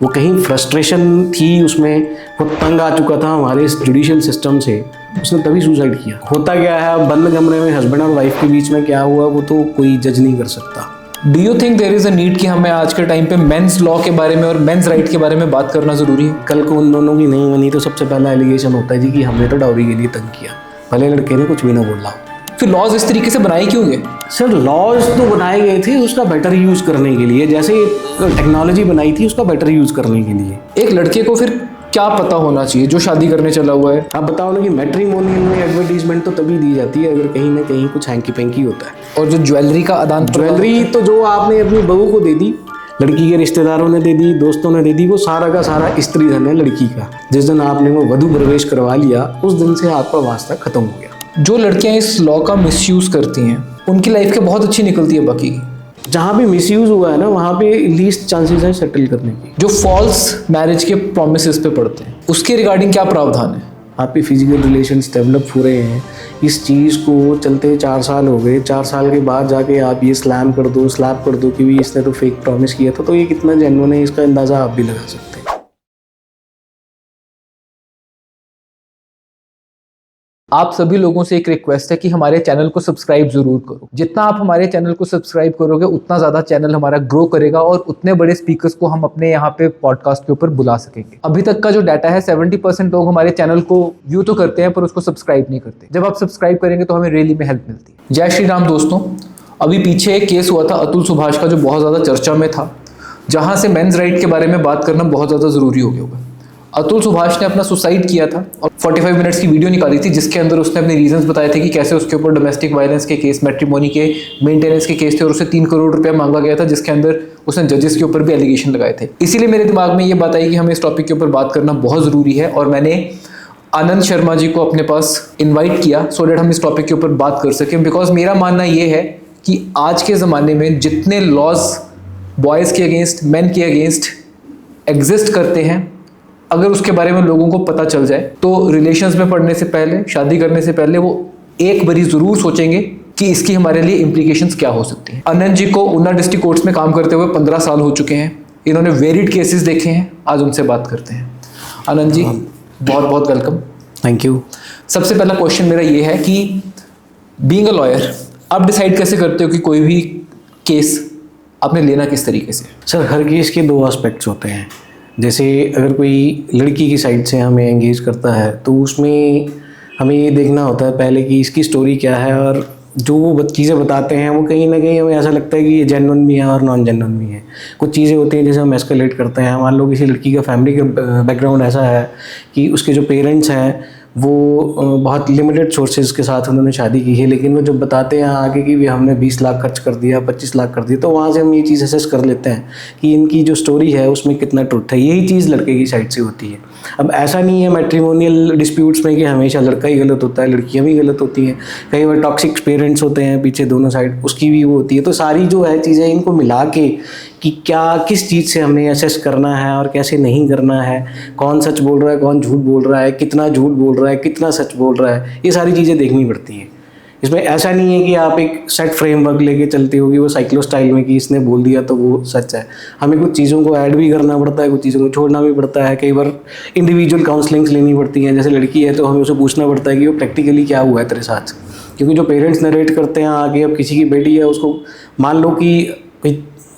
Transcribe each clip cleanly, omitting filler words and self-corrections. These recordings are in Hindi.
वो कहीं फ्रस्ट्रेशन थी उसमें, वो तंग आ चुका था हमारे इस जुडिशियल सिस्टम से, उसने तभी सुसाइड किया। होता क्या है बंद कमरे में हस्बैंड और वाइफ के बीच में क्या हुआ वो तो कोई जज नहीं कर सकता। Do you think there is a need कि हमें आज के टाइम पे मेंस लॉ के बारे में और मेंस राइट के बारे में बात करना जरूरी है? कल को उन दोनों की नहीं बनी तो सबसे पहला एलिगेशन होता है जी कि हमने तो डाउरी के लिए तंग किया, भले लड़के ने कुछ भी ना बोला। फिर लॉज इस तरीके से बनाए क्यों गए? सर लॉज तो बनाए गए थे उसका बेटर यूज़ करने के लिए, जैसे टेक्नोलॉजी बनाई थी उसका बेटर यूज़ करने के लिए। एक लड़के को फिर क्या पता होना चाहिए जो शादी करने चला हुआ है? आप बताओ ना कि मैट्रिमोनियल में एडवर्टीजमेंट तो तभी दी जाती है अगर कहीं ना कहीं कुछ हैंकी पैंकी होता है। और जो ज्वेलरी का आदान ज्वेलरी तो जो आपने अपनी बहू को दे दी, लड़की के रिश्तेदारों ने दे दी, दोस्तों ने दे दी, वो सारा का सारा स्त्री धन है लड़की का। जिस दिन आपने वो वधू प्रवेश करवा लिया उस दिन से आपका वास्ता खत्म हो गया। जो लड़कियां इस लॉ का मिसयूज करती हैं उनकी लाइफ के बहुत अच्छी निकलती है बाकी की। जहाँ भी मिसयूज हुआ है ना वहाँ पे लीस्ट चांसेस है सेटल करने की। जो फॉल्स मैरिज के प्रोमिसेस पे पड़ते हैं उसके रिगार्डिंग क्या प्रावधान है? आपके फिजिकल रिलेशंस डेवलप हो रहे हैं, इस चीज़ को चलते 4 साल हो गए, 4 साल के बाद जाके आप ये स्लैप कर दो कि भी इसने तो फेक प्रॉमिस किया था, तो ये कितना जेन्युइन है इसका अंदाज़ा आप भी लगा सकते हैं। आप सभी लोगों से एक रिक्वेस्ट है कि हमारे चैनल को सब्सक्राइब जरूर करो। जितना आप हमारे चैनल को सब्सक्राइब करोगे उतना ज़्यादा चैनल हमारा ग्रो करेगा और उतने बड़े स्पीकर्स को हम अपने यहाँ पे पॉडकास्ट के ऊपर बुला सकेंगे। अभी तक का जो डाटा है 70% लोग हमारे चैनल को व्यू तो करते हैं पर उसको सब्सक्राइब नहीं करते। जब आप सब्सक्राइब करेंगे तो हमें रियली में हेल्प मिलती है। जय श्री राम दोस्तों, अभी पीछे एक केस हुआ था अतुल सुभाष का जो बहुत ज़्यादा चर्चा में था, जहाँ से मेंस राइट के बारे में बात करना बहुत ज़्यादा ज़रूरी हो गया होगा। अतुल सुभाष ने अपना सुसाइड किया था और 45 मिनट्स की वीडियो निकाली थी जिसके अंदर उसने अपने रीजंस बताए थे कि कैसे उसके ऊपर डोमेस्टिक वायलेंस के केस, मैट्रिमोनी के मेंटेनेंस के केस थे और उसे 3 करोड़ रुपया मांगा गया था, जिसके अंदर उसने जजेस के ऊपर भी एलिगेशन लगाए थे। इसीलिए मेरे दिमाग में ये बात आई कि हमें इस टॉपिक के ऊपर बात करना बहुत ज़रूरी है और मैंने आनंद शर्मा जी को अपने पास इन्वाइट किया सो डेट हम इस टॉपिक के ऊपर बात कर सकें। बिकॉज मेरा मानना ये है कि आज के ज़माने में जितने लॉज बॉयज़ के अगेंस्ट, मैन के अगेंस्ट एग्जिस्ट करते हैं, अगर उसके बारे में लोगों को पता चल जाए तो रिलेशंस में पड़ने से पहले, शादी करने से पहले वो एक बारी ज़रूर सोचेंगे कि इसकी हमारे लिए इम्प्लीकेशंस क्या हो सकती हैं। आनंद जी को ऊना डिस्ट्रिक्ट कोर्ट्स में काम करते हुए 15 साल हो चुके हैं। इन्होंने वेरिड केसेस देखे हैं। आज उनसे बात करते हैं। आनंद जी बहुत बहुत वेलकम। Thank you. सबसे पहला क्वेश्चन मेरा ये है कि बीइंग अ लॉयर आप डिसाइड कैसे करते हो कि कोई भी केस आपने लेना किस तरीके से? सर हर केस के 2 एस्पेक्ट्स होते हैं। जैसे अगर कोई लड़की की साइड से हमें एंगेज करता है तो उसमें हमें ये देखना होता है पहले कि इसकी स्टोरी क्या है और जो वो चीज़ें बताते हैं वो कहीं ना कहीं हमें ऐसा लगता है कि ये जेन्युइन भी है और नॉन जेन्युइन भी है। कुछ चीज़ें होती हैं जैसे हम एस्केलेट करते हैं। मान लो किसी लड़की का फैमिली का बैकग्राउंड ऐसा है कि उसके जो पेरेंट्स हैं वो बहुत लिमिटेड सोर्सेज के साथ उन्होंने शादी की है, लेकिन वो जब बताते हैं आगे कि भी हमने 20 लाख खर्च कर दिया, 25 लाख कर दिया, तो वहाँ से हम ये चीज़ असेस कर लेते हैं कि इनकी जो स्टोरी है उसमें कितना ट्रुथ है। यही चीज़ लड़के की साइड से होती है। अब ऐसा नहीं है मैट्रिमोनियल डिस्प्यूट्स में कि हमेशा लड़का ही गलत होता है, लड़कियाँ भी गलत होती हैं। कई बार टॉक्सिक पेरेंट्स होते हैं पीछे दोनों साइड, उसकी भी वो होती है। तो सारी जो है चीज़ें इनको मिला के कि क्या किस चीज़ से हमें असेस करना है और कैसे नहीं करना है, कौन सच बोल रहा है, कौन झूठ बोल रहा है, कितना झूठ बोल रहा है, कितना सच बोल रहा है, ये सारी चीज़ें देखनी पड़ती हैं। इसमें ऐसा नहीं है कि आप एक सेट फ्रेमवर्क लेके चलते हो कि वो साइक्लो स्टाइल में कि इसने बोल दिया तो वो सच है। हमें कुछ चीज़ों को ऐड भी करना पड़ता है, कुछ चीज़ों को छोड़ना भी पड़ता है। कई बार इंडिविजुअल काउंसलिंग्स लेनी पड़ती हैं। जैसे लड़की है तो हमें उसे पूछना पड़ता है कि वो प्रैक्टिकली क्या हुआ है तेरे साथ, क्योंकि जो पेरेंट्स नरेट करते हैं आगे, अब किसी की बेटी है उसको मान लो कि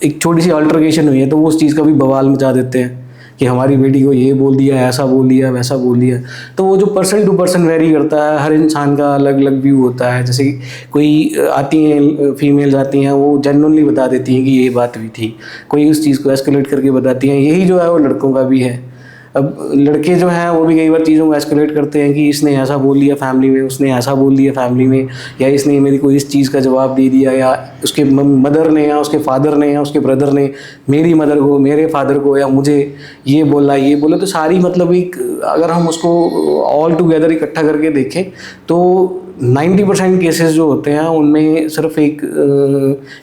एक छोटी सी अल्टरकेशन हुई है तो वो उस चीज़ का भी बवाल मचा देते हैं कि हमारी बेटी को ये बोल दिया, ऐसा बोल दिया, वैसा बोल दिया। तो वो जो पर्सन टू पर्सन वेरी करता है, हर इंसान का अलग अलग व्यू होता है। जैसे कोई आती हैं फीमेल्स आती हैं वो जेन्युइनली बता देती हैं कि ये बात हुई थी, कोई उस चीज़ को एस्केलेट करके बताती हैं। यही जो है वो लड़कों का भी है। अब लड़के जो हैं वो भी कई बार चीज़ों को एस्केलेट करते हैं कि इसने ऐसा बोल दिया फैमिली में, उसने ऐसा बोल दिया फैमिली में, या इसने मेरी को इस चीज़ का जवाब दे दिया, या उसके मदर ने या उसके फादर ने या उसके ब्रदर ने मेरी मदर को, मेरे फादर को, या मुझे ये बोला। तो सारी मतलब एक अगर हम उसको ऑल टुगेदर इकट्ठा करके देखें तो 90% केसेस जो होते हैं उनमें सिर्फ एक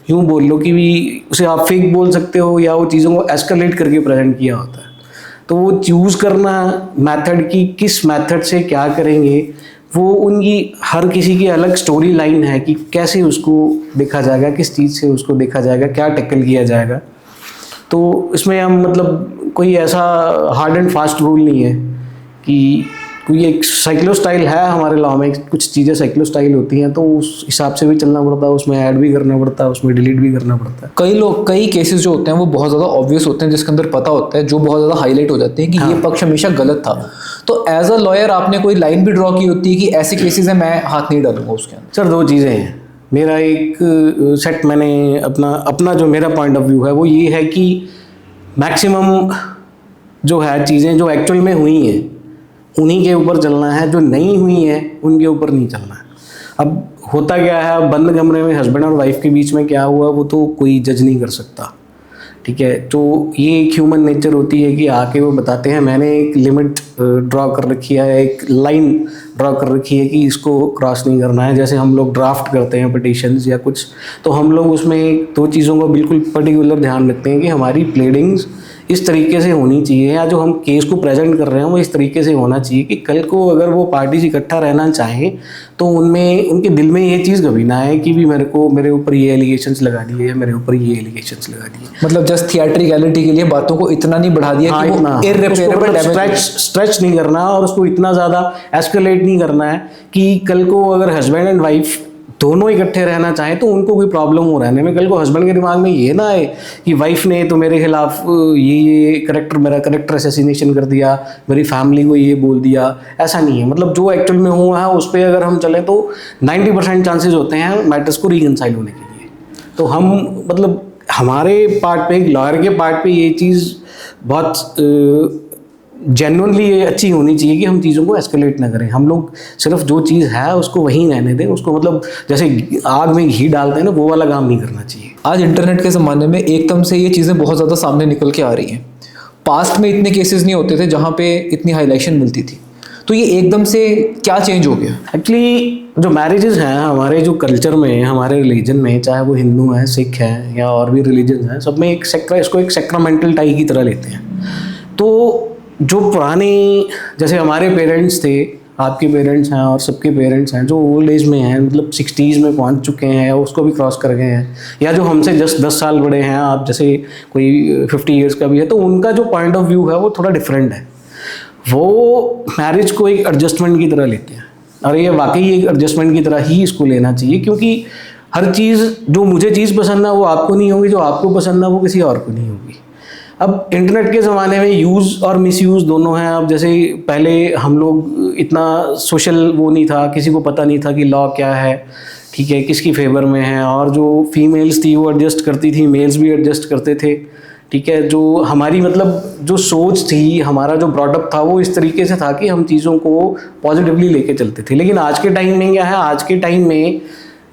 यूँ बोल लो कि भी उसे आप फेक बोल सकते हो या वो चीज़ों को एस्केलेट करके प्रेजेंट किया होता है। तो वो चूज़ करना मेथड की किस मेथड से क्या करेंगे, वो उनकी हर किसी की अलग स्टोरी लाइन है कि कैसे उसको देखा जाएगा, किस चीज़ से उसको देखा जाएगा, क्या टैकल किया जाएगा। तो इसमें हम मतलब कोई ऐसा हार्ड एंड फास्ट रूल नहीं है कि कोई एक साइक्लो स्टाइल है हमारे लॉ में, कुछ चीज़ें साइक्लो स्टाइल होती हैं तो उस हिसाब से भी चलना पड़ता है, उसमें ऐड भी करना पड़ता है, उसमें डिलीट भी करना पड़ता है। कई केसेस जो होते हैं वो बहुत ज़्यादा ऑब्वियस होते हैं, जिसके अंदर पता होता है, जो बहुत ज़्यादा हाईलाइट हो जाते हैं कि ये पक्ष हमेशा गलत था। तो एज अ लॉयर आपने कोई लाइन भी ड्रॉ की होती है कि ऐसे केसेस हैं, मैं हाथ नहीं डालूंगा उसके अंदर? सर 2 चीज़ें हैं। मेरा एक सेट मैंने अपना जो मेरा पॉइंट ऑफ व्यू है वो ये है कि मैक्सिमम जो है चीज़ें जो एक्चुअल में हुई हैं उन्हीं के ऊपर चलना है, जो नहीं हुई हैं उनके ऊपर नहीं चलना है। अब होता क्या है, अब बंद कमरे में हस्बैंड और वाइफ के बीच में क्या हुआ वो तो कोई जज नहीं कर सकता, ठीक है। तो ये एक ह्यूमन नेचर होती है कि आके वो बताते हैं मैंने एक लिमिट ड्रॉ कर रखी है, एक लाइन ड्रॉ कर रखी है कि इसको क्रॉस नहीं करना है। जैसे हम लोग ड्राफ्ट करते हैं पिटिशंस या कुछ, तो हम लोग उसमें 2 चीज़ों का बिल्कुल पर्टिकुलर ध्यान रखते हैं कि हमारी प्लेडिंग्स इस तरीके से होनी चाहिए या जो हम केस को प्रेजेंट कर रहे हैं वो इस तरीके से होना चाहिए कि कल को अगर वो पार्टीज इकट्ठा रहना चाहें तो उनमें उनके दिल में ये चीज़ कभी ना आए कि भी मेरे ऊपर ये एलिगेशंस लगा दिए या मेरे ऊपर ये एलिगेशंस लगा दिए। मतलब जस्ट थिएट्रिकलिटी के लिए बातों को इतना नहीं बढ़ा दिया कि वो इररिपेयरेबल डैमेज, स्ट्रेच नहीं करना और उसको इतना ज़्यादा एस्केलेट नहीं करना है कि कल को अगर हस्बैंड एंड वाइफ दोनों इकट्ठे रहना चाहें तो उनको कोई प्रॉब्लम हो रहने में, कल को हस्बैंड के दिमाग में ये ना आए कि वाइफ ने तो मेरे खिलाफ ये मेरा करेक्टर असैसिनेशन कर दिया, मेरी फैमिली को ये बोल दिया। ऐसा नहीं है, मतलब जो एक्चुअल में हुआ है उस पर अगर हम चलें तो 90% चांसेस होते हैं मैटर्स को रिकंसाइल होने के लिए। तो हम मतलब हमारे पार्ट पे, एक लॉयर के पार्ट पे ये चीज़ बहुत जेन्युइनली ये अच्छी होनी चाहिए कि हम चीज़ों को एस्केलेट ना करें। हम लोग सिर्फ जो चीज़ है उसको वहीं रहने दें, उसको मतलब जैसे आग में घी डालते हैं ना, वो वाला काम नहीं करना चाहिए। आज इंटरनेट के ज़माने में एकदम से ये चीज़ें बहुत ज़्यादा सामने निकल के आ रही हैं। पास्ट में इतने केसेस नहीं होते थे जहाँ पे इतनी हाईलाइशन मिलती थी, तो ये एकदम से क्या चेंज हो गया? एक्चुअली जो मैरिजेस हैं हमारे जो कल्चर में, हमारे रिलीजन में, चाहे वो हिंदू हैं, सिख हैं या और भी रिलीजन हैं, सब में इसको एक सेक्रामेंटल टाई की तरह लेते हैं। तो जो पुराने, जैसे हमारे पेरेंट्स थे, आपके पेरेंट्स हैं और सबके पेरेंट्स हैं जो ओल्ड एज में हैं, मतलब 60s में पहुंच चुके हैं या उसको भी क्रॉस कर गए हैं, या जो हमसे जस्ट 10 साल बड़े हैं, आप जैसे कोई 50 ईयर्स का भी है, तो उनका जो पॉइंट ऑफ व्यू है वो थोड़ा डिफरेंट है। वो मैरिज को एक एडजस्टमेंट की तरह लेते हैं और ये वाकई एक एडजस्टमेंट की तरह ही इसको लेना चाहिए, क्योंकि हर चीज़, जो मुझे चीज़ पसंद है वो आपको नहीं होगी, जो आपको पसंद है वो किसी और को नहीं होगी। अब इंटरनेट के ज़माने में यूज़ और मिसयूज़ दोनों हैं। अब जैसे पहले हम लोग इतना सोशल वो नहीं था, किसी को पता नहीं था कि लॉ क्या है, ठीक है, किसकी फेवर में है, और जो फीमेल्स थी वो एडजस्ट करती थी, मेल्स भी एडजस्ट करते थे, ठीक है। जो हमारी मतलब जो सोच थी, हमारा जो ब्रॉडअप था वो इस तरीके से था कि हम चीज़ों को पॉजिटिवली लेके चलते थे। लेकिन आज के टाइम में क्या है, आज के टाइम में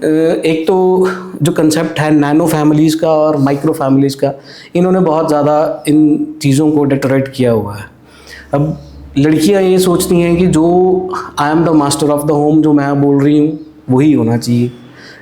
एक तो जो कंसेप्ट है नैनो फैमिलीज़ का और माइक्रो फैमिलीज़ का, इन्होंने बहुत ज़्यादा इन चीज़ों को डेटोरेट किया हुआ है। अब लड़कियां ये सोचती हैं कि जो I am the master of the home, जो मैं बोल रही हूँ वही होना चाहिए,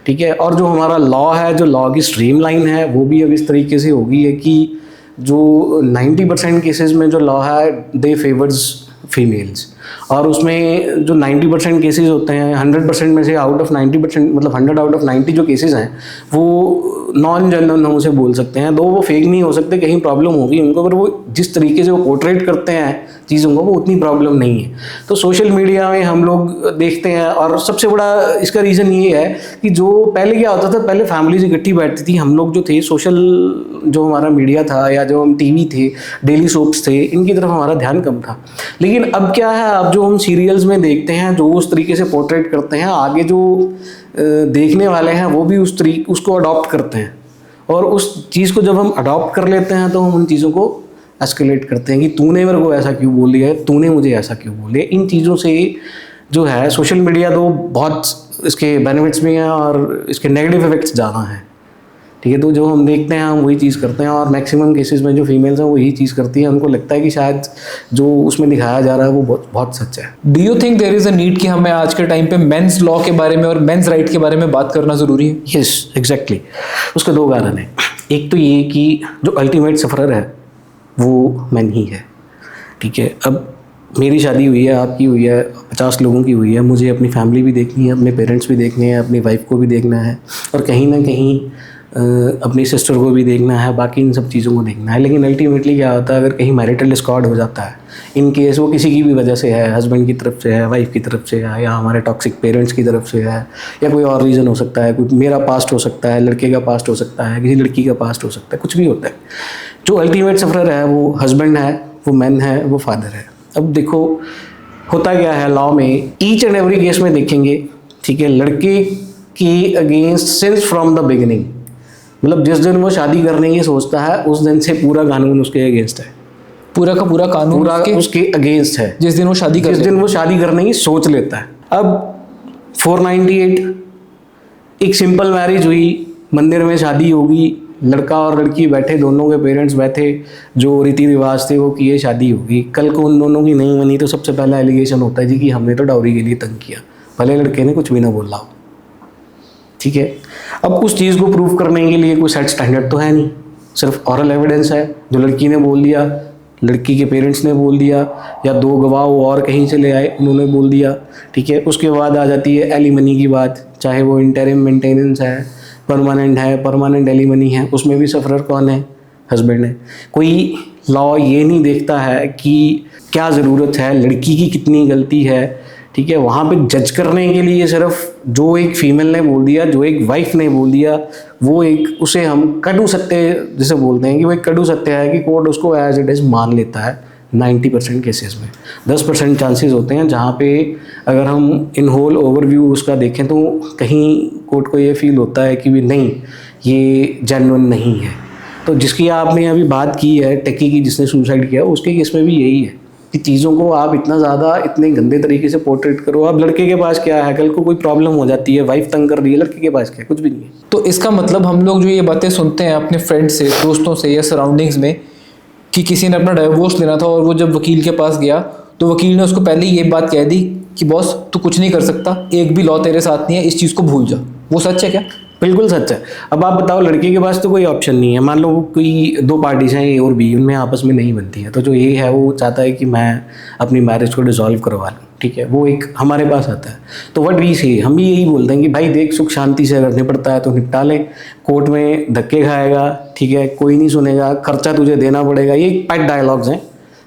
ठीक है। और जो हमारा लॉ है, जो लॉ की स्ट्रीम लाइन है, वो भी अब इस तरीके से हो गई है कि जो 90% केसेस में जो लॉ है दे फेवर्स फीमेल्स, और उसमें जो 90% केसेस होते हैं, 100% में से आउट ऑफ 90%, मतलब 100 आउट ऑफ 90 जो केसेस हैं वो नॉन जेन्युइन हम उसे बोल सकते हैं। दो वो फेक नहीं हो सकते, कहीं प्रॉब्लम होगी उनको, पर वो जिस तरीके से वो पोर्ट्रेट करते हैं चीज़ों को वो उतनी प्रॉब्लम नहीं है। तो सोशल मीडिया में हम लोग देखते हैं, और सबसे बड़ा इसका रीज़न ये है कि जो पहले क्या होता था, पहले फैमिलीज इकट्ठी बैठती थी, हम लोग जो थे सोशल, जो हमारा मीडिया था या जो हम टीवी थे, डेली सोप्स थे, इनकी तरफ हमारा ध्यान कम था। लेकिन अब क्या है, अब जो हम सीरियल्स में देखते हैं जो उस तरीके से पोर्ट्रेट करते हैं, आगे जो देखने वाले हैं वो भी उसको अडॉप्ट करते हैं, और उस चीज़ को जब हम अडॉप्ट कर लेते हैं तो हम उन चीज़ों को एस्केलेट करते हैं कि तूने मेरे को ऐसा क्यों बोल दिया है, तूने मुझे ऐसा क्यों बोल दिया। इन चीज़ों से जो है सोशल मीडिया तो बहुत इसके बेनिफिट्स भी हैं और इसके नेगेटिव इफेक्ट्स ज़्यादा हैं, ठीक है। तो जो हम देखते हैं हम वही चीज़ करते हैं, और मैक्सिमम केसेस में जो फीमेल्स हैं वो यही चीज़ करती हैं। उनको लगता है कि शायद जो उसमें दिखाया जा रहा है वो बहुत सच है। Do you think there is a need कि हमें आज के टाइम पे मेंस लॉ के बारे में और मेंस राइट के बारे में बात करना ज़रूरी है? Yes, exactly. उसके दो कारण हैं। एक तो ये कि जो अल्टीमेट सफरर है वो मैन ही है, ठीक है। अब मेरी शादी हुई है, आपकी हुई है, 50 लोगों की हुई है, मुझे अपनी फैमिली भी देखनी है, अपने पेरेंट्स भी देखने हैं, अपनी वाइफ को भी देखना है, और कहीं ना कहीं अपनी सिस्टर को भी देखना है, बाकी इन सब चीज़ों को देखना है। लेकिन अल्टीमेटली क्या होता है, अगर कहीं मैरिटल डिस्कॉर्ड हो जाता है, इन केस वो किसी की भी वजह से है, हस्बैंड की तरफ से है, वाइफ की तरफ से है, या हमारे टॉक्सिक पेरेंट्स की तरफ से है, या कोई और रीज़न हो सकता है, कोई मेरा पास्ट हो सकता है, लड़के का पास्ट हो सकता है, किसी लड़की का पास्ट हो सकता है, कुछ भी होता है, जो अल्टीमेट सफरर है वो हस्बैंड है, वो मैन है, वो फादर है। अब देखो होता क्या है लॉ में, ईच एंड एवरी केस में देखेंगे, ठीक है, लड़के की against since from the beginning, मतलब जिस दिन वो शादी करने की सोचता है उस दिन से पूरा कानून उसके अगेंस्ट है, पूरा का पूरा कानून पूरा उसके अगेंस्ट है जिस दिन वो शादी करने की सोच लेता है। अब 498 एक सिंपल मैरिज हुई, मंदिर में शादी होगी, लड़का और लड़की बैठे, दोनों के पेरेंट्स बैठे, जो रीति रिवाज थे वो किए, शादी होगी। कल को उन दोनों की नहीं बनी तो सबसे पहला एलिगेशन होता है जी कि हमने तो डाउरी के लिए तंग किया, भले लड़के ने कुछ भी ना बोला हो, ठीक है। अब उस चीज़ को प्रूव करने के लिए कोई सेट स्टैंडर्ड तो है नहीं, सिर्फ ऑरल एविडेंस है, जो लड़की ने बोल दिया, लड़की के पेरेंट्स ने बोल दिया, या दो गवाह और कहीं से ले आए उन्होंने बोल दिया, ठीक है। उसके बाद आ जाती है एलिमनी की बात, चाहे वो इंटरिम मेंटेनेंस है, परमानेंट एलिमनी है, उसमें भी सफरर कौन है, हस्बैंड है। कोई लॉ ये नहीं देखता है कि क्या ज़रूरत है, लड़की की कितनी गलती है, ठीक है। वहाँ पे जज करने के लिए सिर्फ जो एक फीमेल ने बोल दिया, जो एक वाइफ ने बोल दिया, वो एक उसे हम कटु सत्य जिसे बोलते हैं कि वो एक कटु सत्य है कि कोर्ट उसको एज इट इज़ मान लेता है 90% केसेस में। 10% चांसेस होते हैं जहाँ पे अगर हम इन होल ओवरव्यू उसका देखें तो कहीं कोर्ट को ये फील होता है कि भी नहीं ये जेन्युइन नहीं है। तो जिसकी आपने अभी बात की है टेकी की, जिसने सुसाइड किया, उसके केस में भी यही है कि चीज़ों को आप इतना ज़्यादा इतने गंदे तरीके से पोर्ट्रेट करो। अब लड़के के पास क्या है, कल को कोई प्रॉब्लम हो जाती है, वाइफ तंग कर रही है, लड़के के पास क्या है, कुछ भी नहीं है। तो इसका मतलब हम लोग जो ये बातें सुनते हैं अपने फ्रेंड्स से, दोस्तों से या सराउंडिंग्स में कि किसी ने अपना डाइवोर्स लेना था और वो जब वकील के पास गया तो वकील ने उसको पहले ये बात कह दी कि बॉस तू कुछ नहीं कर सकता, एक भी लॉ तेरे साथ नहीं है, इस चीज़ को भूल जा, वो सच है क्या? बिल्कुल सच है। अब आप बताओ, लड़के के पास तो कोई ऑप्शन नहीं है, मान लो कोई दो पार्टीज हैं ए और बी, उनमें आपस में नहीं बनती है, तो जो ए है वो चाहता है कि मैं अपनी मैरिज को डिसॉल्व करवा लूँ, ठीक है, वो एक हमारे पास आता है। तो व्हाट वी से, हम भी यही बोलते हैं कि भाई देख, सुख शांति से अगर निपटता है तो निपटा ले, कोर्ट में धक्के खाएगा, ठीक है, कोई नहीं सुनेगा, खर्चा तुझे देना पड़ेगा। ये पेट डायलॉग्स हैं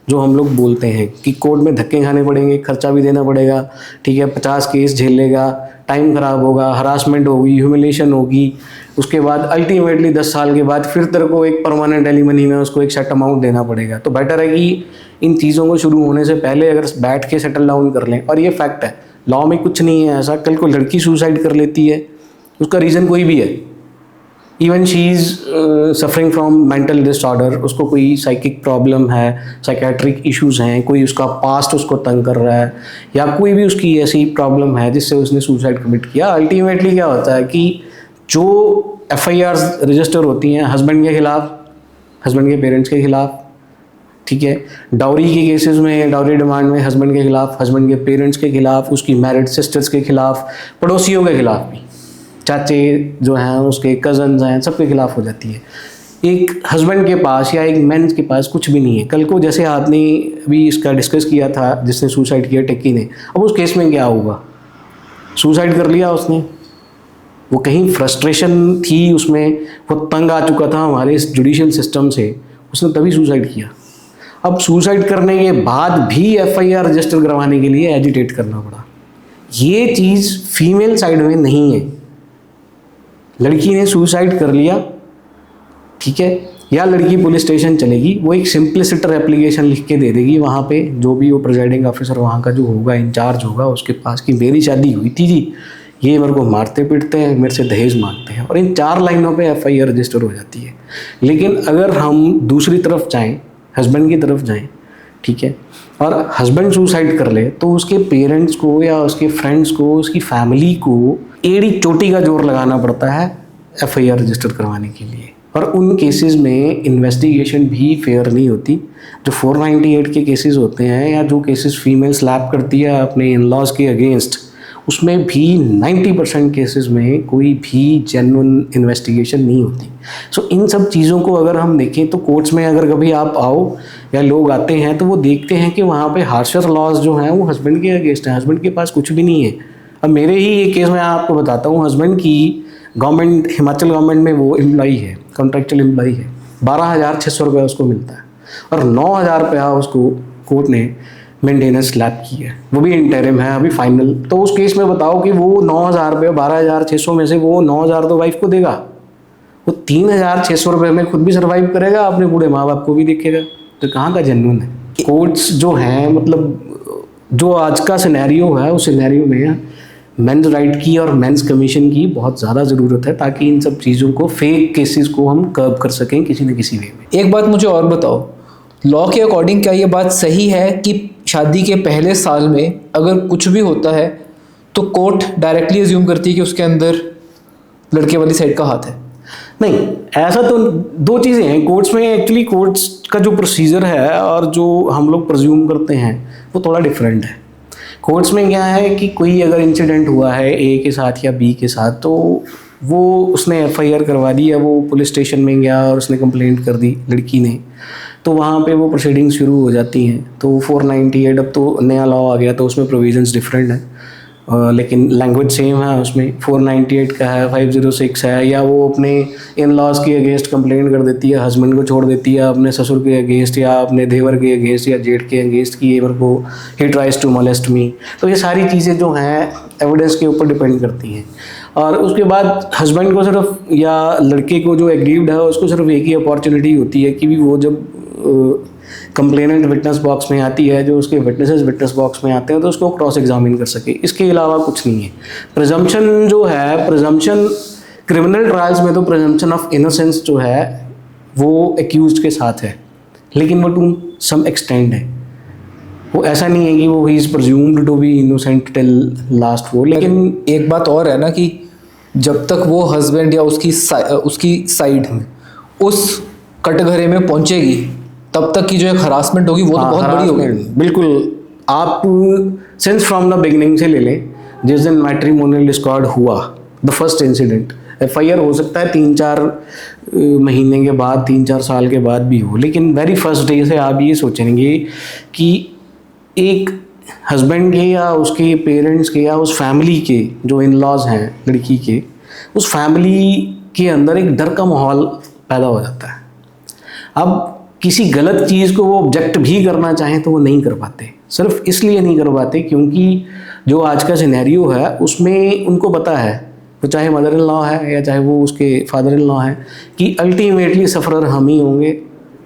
जो हम लोग बोलते हैं कि कोर्ट में धक्के खाने पड़ेंगे, खर्चा भी देना पड़ेगा, ठीक है, 50 केस झेल लेगा, टाइम ख़राब होगा, हरासमेंट होगी, ह्यूमिलेशन होगी, उसके बाद अल्टीमेटली 10 साल के बाद फिर तेरे को एक परमानेंट एलिमनी में उसको एक सेट अमाउंट देना पड़ेगा। तो बेटर है कि इन चीज़ों को शुरू होने से पहले अगर बैठ के सेटल डाउन कर लें। और ये फैक्ट है, लॉ में कुछ नहीं है ऐसा, कल को लड़की सुसाइड कर लेती है, उसका रीज़न कोई भी है, even she is suffering from mental disorder, उसको कोई साइकिक प्रॉब्लम है, साइकेट्रिक इश्यूज़ हैं, कोई उसका पास्ट उसको तंग कर रहा है, या कोई भी उसकी ऐसी प्रॉब्लम है जिससे उसने सुसाइड कमिट किया। अल्टीमेटली क्या होता है कि जो FIRs रजिस्टर होती हैं हस्बैंड के खिलाफ, हस्बैंड के पेरेंट्स के खिलाफ, ठीक है, डाउरी के केसेस में, डाउरी डिमांड में हस्बैंड के खिलाफ, हस्बैंड के पेरेंट्स के खिलाफ, उसकी मैरिड सिस्टर्स के खिलाफ, पड़ोसियों के खिलाफ भी, चाचे जो हैं उसके कज़न्स हैं, सबके खिलाफ हो जाती है। एक हस्बैंड के पास या एक मैन के पास कुछ भी नहीं है। कल को जैसे आपने भी इसका डिस्कस किया था जिसने सुसाइड किया टेक्की ने, अब उस केस में क्या होगा, सुसाइड कर लिया उसने, वो कहीं फ्रस्ट्रेशन थी उसमें, वो तंग आ चुका था हमारे इस जुडिशियल सिस्टम से, उसने तभी सुसाइड किया। अब सुसाइड करने के बाद भी FIR रजिस्टर करवाने के लिए एजिटेट करना पड़ा। ये चीज़ फीमेल साइड में नहीं है। लड़की ने सुसाइड कर लिया, ठीक है, या लड़की पुलिस स्टेशन चलेगी, वो एक सिंप्लिसिटर एप्लीकेशन लिख के दे देगी वहाँ पे, जो भी वो प्रेजाइडिंग ऑफिसर वहाँ का जो होगा, इंचार्ज होगा उसके पास, कि मेरी शादी हुई थी जी, ये मेरे को मारते पीटते हैं, मेरे से दहेज मांगते हैं, और इन 4 लाइनों पे FIR रजिस्टर हो जाती है। लेकिन अगर हम दूसरी तरफ जाएँ, हस्बैंड की तरफ जाएँ, ठीक है, और हस्बैंड सुसाइड कर ले, तो उसके पेरेंट्स को या उसके फ्रेंड्स को, उसकी फैमिली को एड़ी चोटी का जोर लगाना पड़ता है FIR रजिस्टर करवाने के लिए। और उन केसेस में इन्वेस्टिगेशन भी फेयर नहीं होती। जो 498 के केसेस होते हैं, या जो केसेस फीमेल स्लैप करती है अपने इन लॉज के अगेंस्ट, उसमें भी 90% केसेस में कोई भी जेन्युइन इन्वेस्टिगेशन नहीं होती। सो इन सब चीज़ों को अगर हम देखें तो कोर्ट्स में अगर कभी आप आओ या लोग आते हैं तो वो देखते हैं कि वहाँ पे हार्शर लॉज जो हैं वो हस्बैंड के अगेंस्ट हैं, हस्बैंड के पास कुछ भी नहीं है। अब मेरे ही एक केस में आपको बताता हूँ, हस्बैंड की गवर्नमेंट, हिमाचल गवर्नमेंट में वो एम्प्लॉई है, कॉन्ट्रेक्चुअल एम्प्लॉई है, 12,600 रुपये उसको मिलता है और 9,000 रुपया उसको कोर्ट ने मेंटेनेंस स्लैब की है, वो भी इंटरिम है अभी फाइनल। तो उस केस में बताओ कि वो 9,000 रुपये 12,600 में से वो 9,000 तो वाइफ को देगा, वो 3,600 रुपये में खुद भी सर्वाइव करेगा, अपने बूढ़े माँ बाप को भी देखेगा। तो कहाँ का जेन्युइन है? कोर्ट्स जो हैं, मतलब जो आज का सिनेरियो है उस सिनेरियो में मेंस राइट की और मेंस कमीशन की बहुत ज़्यादा ज़रूरत है, ताकि इन सब चीज़ों को, फेक केसेस को हम कर्व कर सकें किसी न किसी वे में। एक बात मुझे और बताओ, लॉ के अकॉर्डिंग क्या ये बात सही है कि शादी के पहले साल में अगर कुछ भी होता है तो कोर्ट डायरेक्टली अज्यूम करती है कि उसके अंदर लड़के वाली साइड का हाथ है? नहीं, ऐसा तो दो चीज़ें हैं कोर्ट्स में। एक्चुअली कोर्ट्स का जो प्रोसीजर है और जो हम लोग प्रज्यूम करते हैं वो थोड़ा डिफरेंट है। कोर्ट्स में क्या है कि कोई अगर इंसिडेंट हुआ है ए के साथ या बी के साथ, तो वो उसने एफआईआर करवा दी या वो पुलिस स्टेशन में गया और उसने कंप्लेंट कर दी लड़की ने, तो वहाँ पे वो प्रोसीडिंग शुरू हो जाती हैं। तो 498 अब तो नया लॉ आ गया तो उसमें प्रोविजंस डिफरेंट है, लेकिन लैंग्वेज सेम है उसमें। 498 का है, 506 है, या वो अपने इन लॉज के अगेंस्ट कंप्लेंट कर देती है, हस्बैंड को छोड़ देती है, अपने ससुर के अगेंस्ट या अपने देवर के अगेंस्ट या जेठ के अगेंस्ट की मेरे को ही ट्राइज टू मोलेस्ट मी। तो ये सारी चीज़ें जो हैं एविडेंस के ऊपर डिपेंड करती हैं। और उसके बाद हस्बैंड को सिर्फ, या लड़के को जो एग्रीव्ड है उसको सिर्फ एक ही अपॉर्चुनिटी होती है कि वो जब कंप्लेनेंट विटनेस बॉक्स में आती है, जो उसके विटनेसेस विटनेस बॉक्स में आते हैं, तो उसको क्रॉस एग्जामिन कर सके। इसके अलावा कुछ नहीं है। प्रिजम्पशन जो है, प्रिजम्पशन क्रिमिनल ट्रायल्स में तो प्रिजम्पशन ऑफ इनोसेंस जो है वो एक्यूज्ड के साथ है, लेकिन वो टू सम एक्सटेंड है। वो ऐसा नहीं है कि वो he is presumed to be innocent till last वो। लेकिन एक बात और है ना कि जब तक वो हस्बैंड या उसकी साइड उस कटघरे में पहुंचेगी तब तक की जो एक हरासमेंट होगी वो तो बहुत बड़ी होगी। बिल्कुल, आप सिंस फ्रॉम द बिगनिंग से ले लें, जिस दिन मैट्रिमोनियल डिस्कॉर्ड हुआ, द फर्स्ट इंसिडेंट, एफआईआर हो सकता है 3-4 महीने के बाद, 3-4 साल के बाद भी हो, लेकिन वेरी फर्स्ट डे से आप ये सोचेंगे कि एक हस्बैंड के या उसके पेरेंट्स के या उस फैमिली के जो इन लॉज हैं लड़की के, उस फैमिली के अंदर एक डर का माहौल पैदा हो जाता है। अब किसी गलत चीज़ को वो ऑब्जेक्ट भी करना चाहें तो वो नहीं कर पाते, सिर्फ इसलिए नहीं कर पाते क्योंकि जो आज का सिनेरियो है उसमें उनको पता है, वो चाहे मदर इन लॉ है या चाहे वो उसके फादर इन लॉ है, कि अल्टीमेटली सफ़रर हम ही होंगे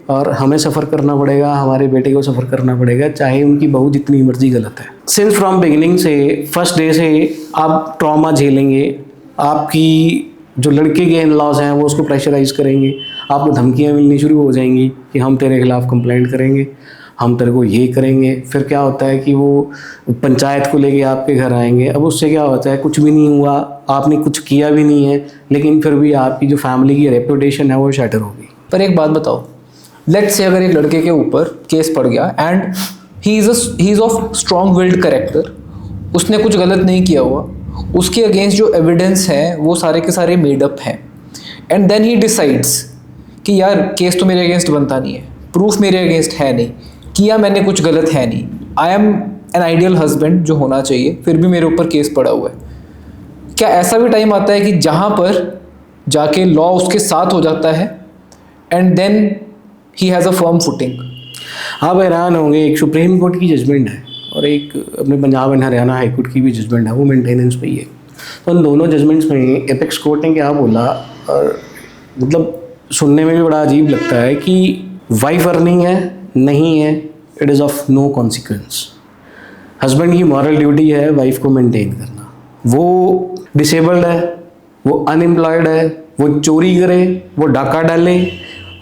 और हमें सफ़र करना पड़ेगा, हमारे बेटे को सफ़र करना पड़ेगा, चाहे उनकी बहू जितनी मर्जी गलत है। सिंस फ्रॉम बिगिनिंग से, फर्स्ट डे से आप ट्रॉमा झेलेंगे। आपकी जो लड़के के इन लॉज हैं वो उसको प्रेशराइज करेंगे, आपको धमकियाँ मिलनी शुरू हो जाएंगी कि हम तेरे खिलाफ़ कंप्लेंट करेंगे, हम तेरे को ये करेंगे। फिर क्या होता है कि वो पंचायत को लेके आपके घर आएंगे। अब उससे क्या होता है, कुछ भी नहीं हुआ, आपने कुछ किया भी नहीं है, लेकिन फिर भी आपकी जो फैमिली की रेपुटेशन है वो शैटर होगी। पर एक बात बताओ, लेट्स से अगर एक लड़के के ऊपर केस पड़ गया and he is of strong willed character, उसने कुछ गलत नहीं किया हुआ, उसके अगेंस्ट जो एविडेंस है वो सारे के सारे मेड अप हैं, एंड देन ही डिसाइड्स कि यार केस तो मेरे अगेंस्ट बनता नहीं है, प्रूफ मेरे अगेंस्ट है नहीं, किया मैंने कुछ गलत है नहीं, I am an ideal husband जो होना चाहिए, फिर भी मेरे ऊपर केस पड़ा हुआ है। क्या ऐसा भी टाइम आता है कि जहाँ पर जाके लॉ उसके साथ हो जाता है and then he has a firm footing? आप हैरान होंगे, एक सुप्रीम कोर्ट की जजमेंट है और एक अपने Punjab and Haryana high court की भी जजमेंट है, वो मेंटेनेंस पे ही है। तो उन दोनों जजमेंट्स में एपेक्स कोर्ट ने क्या बोला, और मतलब सुनने में भी बड़ा अजीब लगता है कि वाइफ अर्निंग है, नहीं है, it is of no consequence. Husband की मॉरल ड्यूटी है वाइफ को मेंटेन करना। वो डिसेबल्ड है, वो अनएम्प्लॉयड है, वो चोरी करे, वो डाका डाले,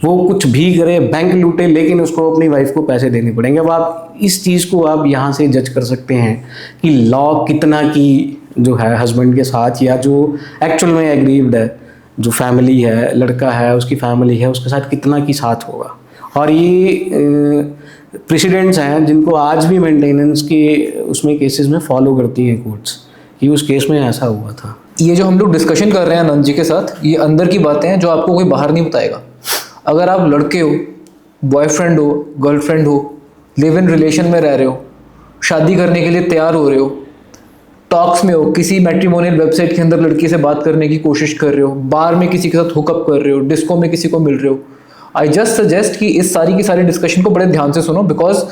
वो कुछ भी करे, बैंक लूटे, लेकिन उसको अपनी वाइफ को पैसे देने पड़ेंगे। अब आप इस चीज़ को आप यहाँ से जज कर सकते हैं कि लॉ कितना की जो है हस्बैंड के साथ, या जो एक्चुअल में एग्रीव्ड है, जो फैमिली है, लड़का है, उसकी फैमिली है, उसके साथ कितना की साथ होगा। और ये प्रेसिडेंट्स हैं जिनको आज भी मेंटेनेंस के उसमें केसेस में फॉलो करती हैं कोर्ट्स, कि उस केस में ऐसा हुआ था। ये जो हम लोग डिस्कशन कर रहे हैं आनंद जी के साथ, ये अंदर की बातें हैं जो आपको कोई बाहर नहीं बताएगा। अगर आप लड़के हो, बॉयफ्रेंड हो, गर्लफ्रेंड हो, लिव इन रिलेशन में रह रहे हो, शादी करने के लिए तैयार हो रहे हो, टॉक्स में हो, किसी मैट्रिमोनियल वेबसाइट के अंदर लड़की से बात करने की कोशिश कर रहे हो, बार में किसी के साथ हुकअप कर रहे हो, डिस्को में किसी को मिल रहे हो, आई जस्ट सजेस्ट कि इस सारी की सारी डिस्कशन को बड़े ध्यान से सुनो, बिकॉज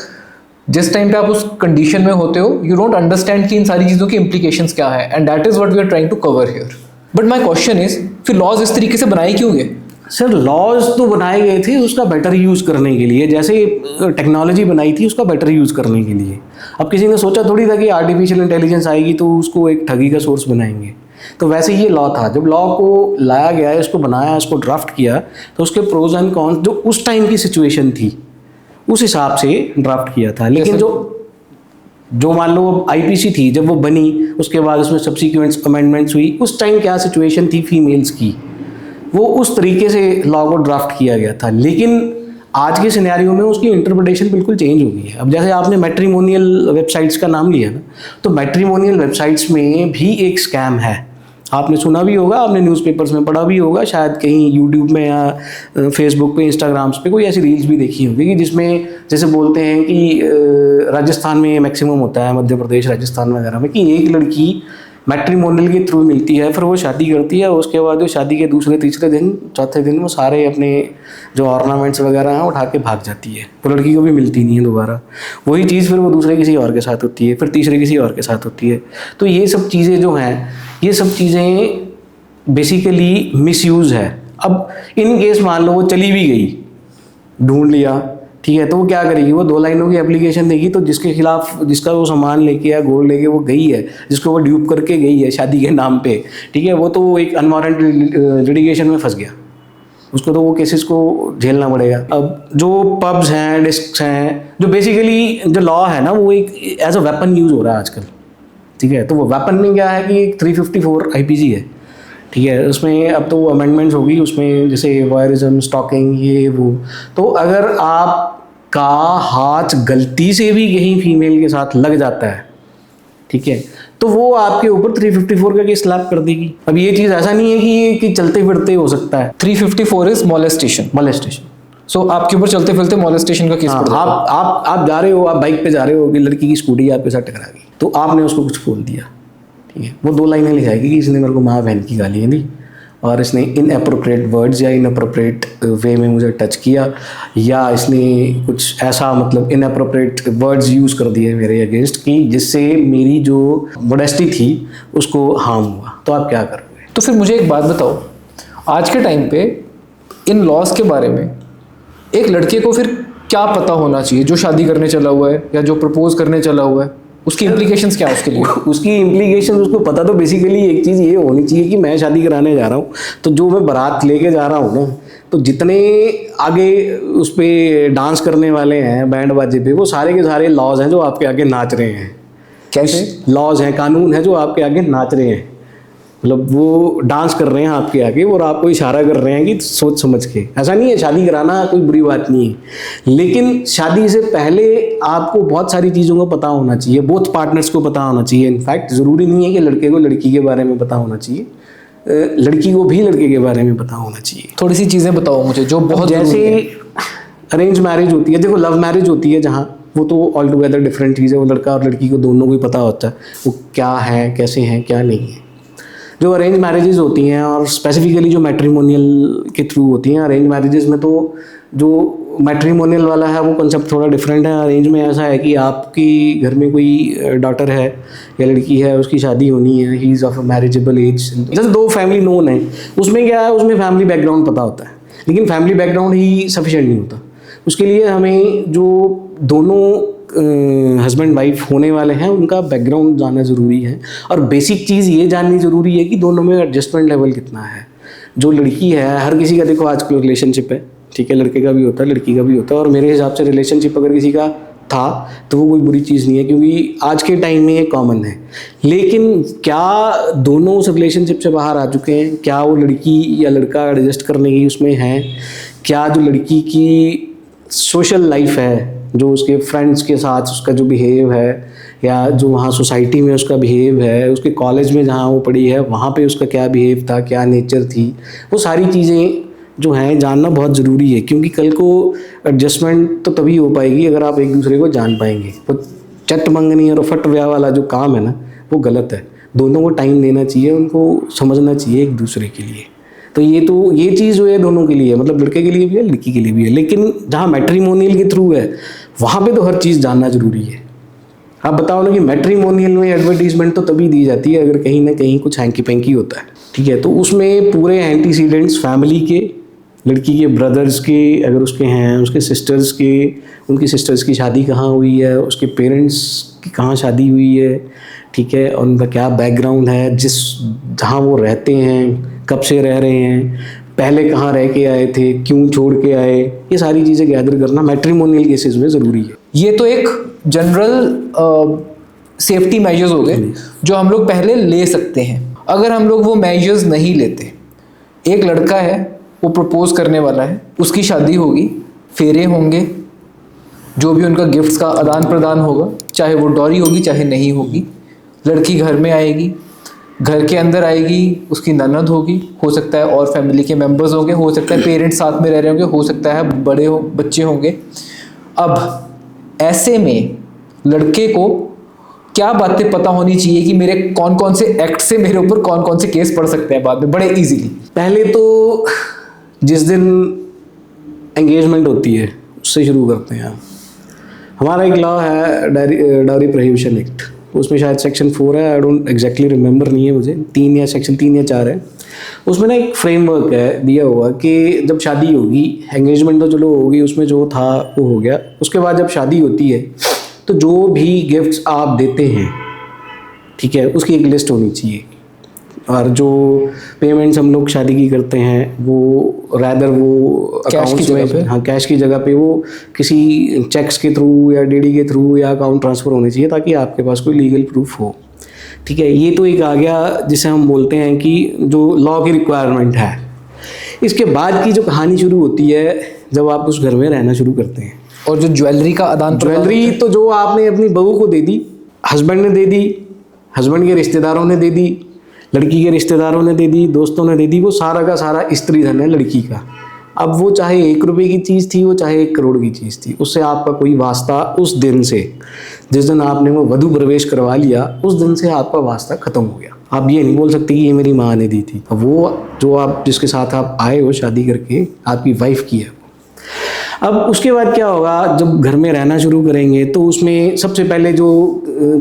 जिस टाइम पे आप उस कंडीशन में होते हो यू डोंट अंडरस्टैंड कि इन सारी चीज़ों की इम्प्लीकेशंस क्या है, and that is what we are trying to cover here. But my question is, फिर लॉज इस तरीके से बनाए क्यों गए? सर लॉज तो बनाए गए थे उसका बेटर यूज़ करने के लिए, जैसे टेक्नोलॉजी बनाई थी उसका बेटर यूज़ करने के लिए. अब किसी ने सोचा थोड़ी था कि आर्टिफिशियल इंटेलिजेंस आएगी तो उसको एक ठगी का सोर्स बनाएंगे. तो वैसे ये लॉ था, जब लॉ को लाया गया, इसको बनाया, इसको ड्राफ्ट किया, तो उसके प्रोज एंड कॉन्स जो उस टाइम की सिचुएशन थी उस हिसाब से ड्राफ्ट किया था. लेकिन जो मान लो आईपीसी थी जब वो बनी, उसके बाद उसमें सब्सिक्वेंट अमेंडमेंट्स हुई, उस टाइम क्या सिचुएशन थी फीमेल्स की, वो उस तरीके से लॉ को ड्राफ्ट किया गया था. लेकिन आज के सिनेरियो में उसकी इंटरप्रिटेशन बिल्कुल चेंज हो गई है. अब जैसे आपने मैट्रिमोनियल वेबसाइट्स का नाम लिया ना, तो मैट्रिमोनियल वेबसाइट्स में भी एक स्कैम है. आपने सुना भी होगा, आपने न्यूज़पेपर्स में पढ़ा भी होगा, शायद कहीं यूट्यूब में या फेसबुक पे, इंस्टाग्राम्स पे कोई ऐसी रील्स भी देखी होगी कि जिसमें जैसे बोलते हैं कि राजस्थान में मैक्सिमम होता है, मध्य प्रदेश, राजस्थान वगैरह में, कि एक लड़की मैट्रिमोनियल के थ्रू मिलती है, फिर वो शादी करती है, उसके बाद वो शादी के दूसरे तीसरे दिन चौथे दिन वो सारे अपने जो ऑर्नामेंट्स वगैरह हैं उठा के भाग जाती है, वो लड़की को भी मिलती नहीं है दोबारा. वही चीज़ फिर वो दूसरे किसी और के साथ होती है, फिर तीसरे किसी और के साथ होती है. तो ये सब चीज़ें जो हैं, ये सब चीज़ें बेसिकली मिसयूज़ है. अब इन केस मान लो वो चली भी गई, ढूंढ लिया, ठीक है, तो वो क्या करेगी, वो 2 लाइनों की एप्लीकेशन देगी, तो जिसके खिलाफ, जिसका वो सामान लेके या गोल्ड लेके वो गई है, जिसको वो ड्यूप करके गई है शादी के नाम पे, ठीक है, वो तो एक अनवारंटेड लिटिगेशन में फंस गया, उसको तो वो केसेस को झेलना पड़ेगा. अब जो पब्स हैं, डिस्क्स हैं, जो बेसिकली जो लॉ है ना, वो एक एज अ वेपन यूज़ हो रहा है आजकल, ठीक है. तो वो वेपन में क्या है कि 354 आईपीसी है, ठीक है, उसमें अब तो अमेंडमेंट्स होगी, उसमें जैसे वॉयरिज्म, स्टॉकिंग, ये वो. तो अगर आपका हाथ गलती से भी कहीं फीमेल के साथ लग जाता है, ठीक है, तो वो आपके ऊपर 354 का केस स्लैप कर देगी. अब ये चीज़ ऐसा नहीं है कि चलते फिरते हो सकता है. 354 इज मोलेस्टेशन. सो आपके ऊपर चलते फिरते मोलेस्टेशन का केस पड़ जाएगा. आप जा रहे हो, आप बाइक पे जा रहे हो, कि लड़की की स्कूटी आपके साथ टकरा गई, तो आपने उसको कुछ बोल दिया, ठीक है, वो 2 लाइनें लिखाएगी कि इसने मेरे को माँ बहन की गालियाँ दी, और इसने इनअप्रोप्रिएट वर्ड्स या इनअप्रोप्रिएट वे में मुझे टच किया, या इसने कुछ ऐसा मतलब इनअप्रोप्रिएट वर्ड्स यूज़ कर दिए मेरे अगेंस्ट कि जिससे मेरी जो मोडेस्टी थी उसको हार्म हुआ. तो आप क्या करोगे? तो फिर मुझे एक बात बताओ, आज के टाइम पे इन लॉज के बारे में एक लड़के को फिर क्या पता होना चाहिए, जो शादी करने चला हुआ है या जो प्रपोज करने चला हुआ है, उसकी इम्प्लीकेशंस क्या है उसके लिए? उसकी इम्प्लीकेशन उसको पता तो बेसिकली एक चीज़ ये होनी चाहिए कि मैं शादी कराने जा रहा हूँ, तो जो मैं बारात लेके जा रहा हूँ ना, तो जितने आगे उस पर डांस करने वाले हैं बैंड बाजे पे, वो सारे के सारे लॉज हैं जो आपके आगे नाच रहे हैं. कैसे लॉज हैं, कानून है जो आपके आगे नाच रहे हैं, मतलब वो डांस कर रहे हैं आपके आगे और आपको इशारा कर रहे हैं कि सोच समझ के. ऐसा नहीं है, शादी कराना कोई बुरी बात नहीं है, लेकिन शादी से पहले आपको बहुत सारी चीज़ों का पता होना चाहिए, बोथ पार्टनर्स को पता होना चाहिए. इनफैक्ट ज़रूरी नहीं है कि लड़के को लड़की के बारे में पता होना चाहिए, लड़की को भी लड़के के बारे में पता होना चाहिए. थोड़ी सी चीज़ें बताओ मुझे जो बहुत जैसे अरेंज मैरिज होती है, देखो लव मैरिज होती है जहाँ, वो तो ऑल टुगेदर डिफरेंट चीज़ है, वो लड़का और लड़की को दोनों को ही पता होता है वो क्या है, कैसे हैं, क्या नहीं है. जो अरेंज मैरिजेज़ होती हैं और स्पेसिफिकली जो मैट्रिमोनियल के थ्रू होती हैं, अरेंज मैरिजेज़ में तो जो मैट्रिमोनियल वाला है वो कंसेप्ट थोड़ा डिफरेंट है. अरेंज में ऐसा है कि आपकी घर में कोई डॉटर है या लड़की है, उसकी शादी होनी है, he is of a marriageable age, जैसे 2 फैमिली नोन है, उसमें क्या है, उसमें फैमिली बैकग्राउंड पता होता है, लेकिन फैमिली बैकग्राउंड ही सफिशिएंट नहीं होता. उसके लिए हमें जो दोनों हस्बैंड वाइफ होने वाले हैं उनका बैकग्राउंड जानना ज़रूरी है, और बेसिक चीज़ ये जाननी ज़रूरी है कि दोनों में एडजस्टमेंट लेवल कितना है. जो लड़की है, हर किसी का देखो आजकल रिलेशनशिप है, ठीक है, लड़के का भी होता है, लड़की का भी होता है, और मेरे हिसाब से रिलेशनशिप अगर किसी का था तो वो कोई बुरी चीज़ नहीं है, क्योंकि आज के टाइम में ये कॉमन है. लेकिन क्या दोनों उस रिलेशनशिप से बाहर आ चुके हैं? क्या वो लड़की या लड़का एडजस्ट करने की उसमें है? क्या जो लड़की की सोशल लाइफ है, जो उसके फ्रेंड्स के साथ उसका जो बिहेव है, या जो वहाँ सोसाइटी में उसका बिहेव है, उसके कॉलेज में जहाँ वो पढ़ी है वहाँ पे उसका क्या बिहेव था, क्या नेचर थी, वो सारी चीज़ें जो हैं जानना बहुत ज़रूरी है. क्योंकि कल को एडजस्टमेंट तो तभी हो पाएगी अगर आप एक दूसरे को जान पाएंगे. वो चट मंगनी और फट ब्याह वाला जो काम है ना, वो गलत है. दोनों को टाइम देना चाहिए, उनको समझना चाहिए एक दूसरे के लिए। तो ये चीज़ जो है दोनों के लिए है, मतलब लड़के के लिए भी है, लड़की के लिए भी है। लेकिन जहाँ मैट्रिमोनियल के थ्रू है वहाँ पे तो हर चीज़ जानना ज़रूरी है। आप बताओ ना कि मैट्रिमोनियल में एडवर्टीजमेंट तो तभी दी जाती है अगर कहीं ना कहीं कुछ हैंकी पैंकी होता है, ठीक है। तो उसमें पूरे एंटीसीडेंट्स फैमिली के, लड़की के ब्रदर्स के अगर उसके हैं, उसके सिस्टर्स के, उनकी सिस्टर्स की शादी कहाँ हुई है, उसके पेरेंट्स की कहाँ शादी हुई है, ठीक है, और उनका क्या बैकग्राउंड है, जहाँ वो रहते हैं, कब से रह रहे हैं, पहले कहाँ रह के आए थे, क्यों छोड़ के आए, ये सारी चीज़ें गैदर करना मैट्रिमोनियल केसेस में ज़रूरी है। ये तो एक जनरल सेफ्टी मेजर्स हो गए जो हम लोग पहले ले सकते हैं। अगर हम लोग वो मेजर्स नहीं लेते, एक लड़का है वो प्रपोज करने वाला है, उसकी शादी होगी, फेरे होंगे, जो भी उनका गिफ्ट्स का आदान प्रदान होगा, चाहे वो डॉरी होगी चाहे नहीं होगी, लड़की घर में आएगी, घर के अंदर आएगी, उसकी ननद होगी, हो सकता है और फैमिली के मेंबर्स होंगे, हो सकता है पेरेंट्स साथ में रह रहे होंगे, हो सकता है बच्चे होंगे। अब ऐसे में लड़के को क्या बातें पता होनी चाहिए कि मेरे कौन कौन से एक्ट से मेरे ऊपर कौन कौन से केस पड़ सकते हैं बाद में बड़े इजीली। पहले तो जिस दिन एंगेजमेंट होती है उससे शुरू करते हैं। हमारा एक लॉ है डायरी प्रोहिबिशन एक्ट, उसमें शायद सेक्शन 4 है, आई डोंट एग्जैक्टली रिमेंबर नहीं है मुझे, 3 या सेक्शन 3 या 4 है। उसमें ना एक फ्रेमवर्क है दिया हुआ कि जब शादी होगी, एंगेजमेंट तो चलो होगी, उसमें जो था वो हो गया, उसके बाद जब शादी होती है तो जो भी गिफ्ट्स आप देते हैं, ठीक है, उसकी एक लिस्ट होनी चाहिए। और जो पेमेंट्स हम लोग शादी की करते हैं वो रैदर वो अकाउंट्स में, हाँ, कैश की जगह पे वो किसी चेक्स के थ्रू या डीडी के थ्रू या अकाउंट ट्रांसफ़र होने चाहिए ताकि आपके पास कोई लीगल प्रूफ हो, ठीक है। ये तो एक आ गया जिसे हम बोलते हैं कि जो लॉ की रिक्वायरमेंट है। इसके बाद की जो कहानी शुरू होती है जब आप उस घर में रहना शुरू करते हैं, और जो ज्वेलरी का आदान, ज्वेलरी तो जो आपने अपनी बहू को दे दी, हस्बैंड ने दे दी, हस्बैंड के रिश्तेदारों ने दे दी, लड़की के रिश्तेदारों ने दे दी, दोस्तों ने दे दी, वो सारा का सारा स्त्री धन है लड़की का। अब वो चाहे 1 रुपये की चीज़ थी, वो चाहे 1 करोड़ की चीज़ थी, उससे आपका कोई वास्ता उस दिन से, जिस दिन आपने वो वधू प्रवेश करवा लिया, उस दिन से आपका वास्ता ख़त्म हो गया। आप ये नहीं बोल सकते कि ये मेरी माँ ने दी थी। अब वो जो आप जिसके साथ आप आए हो शादी करके, आपकी वाइफ की है। अब उसके बाद क्या होगा, जब घर में रहना शुरू करेंगे तो उसमें सबसे पहले जो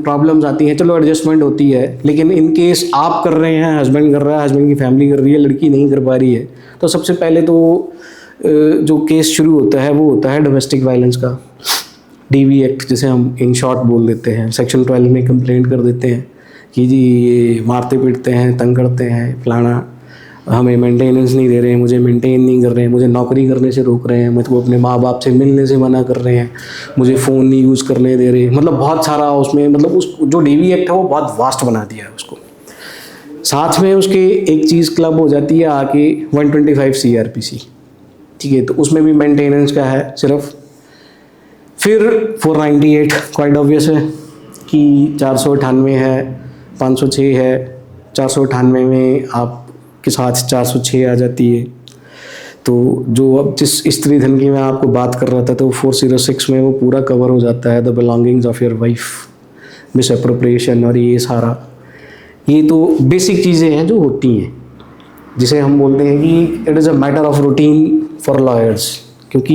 प्रॉब्लम्स आती हैं, चलो एडजस्टमेंट होती है, लेकिन इन केस आप कर रहे हैं, हस्बैंड कर रहा है, हस्बैंड की फैमिली कर रही है, लड़की नहीं कर पा रही है, तो सबसे पहले तो जो केस शुरू होता है वो होता है डोमेस्टिक वायलेंस का, DV एक्ट जिसे हम इन शॉर्ट बोल देते हैं। सेक्शन 12 में कंप्लेंट कर देते हैं कि जी ये मारते पीटते हैं, तंग करते हैं, फलाना, हमें मेंटेनेंस नहीं दे रहे हैं, मुझे मेंटेन नहीं कर रहे हैं, मुझे नौकरी करने से रोक रहे हैं, मुझको अपने माँ बाप से मिलने से मना कर रहे हैं, मुझे फ़ोन नहीं यूज़ करने दे रहे, मतलब बहुत सारा उसमें, मतलब उस जो DV एक्ट है वो बहुत वास्ट बना दिया है उसको। साथ में उसके एक चीज़ क्लब हो जाती है आके 125 CRPC, ठीक है, तो उसमें भी मेंटेनेंस का है सिर्फ। फिर 498 क्वाइट ऑब्वियस है कि 498 है, 506 है, 498 में आप के साथ 406 आ जाती है। तो जो अब जिस स्त्री धन की मैं आपको बात कर रहा था, तो 406 में वो पूरा कवर हो जाता है, the belongings of your wife, miss appropriation, और ये सारा, ये तो बेसिक चीज़ें हैं जो होती हैं, जिसे हम बोलते हैं कि it is a matter of routine for lawyers, क्योंकि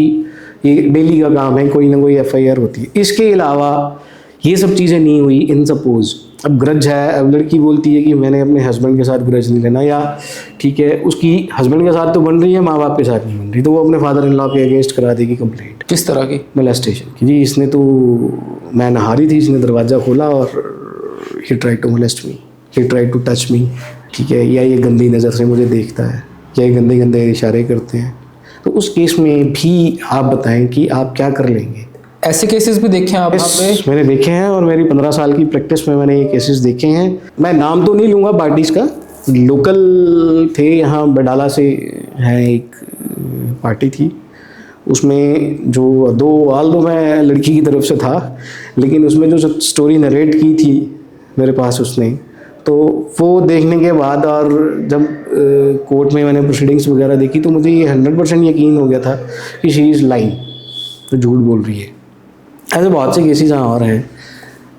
ये डेली का काम है, कोई ना कोई FIR होती है। इसके अलावा ये सब चीज़ें नहीं हुई, इन सपोज अब ग्रज है, अब लड़की बोलती है कि मैंने अपने हस्बैंड के साथ ग्रज नहीं लेना, या ठीक है उसकी हस्बैंड के साथ तो बन रही है, माँ बाप के साथ नहीं बन रही, तो वो अपने फादर इन लॉ के अगेंस्ट करा देगी कंप्लेंट। किस तरह की? मोलेस्टेशन की, जी इसने तो, मैं नहा रही थी, इसने दरवाज़ा खोला और he try to molest me, he try to touch me, ठीक है, या ये गंदी नज़र से मुझे देखता है, या ये गंदे गंदे इशारे करते हैं। तो उस केस में भी आप बताएं कि आप क्या कर लेंगे। ऐसे केसेस भी देखे हैं आप? मैंने देखे हैं, और मेरी 15 साल की प्रैक्टिस में मैंने ये केसेस देखे हैं। मैं नाम तो नहीं लूँगा पार्टीज़ का, लोकल थे यहाँ, बडाला से है, एक पार्टी थी, उसमें जो ऑल दो मैं लड़की की तरफ से था, लेकिन उसमें जो स्टोरी नरेट की थी मेरे पास उसने, तो वो देखने के बाद और जब कोर्ट में मैंने प्रोसीडिंग्स वगैरह देखी, तो मुझे ये 100% यकीन हो गया था कि शी इज़ लाइंग, तो झूठ बोल रही है। ऐसे बहुत से केसेस यहाँ और हैं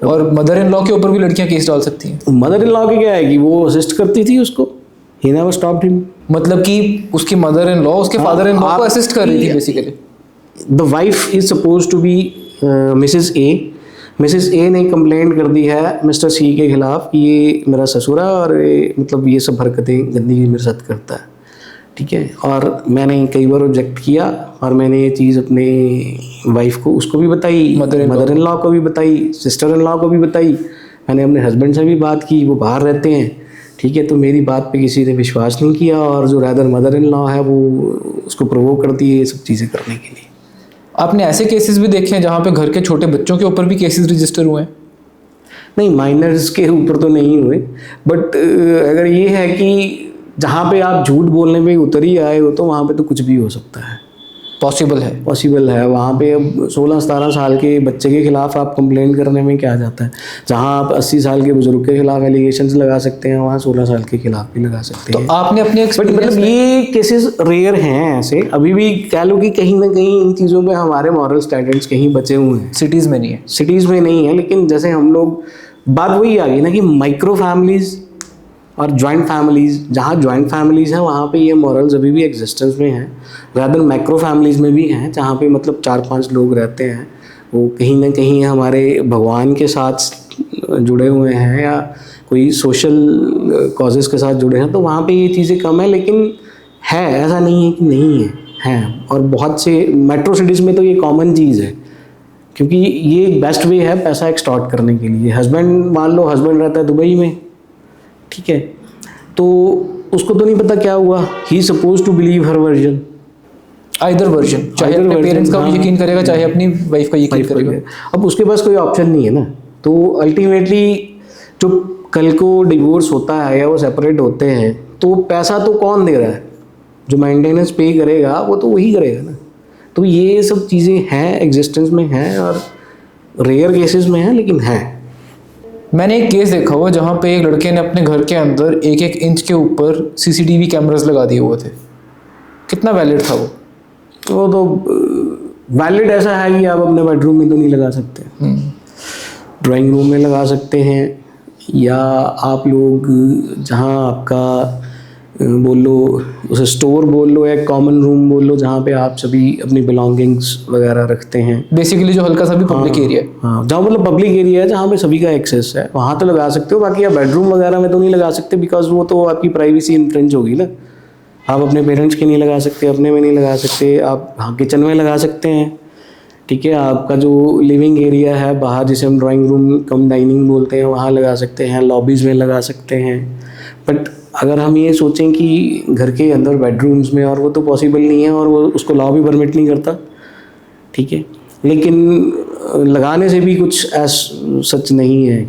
और मदर इन लॉ के ऊपर भी लड़कियां केस डाल सकती हैं? मदर इन लॉ की क्या है कि वो असिस्ट करती थी उसको, ही नेवर स्टॉप्ड हिम। मतलब कि उसकी मदर इन लॉ उसके फादर इन लॉ को असिस्ट कर रही थी basically. The wife is suppose to be Mrs A. Mrs A ने कंप्लेंट कर दी है मिस्टर सी के खिलाफ कि ये मेरा ससुर है और मतलब ये सब हरकतें गंदगी मेरे साथ करता है, ठीक है। और मैंने कई बार ऑब्जेक्ट किया और मैंने ये चीज़ अपने वाइफ को उसको भी बताई, मदर इन लॉ को भी बताई, सिस्टर इन लॉ को भी बताई, मैंने अपने हस्बैंड से भी बात की, वो बाहर रहते हैं, ठीक है। तो मेरी बात पे किसी ने विश्वास नहीं किया और जो रैदर मदर इन लॉ है वो उसको प्रोवोक करती है ये सब चीज़ें करने के लिए। आपने ऐसे केसेस भी देखे हैं जहाँ पे घर के छोटे बच्चों के ऊपर भी केसेस रजिस्टर हुए हैं? नहीं, माइनर्स के ऊपर तो नहीं हुए, बट अगर ये है कि जहाँ पे आप झूठ बोलने पे उतर ही आए हो तो वहाँ पे तो कुछ भी हो सकता है, पॉसिबल है। वहाँ पे अब 16-17 साल के बच्चे के खिलाफ आप कंप्लेंट करने में क्या जाता है? जहाँ आप 80 साल के बुजुर्ग के खिलाफ एलिगेशंस लगा सकते हैं, वहाँ 16 साल के खिलाफ भी लगा सकते हैं। तो आपने अपने मतलब ये केसेस रेयर हैं ऐसे, अभी भी कह लो कि कहीं ना कहीं इन चीज़ों पे हमारे मॉरल स्टैंडर्ड्स कहीं बचे हुए हैं। सिटीज़ में नहीं है, लेकिन जैसे हम लोग, बात वही आ गई ना कि माइक्रो फैमिलीज और जॉइंट फैमिलीज, जहाँ जॉइंट फैमिलीज हैं वहाँ पे ये मॉरल्स अभी भी एग्जिस्टेंस में हैं, रादर मैक्रो फैमिलीज में भी हैं जहाँ पे मतलब 4-5 लोग रहते हैं, वो कहीं ना कहीं हमारे भगवान के साथ जुड़े हुए हैं या कोई सोशल कॉजेज़ के साथ जुड़े हैं, तो वहाँ पे ये चीज़ें कम है। लेकिन है, ऐसा नहीं है कि नहीं है। और बहुत से मेट्रो सिटीज़ में तो ये कॉमन चीज़ है, क्योंकि ये एक बेस्ट वे है पैसा एक्सटॉर्ट करने के लिए। हस्बैंड, मान लो हस्बैंड रहता है दुबई में, ठीक है, तो उसको तो नहीं पता क्या हुआ, he suppose to believe her version, either version, चाहे अपने पेरेंट्स का यकीन करेगा, चाहे अपनी वाइफ का यकीन करेगा। अब उसके पास कोई ऑप्शन नहीं है ना, तो अल्टीमेटली जो कल को डिवोर्स होता है या वो सेपरेट होते हैं तो पैसा तो कौन दे रहा है? जो मेंटेनेंस पे करेगा वो तो वही करेगा ना। तो ये सब चीज़ें हैं, एग्जिस्टेंस में हैं और रेयर केसेस में हैं, लेकिन हैं। मैंने एक केस देखा हुआ जहाँ पे एक लड़के ने अपने घर के अंदर 1-1 इंच के ऊपर CCTV कैमरास लगा दिए हुए थे। कितना वैलिड था वो? तो वैलिड ऐसा है कि आप अपने बेडरूम में तो नहीं लगा सकते, ड्राइंग रूम में लगा सकते हैं, या आप लोग जहाँ आपका बोल लो उसे स्टोर बोल लो या कॉमन रूम बोल लो, जहाँ पे आप सभी अपनी बिलोंगिंग्स वगैरह रखते हैं, बेसिकली जो हल्का सा भी पब्लिक एरिया है, हाँ, जहाँ मतलब पब्लिक एरिया है, जहाँ पे सभी का एक्सेस है, वहाँ तो लगा सकते हो। बाकी आप बेडरूम वगैरह में तो नहीं लगा सकते, बिकॉज वो तो आपकी प्राइवेसी इन्फ्रिंज होगी ना। आप अपने पेरेंट्स के नहीं लगा सकते, अपने में नहीं लगा सकते, आप हाँ किचन में लगा सकते हैं, ठीक है। आपका जो लिविंग एरिया है बाहर, जिसे हम ड्राइंग रूम कम डाइनिंग बोलते हैं, वहाँ लगा सकते हैं, लॉबीज़ में लगा सकते हैं। बट अगर हम ये सोचें कि घर के अंदर बेडरूम्स में, और वो तो पॉसिबल नहीं है और वो उसको लॉ भी परमिट नहीं करता, ठीक है, लेकिन लगाने से भी कुछ सच नहीं है।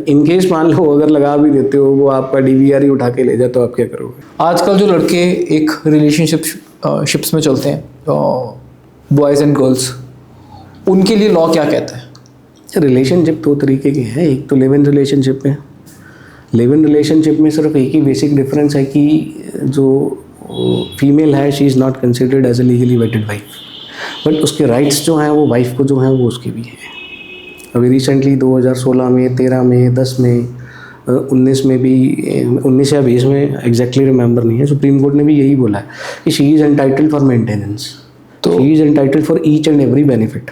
इनकेस मान लो अगर लगा भी देते हो, वो आपका DVR ही उठा के ले जाए तो आप क्या करोगे? आजकल जो लड़के एक रिलेशनशिप्स में चलते हैं, बॉयज़ एंड गर्ल्स, उनके लिए लॉ क्या कहता है? रिलेशनशिप 2 तरीके के हैं। एक तो लिव इन रिलेशनशिप है। लिव इन रिलेशनशिप में सिर्फ एक ही बेसिक डिफरेंस है कि जो फीमेल है, she is not considered as a legally wedded wife, but उसके राइट्स जो हैं वो वाइफ को जो हैं वो उसके भी हैं। अभी रिसेंटली 2016 में, 13 में, 10 में, 19 में भी, 19 या 20 में एग्जैक्टली रिमेंबर नहीं है, सुप्रीम कोर्ट ने भी यही बोला है कि she is entitled for maintenance, तो she is entitled for each and every benefit.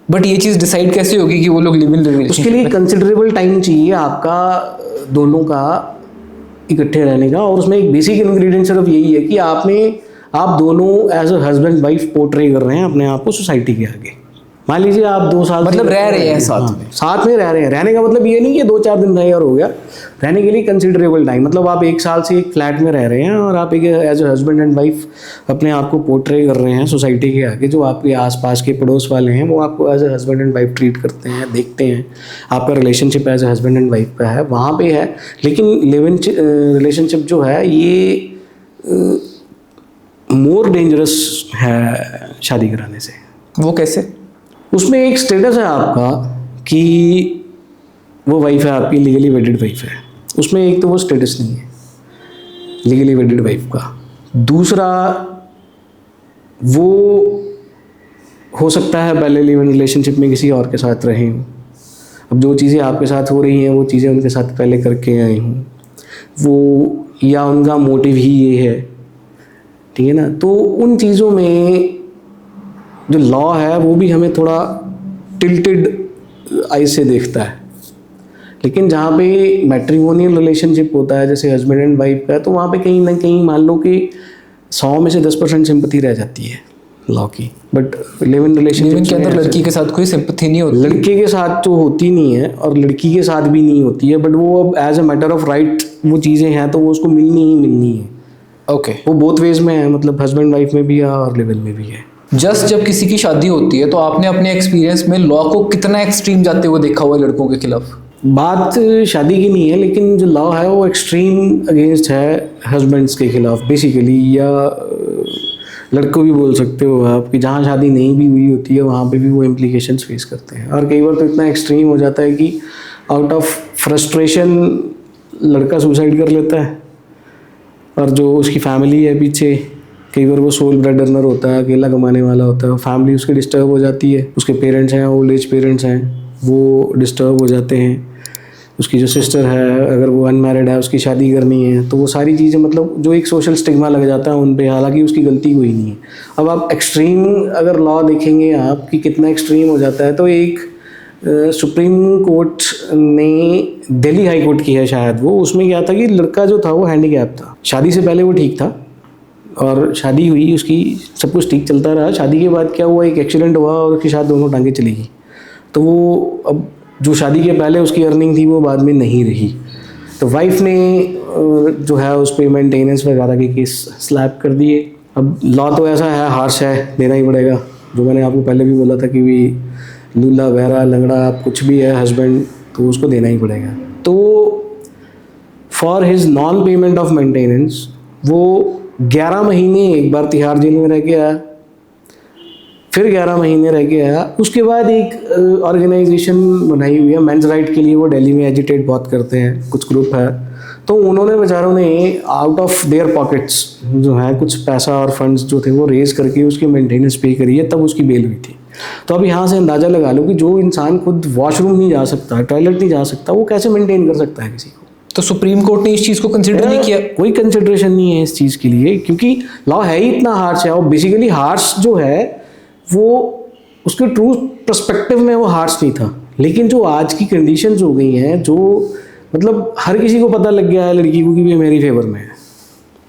But ये चीज़ डिसाइड कैसे होगी कि वो लोग लिव इन रिलेशनशिप? उसके लिए कंसिडरेबल टाइम चाहिए आपका दोनों का इकट्ठे रहने का, और उसमें एक बेसिक इंग्रेडिएंट सिर्फ यही है कि आप दोनों as a husband wife portray कर रहे हैं अपने आप को सोसाइटी के आगे। मान लीजिए आप 2 साल मतलब रह रहे हैं साथ में रह रहे हैं। रहने का मतलब ये नहीं कि 2-4 दिन रहे और हो गया। रहने के लिए कंसिडरेबल टाइम, मतलब आप 1 साल से एक फ्लैट में रह रहे हैं और आप एक as a husband and wife अपने आप को पोर्ट्रे कर रहे हैं सोसाइटी के आगे। जो आपके आसपास के पड़ोस वाले हैं वो आपको as a husband and wife treat करते हैं, देखते हैं, आपका relationship as a husband and wife का है, वहाँ पे है। लेकिन लिव इन रिलेशनशिप जो है ये मोर डेंजरस है शादी कराने से। वो कैसे? उसमें एक स्टेटस है आपका कि वो वाइफ है आपकी, लीगली वेडेड वाइफ है। उसमें एक तो वो स्टेटस नहीं है लीगली वेडेड वाइफ का। दूसरा, वो हो सकता है पहले लिव इन रिलेशनशिप में किसी और के साथ रहे हो। अब जो चीज़ें आपके साथ हो रही हैं वो चीज़ें उनके साथ पहले करके आई हूँ, वो या उनका मोटिव ही ये है, ठीक है ना। तो उन चीज़ों में जो लॉ है वो भी हमें थोड़ा टिल्टेड आई से देखता है। लेकिन जहाँ पे मैट्रिमोनियल रिलेशनशिप होता है जैसे हस्बैंड एंड वाइफ का, तो वहाँ पे कहीं ना कहीं मान लो कि 100 में से 10% सिंपैथी रह जाती है लॉ की। बट लिव इन रिलेशनशिप के अंदर लड़की के साथ कोई सिंपैथी नहीं होती, लड़के के साथ तो होती नहीं है और लड़की के साथ भी नहीं होती है, बट वो अब as a matter of right वो चीज़ें हैं तो वो उसको मिलनी ही मिलनी है। ओके। वो बोथ वेज में है, मतलब हस्बैंड वाइफ में भी है और लिव इन में भी है। जस्ट जब किसी की शादी होती है तो आपने अपने एक्सपीरियंस में लॉ को कितना एक्सट्रीम जाते हुए देखा हुआ है लड़कों के खिलाफ? बात शादी की नहीं है, लेकिन जो लॉ है वो एक्सट्रीम अगेंस्ट है हस्बैंड्स के खिलाफ बेसिकली, या लड़कों भी बोल सकते हो आप कि जहाँ शादी नहीं भी हुई होती है वहाँ पे भी वो इम्प्लीकेशंस फेस करते हैं। और कई बार तो इतना एक्सट्रीम हो जाता है कि आउट ऑफ फ्रस्ट्रेशन लड़का सुसाइड कर लेता है, और जो उसकी फैमिली है पीछे, कई बार वो सोल ब्रेड अर्नर होता है, अकेला कमाने वाला होता है, फैमिली उसकी डिस्टर्ब हो जाती है, उसके पेरेंट्स हैं ओल्ड एज पेरेंट्स हैं वो डिस्टर्ब हो जाते हैं, उसकी जो सिस्टर है अगर वो अनमैरिड है उसकी शादी करनी है, तो वो सारी चीज़ें मतलब जो एक सोशल स्टिग्मा लग जाता है उन पे, हालांकि उसकी गलती कोई नहीं है। अब आप एक्सट्रीम अगर लॉ देखेंगे आप कि कितना एक्सट्रीम हो जाता है, तो एक सुप्रीम कोर्ट ने दिल्ली हाई कोर्ट की है शायद वो, उसमें क्या था कि लड़का जो था वो हैंडीकैप था, शादी से पहले वो ठीक था और शादी हुई उसकी, सब कुछ ठीक चलता रहा। शादी के बाद क्या हुआ, एक एक्सीडेंट हुआ और उसके साथ दोनों टांगें चली गई। तो वो अब जो शादी के पहले उसकी अर्निंग थी वो बाद में नहीं रही, तो वाइफ ने जो है उस पर मेंटेनेंस वगैरह के केस स्लैप कर दिए। अब लॉ तो ऐसा है, हार्श है, देना ही पड़ेगा। जो मैंने आपको पहले भी बोला था कि भी लूला बहरा लंगड़ा आप कुछ भी है हस्बैंड, तो उसको देना ही पड़ेगा। तो for his non payment of maintenance वो 11 महीने एक बार तिहाड़ जेल में रह के आया, फिर 11 महीने रह के आया। उसके बाद एक ऑर्गेनाइजेशन बनाई हुई है मेंस राइट के लिए, वो दिल्ली में एजिटेट बहुत करते हैं, कुछ ग्रुप है, तो उन्होंने बेचारों ने आउट ऑफ देयर पॉकेट्स जो है कुछ पैसा और फंड्स जो थे वो रेज करके उसकी मेंटेनेंस पे करी है, तब उसकी बेल हुई थी। तो अब यहाँ से अंदाज़ा लगा लो कि जो इंसान खुद वॉशरूम नहीं जा सकता, टॉयलेट नहीं जा सकता, वो कैसे मेंटेन कर सकता है किसी को। तो सुप्रीम कोर्ट ने इस चीज़ को कंसिडर नहीं किया? कोई कंसिडरेशन नहीं है इस चीज़ के लिए, क्योंकि लॉ है ही इतना हार्श है। और बेसिकली हार्श जो है वो उसके ट्रू पर्सपेक्टिव में वो हार्श नहीं था, लेकिन जो आज की कंडीशंस हो गई हैं, जो मतलब हर किसी को पता लग गया है लड़की को कि भी मेरी फेवर में है,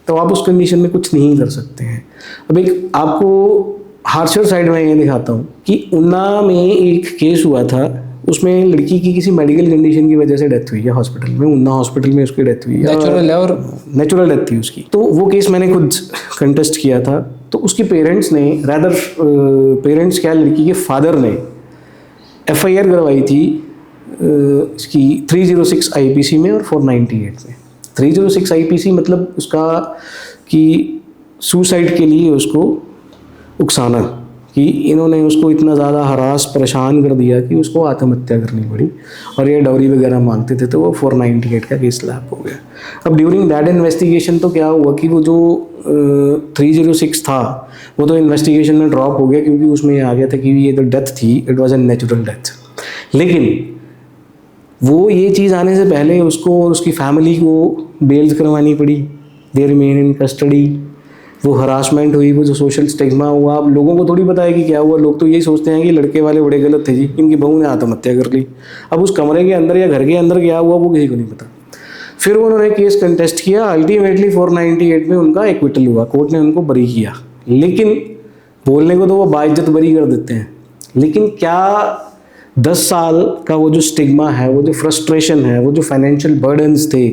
तो आप उस कंडीशन में कुछ नहीं कर सकते हैं। अब एक आपको हार्शर साइड में ये दिखाता हूँ कि उन्ना में एक केस हुआ था, उसमें लड़की की किसी मेडिकल कंडीशन की वजह से डेथ हुई है हॉस्पिटल में, उन्ना हॉस्पिटल में उसकी डेथ हुई है, नेचुरल है और नेचुरल डेथ थी उसकी। तो वो केस मैंने खुद कंटेस्ट किया था। तो उसके पेरेंट्स ने पेरेंट्स क्या, लड़की के फादर ने FIR करवाई थी इसकी 306 IPC में और 498 में। 306 IPC मतलब उसका कि सुसाइड के लिए उसको उकसाना, कि इन्होंने उसको इतना ज़्यादा हरास परेशान कर दिया कि उसको आत्महत्या करनी पड़ी, और ये डाउरी वगैरह मांगते थे, तो वो 498 का केस स्लैप हो गया। अब ड्यूरिंग दैट इन्वेस्टिगेशन तो क्या हुआ कि वो जो 306 था वो तो इन्वेस्टिगेशन में ड्रॉप हो गया, क्योंकि उसमें आ गया था कि ये तो डेथ थी, it was a natural death. लेकिन वो ये चीज़ आने से पहले उसको और उसकी फैमिली को बेल्स करवानी पड़ी, दे रिमेन इन कस्टडी। वो हरासमेंट हुई, वो जो सोशल स्टिग्मा हुआ, अब लोगों को थोड़ी पता है कि क्या हुआ। लोग तो यही सोचते हैं कि लड़के वाले बड़े गलत थे जी, इनकी बहू ने आत्महत्या कर ली। अब उस कमरे के अंदर या घर के अंदर क्या हुआ वो किसी को नहीं पता। फिर उन्होंने केस कंटेस्ट किया, अल्टीमेटली 498 में उनका एक्विटल हुआ, कोर्ट ने उनको बरी किया। लेकिन बोलने को तो वो बाइज्जत बरी कर देते हैं, लेकिन क्या 10 साल का वो जो स्टिग्मा है, वो जो फ्रस्ट्रेशन है, वो जो फाइनेंशियल बर्डन्स थे,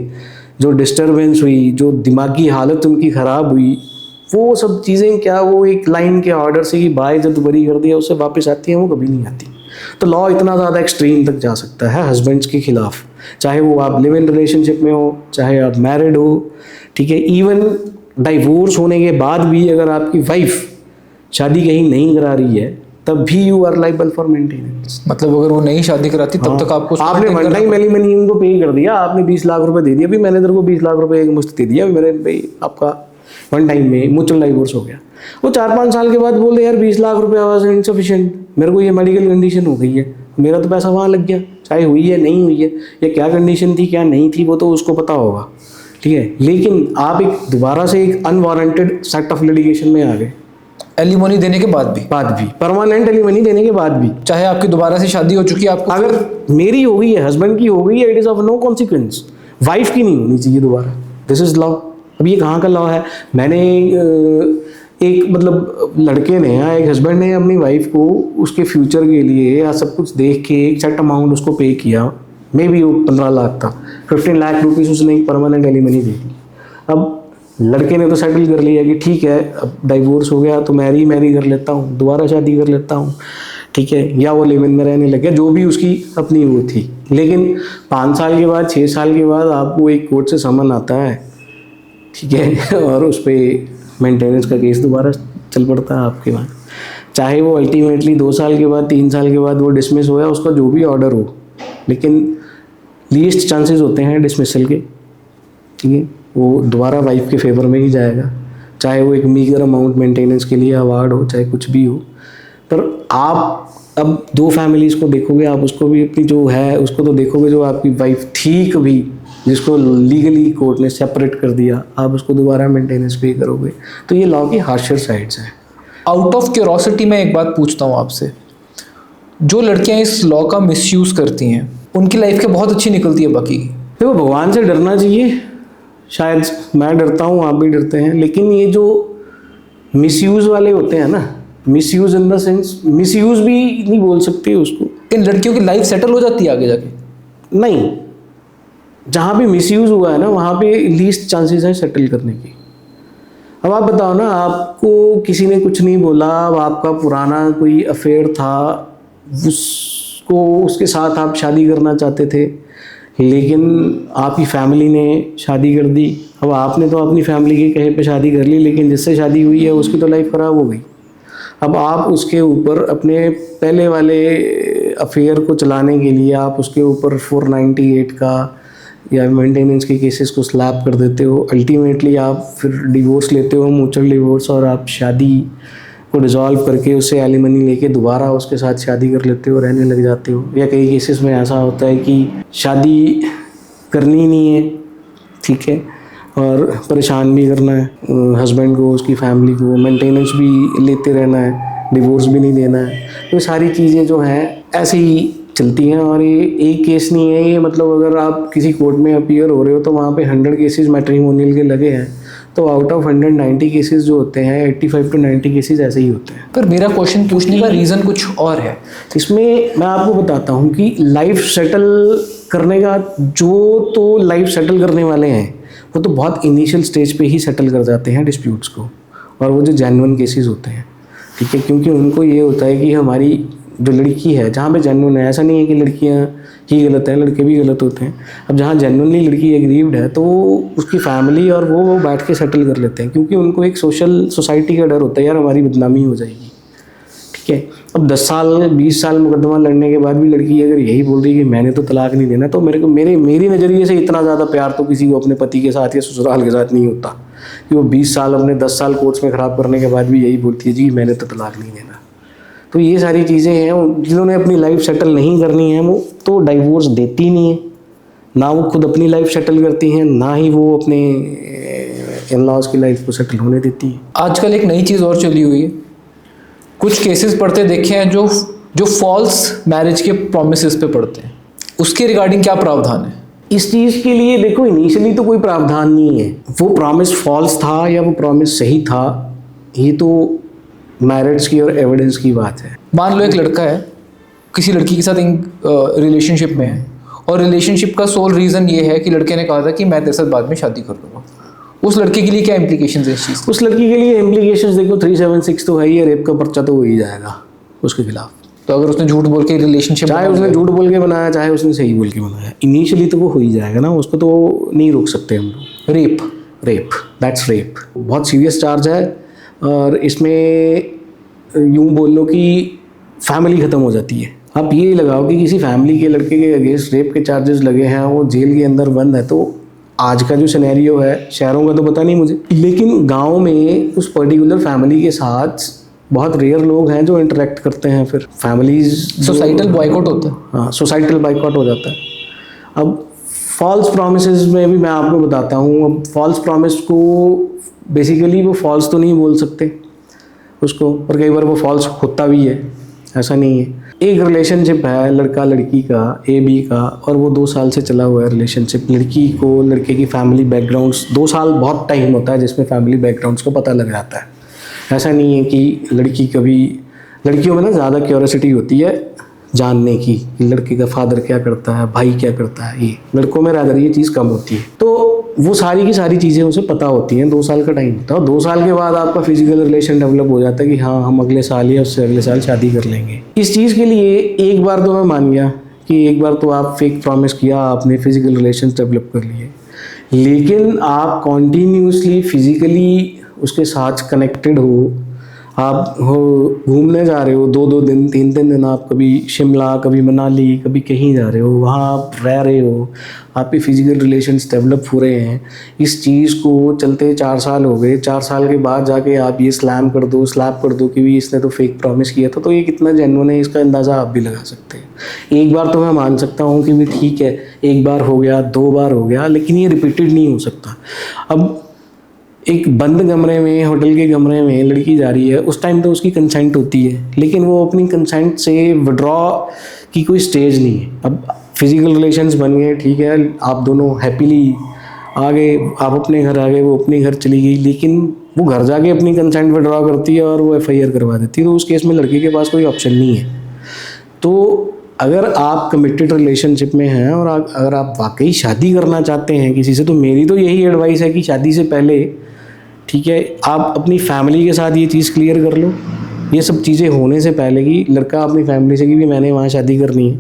जो डिस्टर्बेंस हुई, जो दिमागी हालत उनकी ख़राब हुई, वो सब चीज़ें क्या वो एक लाइन के ऑर्डर से कि बाइज्जत बरी कर दिया उससे वापस आती हैं? वो कभी नहीं आती। तो लॉ इतना ज़्यादा एक्सट्रीम तक जा सकता है हस्बैंड्स के खिलाफ, चाहे वो आप लिव इन रिलेशनशिप में हो, चाहे आप मैरिड हो, ठीक है। इवन डाइवोर्स होने के बाद भी अगर आपकी वाइफ शादी कहीं नहीं करा रही है, तब भी you are liable for maintenance. मतलब अगर वो नहीं शादी कराती तब तक आपको आपने वन टाइम एलिमनी उनको पे कर दिया, आपने 20 लाख रुपए दे दिया, भी मैंने तेरे को 20 लाख रुपए एक मुश्त दे दिया, मेरे भाई आपका वन टाइम में म्यूचुअल डाइवोर्स हो गया। वो 4-5 साल के बाद बोले यार 20 लाख रुपए आवाज इनसफिशिएंट, मेरे को ये मेडिकल कंडीशन हो गई है, मेरा तो पैसा वहाँ लग गया, चाहे हुई है नहीं हुई है, या क्या कंडीशन थी क्या नहीं थी वो तो उसको पता होगा, ठीक है। लेकिन आप एक दोबारा से एक अनवारंटेड सेट ऑफ लिटिगेशन में आ गए, एलिमोनी देने के बाद भी परमानेंट एलिमनी देने के बाद भी, चाहे आपकी दोबारा से शादी हो चुकी है, आपको अगर मेरी हो गई है, हस्बैंड की हो गई है, it is of no consequence, wife की नहीं होनी चाहिए दोबारा। This is law. अब ये कहाँ का लॉ है? मैंने एक मतलब लड़के ने या एक हस्बैंड ने अपनी वाइफ को उसके फ्यूचर के लिए या सब कुछ देख के एक सेट अमाउंट उसको पे किया, मे बी वो 15 लाख था, 15 लाख रुपीज़ उसने एक परमानेंट एलिमनी दे दी। अब लड़के ने तो सेटल कर लिया कि ठीक है अब डाइवोर्स हो गया तो मैरी कर लेता हूँ, दोबारा शादी कर लेता हूँ, ठीक है, या वो लिव इन में रहने लग गया, जो भी उसकी अपनी वो थी। लेकिन 5 साल के बाद 6 साल के बाद आपको एक कोर्ट से समन आता है, ठीक है, और उस पर मेंटेनेंस का केस दोबारा चल पड़ता है आपके वहाँ, चाहे वो अल्टीमेटली 2 साल के बाद 3 साल के बाद वो डिसमिस हो या उसका जो भी ऑर्डर हो, लेकिन लीस्ट चांसेस होते हैं डिसमिसल के, ठीक है, वो दोबारा वाइफ के फेवर में ही जाएगा, चाहे वो एक मीगर अमाउंट मेंटेनेंस के लिए अवार्ड हो, चाहे कुछ भी हो। पर आप अब 2 फैमिलीज़ को देखोगे, आप उसको भी अपनी जो है उसको तो देखोगे, जो आपकी वाइफ थी कभी, जिसको लीगली कोर्ट ने सेपरेट कर दिया, आप उसको दोबारा मेंटेनेंस पे करोगे। तो ये लॉ की हार्शर साइड्स हैं। आउट ऑफ क्यूरोसिटी मैं एक बात पूछता हूँ आपसे, जो लड़कियाँ इस लॉ का मिसयूज़ करती हैं उनकी लाइफ क्या बहुत अच्छी निकलती है बाकी की? देखो, भगवान से डरना चाहिए, शायद मैं डरता हूँ, आप भी डरते हैं, लेकिन ये जो मिसयूज़ वाले होते हैं ना, misuse in the sense, misuse भी नहीं बोल सकते उसको, इन लड़कियों की लाइफ सेटल हो जाती है आगे जाके? नहीं, जहाँ पे मिसयूज़ हुआ है ना वहाँ पे लीस्ट चांसेस है सेटल करने की। अब आप बताओ ना, आपको किसी ने कुछ नहीं बोला, अब आपका पुराना कोई अफेयर था, उसको उसके साथ आप शादी करना चाहते थे, लेकिन आपकी फैमिली ने शादी कर दी। अब आपने तो अपनी फैमिली के कहे पे शादी कर ली, लेकिन जिससे शादी हुई है उसकी तो लाइफ ख़राब हो गई। अब आप उसके ऊपर अपने पहले वाले अफेयर को चलाने के लिए आप उसके ऊपर 498 का या मेंटेनेंस के केसेस को स्लैप कर देते हो। अल्टीमेटली आप फिर डिवोर्स लेते हो, म्यूचुअल डिवोर्स, और आप शादी को डिज़ोल्व करके उससे एलिमनी लेके दोबारा उसके साथ शादी कर लेते हो, रहने लग जाते हो। या कई केसेस में ऐसा होता है कि शादी करनी नहीं है, ठीक है, और परेशान भी करना है हस्बैंड को, उसकी फैमिली को, मेंटेनेंस भी लेते रहना है, डिवोर्स भी नहीं देना है। तो सारी चीज़ें जो हैं ऐसे ही चलती हैं। और ये एक केस नहीं है, ये मतलब अगर आप किसी कोर्ट में अपीयर हो रहे हो तो वहाँ पे 100 केसेस मैट्रिमोनियल के लगे हैं, तो आउट ऑफ 190 केसेस जो होते हैं 85 to 90 केसेस ऐसे ही होते हैं। पर मेरा क्वेश्चन पूछने का रीज़न कुछ और है। इसमें मैं आपको बताता हूँ कि लाइफ सेटल करने का, जो तो लाइफ सेटल करने वाले हैं वो तो बहुत इनिशियल स्टेज पे ही सेटल कर जाते हैं डिस्प्यूट्स को, और वो जो जेन्युइन केसेस होते हैं, ठीक है, क्योंकि उनको ये होता है कि हमारी जो लड़की है, जहाँ पे जेन्युइन है, ऐसा नहीं है कि लड़कियाँ ही गलत हैं, लड़के भी गलत होते हैं। अब जहाँ जेन्युइनली लड़की एग्रीव्ड है तो उसकी फैमिली और वो बैठ के सेटल कर लेते हैं, क्योंकि उनको एक सोसाइटी का डर होता है, यार हमारी बदनामी हो जाएगी, ठीक है। अब 10 साल 20 साल मुकदमा लड़ने के बाद भी लड़की अगर यही बोल रही है कि मैंने तो तलाक नहीं देना, तो मेरी नज़रिए से इतना ज़्यादा प्यार तो किसी को अपने पति के साथ या ससुराल के साथ नहीं होता कि वो 20 साल अपने 10 साल कोर्ट्स में ख़राब करने के बाद भी यही बोलती है जी मैंने तो तलाक नहीं देना। तो ये सारी चीज़ें हैं, जिन्होंने अपनी लाइफ सेटल नहीं करनी है वो तो डाइवोर्स देती नहीं है, ना वो खुद अपनी लाइफ सेटल करती हैं, ना ही वो अपने इन लॉज की लाइफ को सेटल होने देती है। आजकल एक नई चीज़ और चली हुई है, कुछ केसेस पढ़ते देखे हैं जो फॉल्स मैरिज के प्रोमिसेस पे पढ़ते हैं, उसके रिगार्डिंग क्या प्रावधान है? इस चीज़ के लिए देखो, इनिशियली तो कोई प्रावधान नहीं है, वो प्रॉमिस फॉल्स था या वो प्रॉमिस सही था, ये तो मैरिज की और एविडेंस की बात है। मान लो एक लड़का है, किसी लड़की के साथ रिलेशनशिप में है, और रिलेशनशिप का सोल रीज़न ये है कि लड़के ने कहा था कि मैं तेरे साथ बाद में शादी कर लूँगा। उस लड़के के लिए क्या इम्प्लीकेशंस है इस चीज़? उस लड़की के लिए इम्प्लीकेशंस देखो, 376 तो है ही, रेप का पर्चा तो हो ही जाएगा उसके खिलाफ। तो अगर उसने झूठ बोल के रिलेशनशिप, चाहे उसने झूठ बोल के बनाया, चाहे उसने सही बोल के बनाया, इनिशियली तो वो हो ही जाएगा ना, उसको तो नहीं रोक सकते हम लोग। रेप दैट्स रेप, बहुत सीरियस चार्ज है, और इसमें यूँ बोल लो कि फैमिली ख़त्म हो जाती है। आप ये लगाओ कि किसी फैमिली के लड़के के अगेंस्ट रेप के चार्जेस लगे हैं, वो जेल के अंदर बंद है, तो आज का जो सिनेरियो है, शहरों का तो पता नहीं मुझे, लेकिन गांव में उस पर्टिकुलर फैमिली के साथ बहुत रेयर लोग हैं जो इंटरेक्ट करते हैं। फिर फैमिलीज सोसाइटल बॉयकॉट होता है। हाँ, सोसाइटल बाइकआउट हो जाता है। अब फॉल्स प्रोमिसेस में भी मैं आपको बताता हूँ। अब फॉल्स प्रॉमिस को बेसिकली वो फॉल्स तो नहीं बोल सकते उसको, पर कई बार वो फॉल्स होता भी है, ऐसा नहीं है। एक रिलेशनशिप है लड़का लड़की का, ए बी का, और वो 2 साल से चला हुआ है रिलेशनशिप। लड़की को लड़के की फैमिली बैकग्राउंड्स, 2 साल बहुत टाइम होता है जिसमें फैमिली बैकग्राउंड्स को पता लग जाता है। ऐसा नहीं है कि लड़की कभी, लड़कियों में ना ज़्यादा क्यूरियोसिटी होती है जानने की कि लड़के का फादर क्या करता है, भाई क्या करता है। ये लड़कों में रादर ये चीज़ कम होती है, तो वो सारी की सारी चीज़ें उसे पता होती हैं। 2 साल का टाइम होता है, और 2 साल के बाद आपका फिजिकल रिलेशन डेवलप हो जाता है कि हाँ हम अगले साल या उससे अगले साल शादी कर लेंगे। इस चीज़ के लिए एक बार तो मैं मान गया कि एक बार तो आप फेक प्रॉमिस किया, आपने फिजिकल रिलेशन डेवलप कर लिए, लेकिन आप कॉन्टीन्यूसली फिजिकली उसके साथ कनेक्टेड हो, आप हो घूमने जा रहे हो 2-2 दिन 3-3 दिन, आप कभी शिमला, कभी मनाली, कभी कहीं जा रहे हो, वहाँ आप रह रहे हो, आपके फिजिकल रिलेशंस डेवलप हो रहे हैं। इस चीज़ को चलते 4 साल हो गए, 4 साल के बाद जाके आप ये स्लैप कर दो कि भी इसने तो फेक प्रॉमिस किया था, तो ये कितना जेन्युइन है इसका अंदाज़ा आप भी लगा सकते हैं। एक बार तो मैं मान सकता हूँ कि भी ठीक है, एक बार हो गया, 2 बार हो गया, लेकिन ये रिपीटेड नहीं हो सकता। अब एक बंद कमरे में, होटल के कमरे में लड़की जा रही है, उस टाइम तो उसकी कंसेंट होती है, लेकिन वो अपनी कंसेंट से विड्रॉ की कोई स्टेज नहीं है। अब फिजिकल रिलेशंस बन गए, ठीक है, आप दोनों हैप्पीली आ गए, आप अपने घर आ गए, वो अपने घर चली गई, लेकिन वो घर जाके अपनी कंसेंट विड्रॉ करती है और वो FIR करवा देती है, तो उस केस में लड़के के पास कोई ऑप्शन नहीं है। तो अगर आप कमिटेड रिलेशनशिप में हैं और अगर आप वाकई शादी करना चाहते हैं किसी से, तो मेरी तो यही एडवाइस है कि शादी से पहले, ठीक है, आप अपनी फैमिली के साथ ये चीज़ क्लियर कर लो, ये सब चीज़ें होने से पहले कि लड़का अपनी फैमिली से कि भी मैंने वहाँ शादी करनी है,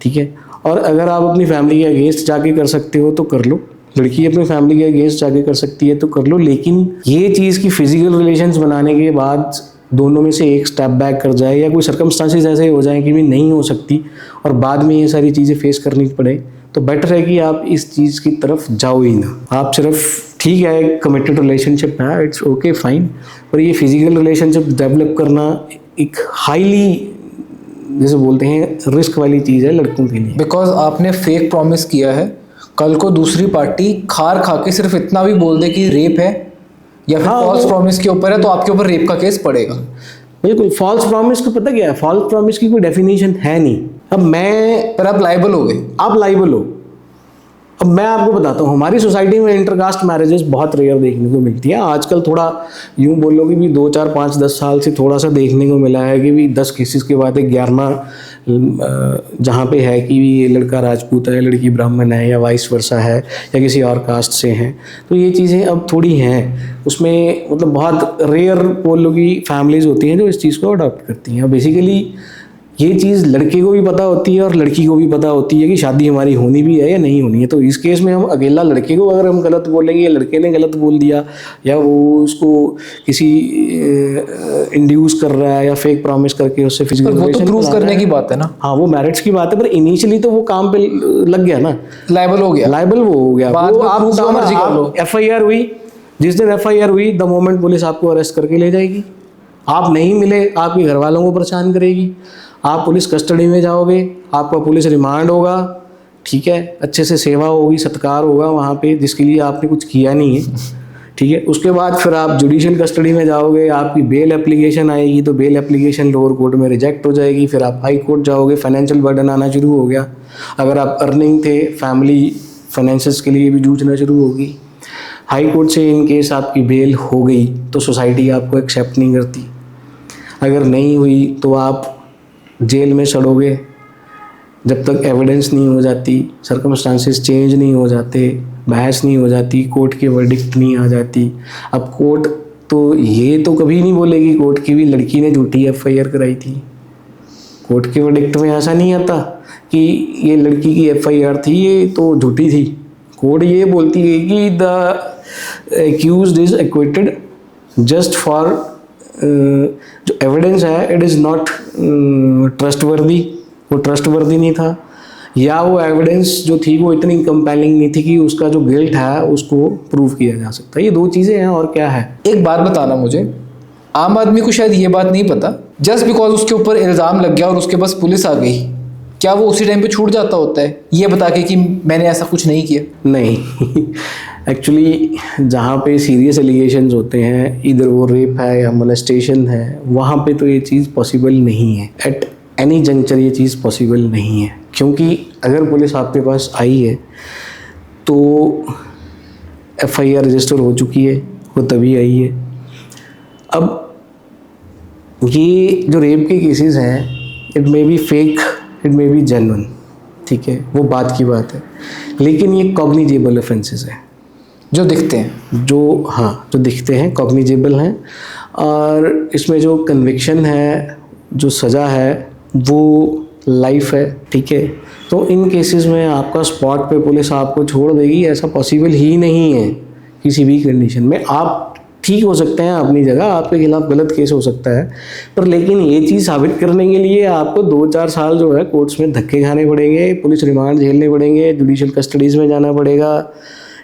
ठीक है। और अगर आप अपनी फैमिली के अगेंस्ट जाके कर सकते हो तो कर लो, लड़की अपनी फैमिली के अगेंस्ट जाके कर सकती है तो कर लो, लेकिन ये चीज़ की फिजिकल रिलेशंस बनाने के बाद दोनों में से एक स्टेप बैक कर जाए या कोई सर्कमस्टांसेस ऐसे हो जाए कि भी नहीं हो सकती और बाद में ये सारी चीज़ें फेस करनी पड़े, तो बेटर है कि आप इस चीज़ की तरफ जाओ ही ना। आप सिर्फ, ठीक है, कमिटेड रिलेशनशिप है, इट्स ओके फाइन, पर ये फिजिकल रिलेशनशिप डेवलप करना एक हाईली, जैसे बोलते हैं, रिस्क वाली चीज़ है लड़कों के लिए। बिकॉज आपने फेक प्रॉमिस किया है, कल को दूसरी पार्टी खार खा के सिर्फ इतना भी बोल दे कि रेप है या फिर फॉल्स प्रॉमिस के ऊपर है, तो आपके ऊपर रेप का केस पड़ेगा। बिल्कुल, फॉल्स प्रॉमिस को पता क्या है, फॉल्स प्रॉमिस की कोई डेफिनेशन है नहीं। अब मैं, पर आप लाइबल हो गए, आप लाइबल हो। अब मैं आपको बताता हूँ, हमारी सोसाइटी में इंटरकास्ट मैरिजेस बहुत रेयर देखने को मिलती है आजकल। थोड़ा यूँ बोलो कि भी 2, 4, 5, 10 साल से थोड़ा सा देखने को मिला है कि भी 10 केसेस के बाद 11वां जहाँ पे है कि भी ये लड़का राजपूत है, लड़की ब्राह्मण है, या वाइस वर्सा है, या किसी और कास्ट से हैं, तो ये चीज़ें अब थोड़ी हैं। उसमें मतलब बहुत रेयर बोलो कि फैमिलीज़ होती हैं जो इस चीज़ को अडॉप्ट करती हैं। बेसिकली ये चीज़ लड़के को भी पता होती है और लड़की को भी पता होती है कि शादी हमारी होनी भी है या नहीं होनी है। तो इस केस में हम अकेला लड़के को अगर हम गलत बोलेंगे या लड़के ने गलत बोल दिया या वो उसको किसी इंड्यूस कर रहा है या फेक प्रॉमिस करके उससे फिजिकल वो तो प्रूव करने की बात है ना। हाँ, वो मैरिज की बात है, पर इनिशियली तो वो काम पे लग गया ना, लाइबल हो गया, लाइबल वो हो गया। बाद में proof जो मर्जी कर लो। FIR हुई, जिस दिन FIR हुई द मोमेंट पुलिस आपको अरेस्ट करके ले जाएगी। आप नहीं मिले, आपके घर वालों को परेशान करेगी, आप पुलिस कस्टडी में जाओगे, आपका पुलिस रिमांड होगा, ठीक है, अच्छे से सेवा होगी, सत्कार होगा वहाँ पे जिसके लिए आपने कुछ किया नहीं है, ठीक है। उसके बाद फिर आप जुडिशियल कस्टडी में जाओगे, आपकी बेल एप्लीकेशन आएगी, तो बेल एप्लीकेशन लोअर कोर्ट में रिजेक्ट हो जाएगी, फिर आप हाई कोर्ट जाओगे, फाइनेंशियल बर्डन आना शुरू हो गया। अगर आप अर्निंग थे, फैमिली फाइनेंसेस के लिए भी जूझना शुरू होगी। हाई कोर्ट से इन केस आपकी बेल हो गई तो सोसाइटी आपको एक्सेप्ट नहीं करती, अगर नहीं हुई तो आप जेल में सड़ोगे जब तक एविडेंस नहीं हो जाती, सर्कमस्टांसेस चेंज नहीं हो जाते, बहस नहीं हो जाती, कोर्ट की वर्डिक्ट नहीं आ जाती। अब कोर्ट तो ये तो कभी नहीं बोलेगी कोर्ट की भी लड़की ने झूठी FIR कराई थी। कोर्ट के वर्डिक्ट में ऐसा नहीं आता कि ये लड़की की FIR थी, ये तो झूठी थी। कोर्ट ये बोलती है कि the accused is acquitted just for जो एविडेंस है इट इज़ नॉट ट्रस्टवर्दी, वो ट्रस्टवर्दी नहीं था, या वो एविडेंस जो थी वो इतनी कंपेलिंग नहीं थी कि उसका जो गिल्ट है उसको प्रूव किया जा सकता है। ये 2 चीज़ें हैं और क्या है। एक बात बताना मुझे, आम आदमी को शायद ये बात नहीं पता, जस्ट बिकॉज उसके ऊपर इल्ज़ाम लग गया और उसके पास पुलिस आ गई, क्या वो उसी टाइम पे छूट जाता होता है ये बता के कि मैंने ऐसा कुछ नहीं किया? नहीं एक्चुअली जहाँ पे सीरियस एलिगेशंस होते हैं, इधर वो रेप है या मोलेस्टेशन है, वहाँ पे तो ये चीज़ पॉसिबल नहीं है। एट एनी जंक्चर ये चीज़ पॉसिबल नहीं है, क्योंकि अगर पुलिस आपके पास आई है तो FIR रजिस्टर हो चुकी है, वो तभी आई है। अब ये जो रेप के केसेस हैं, it may be fake, it may be genuine, ठीक है, वो बात की बात है, लेकिन ये कॉग्निजेबल ऑफेंसेस हैं जो दिखते हैं, जो दिखते हैं कॉग्निजेबल हैं, और इसमें जो कन्विक्शन है, जो सज़ा है, वो लाइफ है, ठीक है। तो इन केसेस में आपका स्पॉट पे पुलिस आपको छोड़ देगी, ऐसा पॉसिबल ही नहीं है किसी भी कंडीशन में। आप ठीक हो सकते हैं अपनी जगह, आपके खिलाफ गलत केस हो सकता है, पर लेकिन ये चीज़ साबित करने के लिए आपको 2-4 साल जो है कोर्ट्स में धक्के खाने पड़ेंगे, पुलिस रिमांड झेलने पड़ेंगे, जुडिशियल कस्टडीज़ में जाना पड़ेगा,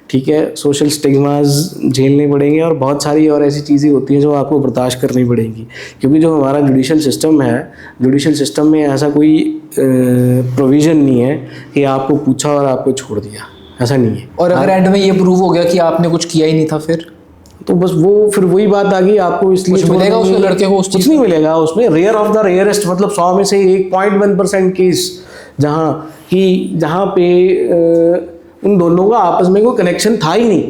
ठीक है, सोशल स्टिग्मास झेलने पड़ेंगे, और बहुत सारी और ऐसी चीज़ें होती हैं जो आपको बर्दाश्त करनी पड़ेंगी। क्योंकि जो हमारा जुडिशियल सिस्टम है, जुडिशियल सिस्टम में ऐसा कोई प्रोविज़न नहीं है कि आपको पूछा और आपको छोड़ दिया, ऐसा नहीं है। और अगर एंड में ये प्रूव हो गया कि आपने कुछ किया ही नहीं था, तो बस वो फिर वही बात आ गई, आपको इसलिए कुछ मिलेगा उसके लड़के को, कुछ नहीं मिलेगा उसमें। रेयर ऑफ द रेयरेस्ट, मतलब 100 में से 1.1% केस जहाँ पे उन दोनों का आपस में कोई कनेक्शन था ही नहीं,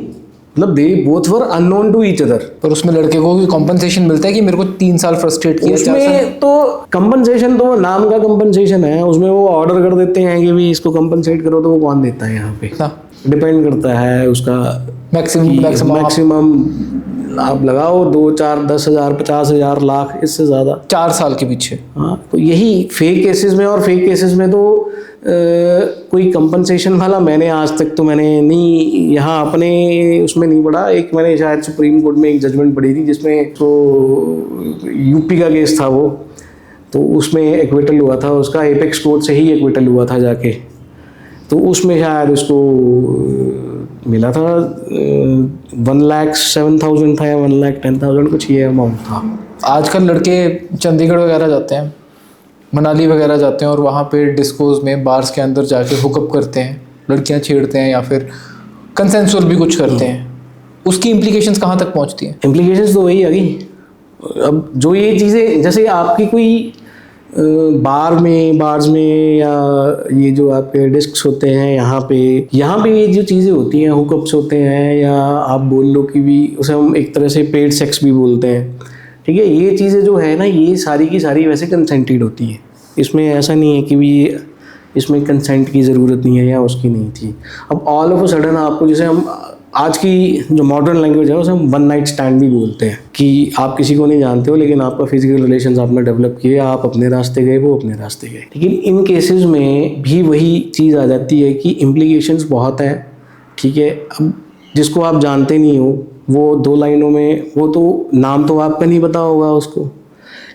मतलब they both were unknown to each other. पर उसमें लड़के को भी कॉम्पनसेशन मिलता है कि मेरे को 3 साल फ्रस्ट्रेट किया। उसमें तो कंपनसेशन तो नाम का कंपनसेशन है, उसमें वो ऑर्डर कर देते हैं कि भी इसको कंपनसेट करो, तो वो कौन देता है यहाँ पे, डिपेंड करता है उसका मैक्सिमम आप लगाओ 2, 4, 10,000, 50,000, लाख, इससे ज़्यादा 4 साल के पीछे। हाँ, तो यही फेक केसेस में, और फेक केसेस में तो कोई कंपनसेशन वाला मैंने आज तक तो मैंने नहीं यहाँ अपने उसमें नहीं पढ़ा। एक मैंने शायद सुप्रीम कोर्ट में एक जजमेंट पढ़ी थी जिसमें तो यूपी का केस था वो, तो उसमें एक्विटल हुआ था उसका, एपेक्स कोर्ट से ही एक्विटल हुआ था जाके, तो उसमें शायद उसको मिला था 1,07,000 था या 1,10,000 कुछ ये अमाउंट था। आजकल लड़के चंडीगढ़ वगैरह जाते हैं, मनाली वगैरह जाते हैं, और वहाँ पे डिस्कोज में, बार्स के अंदर जाके हुकअप करते हैं, लड़कियाँ छेड़ते हैं या फिर कंसेंसुअल भी कुछ करते हैं। उसकी इम्प्लीकेशंस कहाँ तक पहुँचती हैं? इम्प्लीकेशंस तो वही आ गई। अब जो ये चीज़ें, जैसे आपकी कोई बार्स में या ये जो आपके डिस्क्स होते हैं, यहाँ पे ये जो चीज़ें होती हैं, हुकअप्स होते हैं, या आप बोल लो कि भी उसे हम एक तरह से पेड सेक्स भी बोलते हैं, ठीक है। ये चीज़ें जो है ना, ये सारी की सारी वैसे कंसेंटेड होती है, इसमें ऐसा नहीं है कि भी इसमें कंसेंट की ज़रूरत नहीं है या उसकी नहीं थी। अब ऑल ऑफ अ सडन आपको, जैसे हम आज की जो मॉडर्न लैंग्वेज है उसे हम 1 नाइट स्टैंड भी बोलते हैं, कि आप किसी को नहीं जानते हो लेकिन आपका फिजिकल रिलेशंस आपने डेवलप किए, आप अपने रास्ते गए, वो अपने रास्ते गए। लेकिन इन केसेस में भी वही चीज़ आ जाती है कि इम्प्लीकेशंस बहुत हैं, ठीक है। अब जिसको आप जानते नहीं हो, वो 2 लाइनों में, वो तो नाम तो आपका नहीं पता होगा उसको,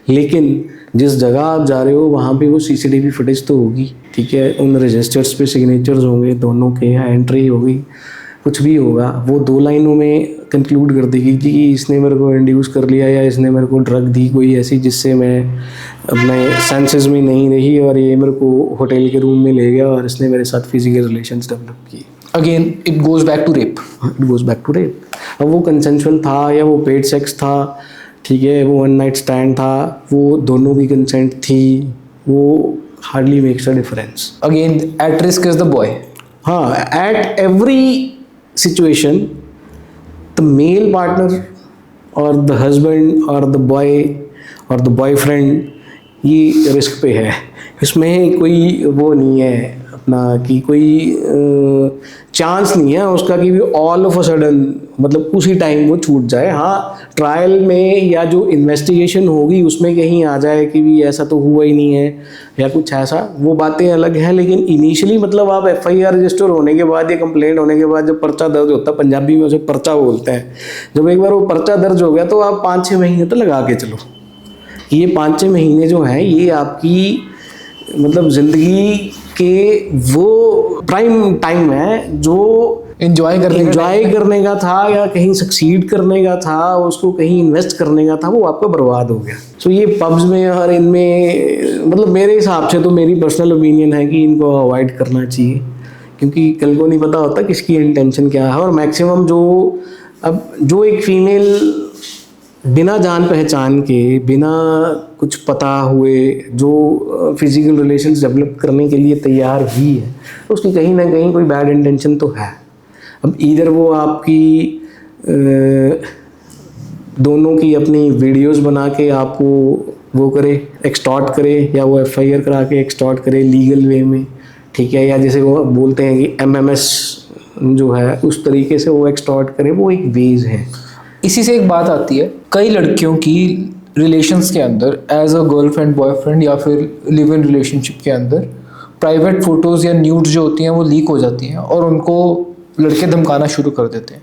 लेकिन जिस जगह आप जा रहे हो वहाँ पे वो CCTV फुटेज तो होगी, ठीक है। उन रजिस्टर्स पे सिग्नेचर्स होंगे दोनों के, या एंट्री होगी, कुछ भी होगा, वो 2 लाइनों में कंक्लूड कर देगी कि इसने मेरे को इंड्यूस कर लिया, या इसने मेरे को ड्रग दी कोई ऐसी जिससे मैं अपने सेंसेस में नहीं रही, और ये मेरे को होटल के रूम में ले गया और इसने मेरे साथ फिजिकल रिलेशंस डेवलप किए। Again it goes back to rape. It goes back to rape. अब वो कंसेंशुअल था या वो पेड सेक्स था, ठीक है, वो 1 नाइट स्टैंड था, वो दोनों की कंसेंट थी, वो hardly makes a difference. Again at risk is the boy. हाँ, at every situation the male partner or the husband or the boy or the boyfriend ये रिस्क पे है। इसमें कोई वो नहीं है अपना कि कोई चांस नहीं है उसका कि भी ऑल ऑफ अ सडन मतलब उसी टाइम वो छूट जाए। हाँ, ट्रायल में या जो इन्वेस्टिगेशन होगी उसमें कहीं आ जाए कि भी ऐसा तो हुआ ही नहीं है या कुछ ऐसा, वो बातें अलग हैं। लेकिन इनिशियली मतलब आप FIR रजिस्टर होने के बाद या कंप्लेंट होने के बाद जब पर्चा दर्ज होता है, पंजाबी में उसे पर्चा बोलते हैं, जब एक बार वो पर्चा दर्ज हो गया तो आप 5-6 महीने तो लगा के चलो। ये 5-6 महीने जो हैं ये आपकी मतलब ज़िंदगी के वो प्राइम टाइम है जो एंजॉय करने का था या कहीं सक्सीड करने का था, उसको कहीं इन्वेस्ट करने का था, वो आपका बर्बाद हो गया। सो ये पब्स में और इनमें मतलब मेरे हिसाब से तो मेरी पर्सनल ओपिनियन है कि इनको अवॉइड करना चाहिए, क्योंकि कल को नहीं पता होता किसकी इंटेंशन क्या है। और मैक्सिमम जो एक फीमेल बिना जान पहचान के, बिना कुछ पता हुए जो फिजिकल रिलेशंस डेवलप करने के लिए तैयार हुई है, तो उसकी कहीं ना कहीं कोई बैड इंटेंशन तो है। अब इधर वो आपकी दोनों की अपनी वीडियोस बना के आपको वो करे, एक्सटॉर्ट करे, या वो FIR करा के एक्सटॉर्ट करे लीगल वे में, ठीक है, या जैसे वो बोलते हैं कि MMS जो है उस तरीके से वो एक्सटॉर्ट करे, वो एक वेज है। इसी से एक बात आती है, कई लड़कियों की रिलेशंस के अंदर एज अ गर्लफ्रेंड बॉयफ्रेंड या फिर लिव इन रिलेशनशिप के अंदर प्राइवेट फोटोज़ या न्यूड्स जो होती हैं वो लीक हो जाती हैं और उनको लड़के धमकाना शुरू कर देते हैं।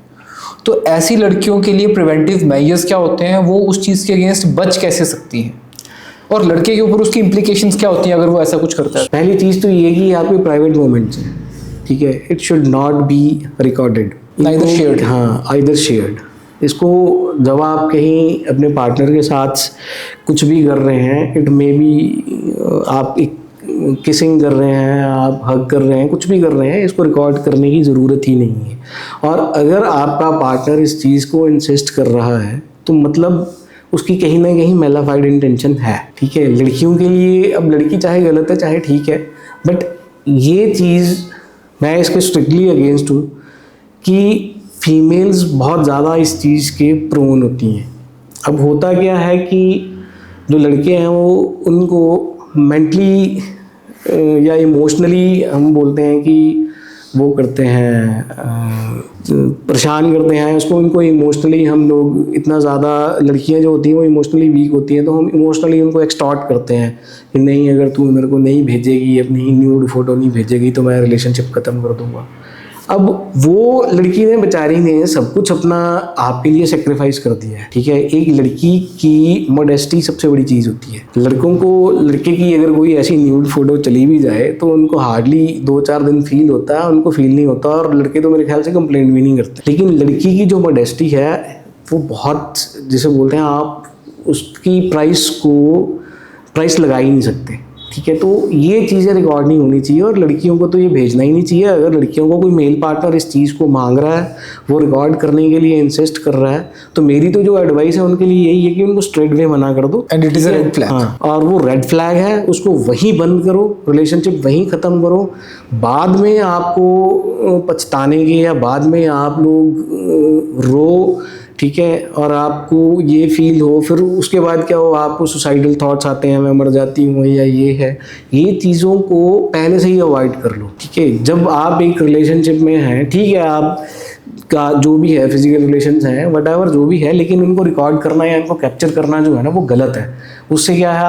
तो ऐसी लड़कियों के लिए प्रिवेंटिव मेजर्स क्या होते हैं, वो उस चीज़ के अगेंस्ट बच कैसे सकती हैं, और लड़के के ऊपर उसकी इम्प्लीकेशंस क्या होती हैं अगर वो ऐसा कुछ करता है? पहली चीज़ तो ये कि आपके प्राइवेट मोमेंट्स हैं, ठीक है, it should not be recorded, neither shared. हाँ, आइदर शेयर्ड। इसको जब आप कहीं अपने पार्टनर के साथ कुछ भी कर रहे हैं, इट मे बी आप एक किसिंग कर रहे हैं, आप हग कर रहे हैं, कुछ भी कर रहे हैं, इसको रिकॉर्ड करने की ज़रूरत ही नहीं है। और अगर आपका पार्टनर इस चीज़ को इंसिस्ट कर रहा है तो मतलब उसकी कहीं ना कहीं मेलाफाइड इंटेंशन है, ठीक है। लड़कियों के लिए, अब लड़की चाहे गलत है चाहे ठीक है, बट ये चीज़ मैं इसके स्ट्रिक्टली अगेंस्ट हूँ कि फीमेल्स बहुत ज़्यादा इस चीज़ के प्रोन होती हैं। अब होता क्या है कि जो लड़के हैं वो उनको मेंटली या इमोशनली हम बोलते हैं कि वो करते हैं, परेशान करते हैं उसको, उनको इमोशनली हम लोग इतना ज़्यादा, लड़कियां जो होती हैं वो इमोशनली वीक होती हैं, तो हम इमोशनली उनको एक्सटॉर्ट करते हैं कि नहीं, अगर तू मेरे को नहीं भेजेगी, अपनी न्यूड फोटो नहीं भेजेगी तो मैं रिलेशनशिप ख़त्म कर दूँगा। अब वो लड़की ने, बेचारी ने सब कुछ अपना आपके लिए सेक्रीफाइस कर दिया है, ठीक है। एक लड़की की मॉडेस्टी सबसे बड़ी चीज़ होती है। लड़कों को, लड़के की अगर कोई ऐसी न्यूड फोटो चली भी जाए तो उनको हार्डली 2-4 दिन फील होता है, उनको फील नहीं होता, और लड़के तो मेरे ख्याल से कंप्लेंट भी नहीं करते। लेकिन लड़की की जो मॉडेस्टी है वो बहुत, जैसे बोलते हैं, आप उसकी प्राइस लगा ही नहीं सकते, ठीक है। तो ये चीज़ें रिकॉर्ड नहीं होनी चाहिए और लड़कियों को तो ये भेजना ही नहीं चाहिए। अगर लड़कियों को कोई मेल पार्टनर इस चीज़ को मांग रहा है, वो रिकॉर्ड करने के लिए इंसिस्ट कर रहा है, तो मेरी तो जो एडवाइस है उनके लिए यही है कि उनको स्ट्रेट वे मना कर दो, and it is a red flag. हाँ, और वो रेड फ्लैग है, उसको वहीं बंद करो, रिलेशनशिप वहीं ख़त्म करो। बाद में आपको पछताने के, या बाद में आप लोग रो, ठीक है, और आपको ये फील हो, फिर उसके बाद क्या हो, आपको सुसाइडल थॉट्स आते हैं, मैं मर जाती हूँ, या ये है, ये चीज़ों को पहले से ही अवॉइड कर लो, ठीक है। जब आप एक रिलेशनशिप में हैं, ठीक है, आप का जो भी है फिजिकल रिलेशंस हैं, वटएवर जो भी है, लेकिन उनको रिकॉर्ड करना या इनको कैप्चर करना जो है ना, वो गलत है। उससे क्या है,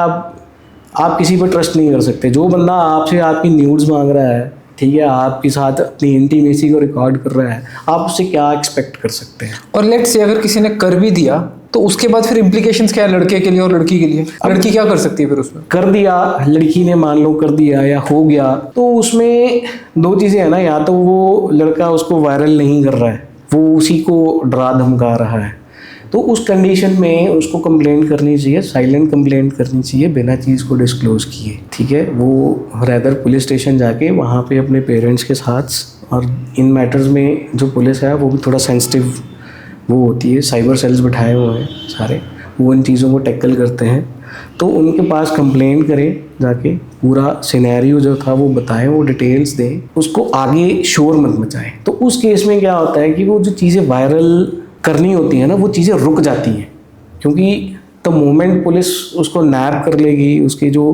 आप किसी पर ट्रस्ट नहीं कर सकते। जो बंदा आपसे आपकी न्यूड्स मांग रहा है, ठीक है, आपके साथ अपनी इंटीमेसी को रिकॉर्ड कर रहा है, आप उससे क्या एक्सपेक्ट कर सकते हैं। और लेट्स से अगर किसी ने कर भी दिया तो उसके बाद फिर इम्प्लीकेशंस क्या है लड़के के लिए और लड़की के लिए? लड़की क्या कर सकती है फिर उसमें? कर दिया, लड़की ने मान लो कर दिया या हो गया, तो उसमें 2 चीज़ें हैं ना, या तो वो लड़का उसको वायरल नहीं कर रहा है, वो उसी को डरा धमका रहा है, तो उस कंडीशन में उसको कंप्लेंट करनी चाहिए, साइलेंट कंप्लेंट करनी चाहिए, बिना चीज़ को डिस्क्लोज किए, ठीक है। वो रैदर पुलिस स्टेशन जाके वहाँ पे अपने पेरेंट्स के साथ, और इन मैटर्स में जो पुलिस है वो भी थोड़ा सेंसिटिव वो होती है, साइबर सेल्स बैठाए हुए हैं सारे, वो इन चीज़ों को टैकल करते हैं, तो उनके पास कंप्लेंट करें जाके, पूरा सिनेरियो जो था वो बताएं, वो डिटेल्स दें, उसको आगे शोर मत मचाएं। तो उस केस में क्या होता है कि वो जो चीज़ें वायरल करनी होती है ना, वो चीज़ें रुक जाती हैं, क्योंकि द मोमेंट पुलिस उसको नैप कर लेगी, उसके जो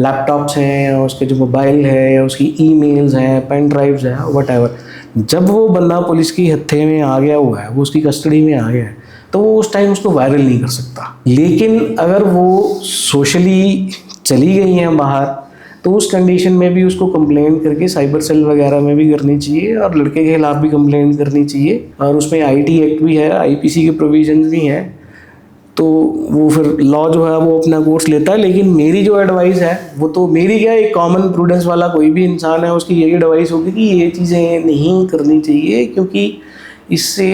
लैपटॉप्स हैं, या उसके जो मोबाइल है, या उसकी ईमेल्स हैं, पेन ड्राइव्स हैं, व्हाटएवर, जब वो बंदा पुलिस की हत्थे में आ गया हुआ है, वो उसकी कस्टडी में आ गया है, तो वो उस टाइम उसको वायरल नहीं कर सकता। लेकिन अगर वो सोशली चली गई हैं बाहर, तो उस कंडीशन में भी उसको कंप्लेंट करके साइबर सेल वगैरह में भी करनी चाहिए, और लड़के के खिलाफ भी कंप्लेंट करनी चाहिए, और उसमें IT एक्ट भी है, IPC के प्रोविजंस भी हैं, तो वो फिर लॉ जो है वो अपना कोर्स लेता है। लेकिन मेरी जो एडवाइस है वो तो मेरी क्या, एक कॉमन प्रूडेंस वाला कोई भी इंसान है उसकी यही एडवाइस होगी कि ये चीज़ें नहीं करनी चाहिए, क्योंकि इससे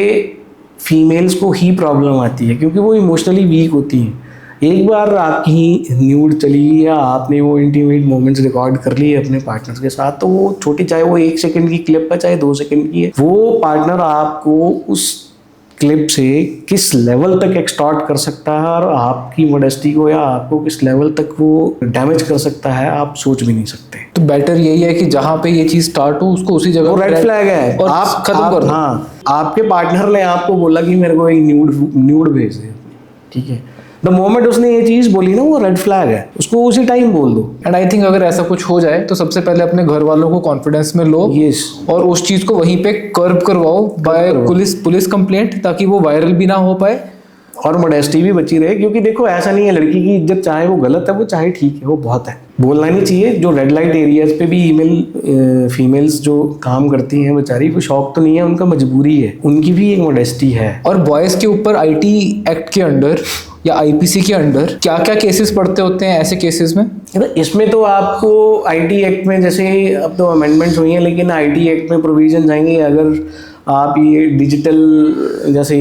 फीमेल्स को ही प्रॉब्लम आती है, क्योंकि वो इमोशनली वीक होती हैं। एक बार आपकी न्यूड चली या आपने वो इंटीमेट मोमेंट्स रिकॉर्ड कर लिए अपने पार्टनर के साथ, तो वो छोटी, चाहे वो 1 सेकंड की क्लिप है चाहे 2 सेकंड की है, वो पार्टनर आपको उस क्लिप से किस लेवल तक एक्सटॉर्ट कर सकता है और आपकी मॉडेस्टी को या आपको किस लेवल तक वो डैमेज कर सकता है, आप सोच भी नहीं सकते। तो बेटर यही है कि जहाँ पे ये चीज स्टार्ट हो उसको उसी जगह वो रेड फ्लैग है, और आप खत्म कर दो। हाँ, आपके पार्टनर ने आपको बोला कि मेरे को एक न्यूड भेज दे, ठीक है, द मोमेंट उसने ये चीज बोली ना, वो रेड फ्लैग है, उसको उसी टाइम बोल दो। एंड आई थिंक अगर ऐसा कुछ हो जाए तो सबसे पहले अपने घर वालों को कॉन्फिडेंस में लो, यस, और उस चीज को वहीं पे कर्ब करवाओ बाय पुलिस कंप्लेंट, ताकि वो वायरल भी ना हो पाए और मॉडेस्टी भी बची रहे। क्योंकि देखो ऐसा नहीं है, लड़की की इज्जत चाहे वो गलत है वो चाहे ठीक है, वो बहुत है, बोलना नहीं चाहिए। जो रेड लाइट एरियाज पे भी फीमेल्स जो काम करती हैं बेचारी, वो शौक तो नहीं है उनका, मजबूरी है, उनकी भी एक मॉडेस्टी है। और बॉयज के ऊपर आईटी एक्ट के अंडर या आईपीसी के अंडर क्या क्या केसेस पड़ते होते हैं ऐसे केसेस में? इसमें तो आपको आईटी एक्ट में, जैसे अब तो अमेंडमेंट्स हुई हैं, लेकिन आईटी एक्ट में प्रोविजन आएंगे अगर आप ये डिजिटल जैसे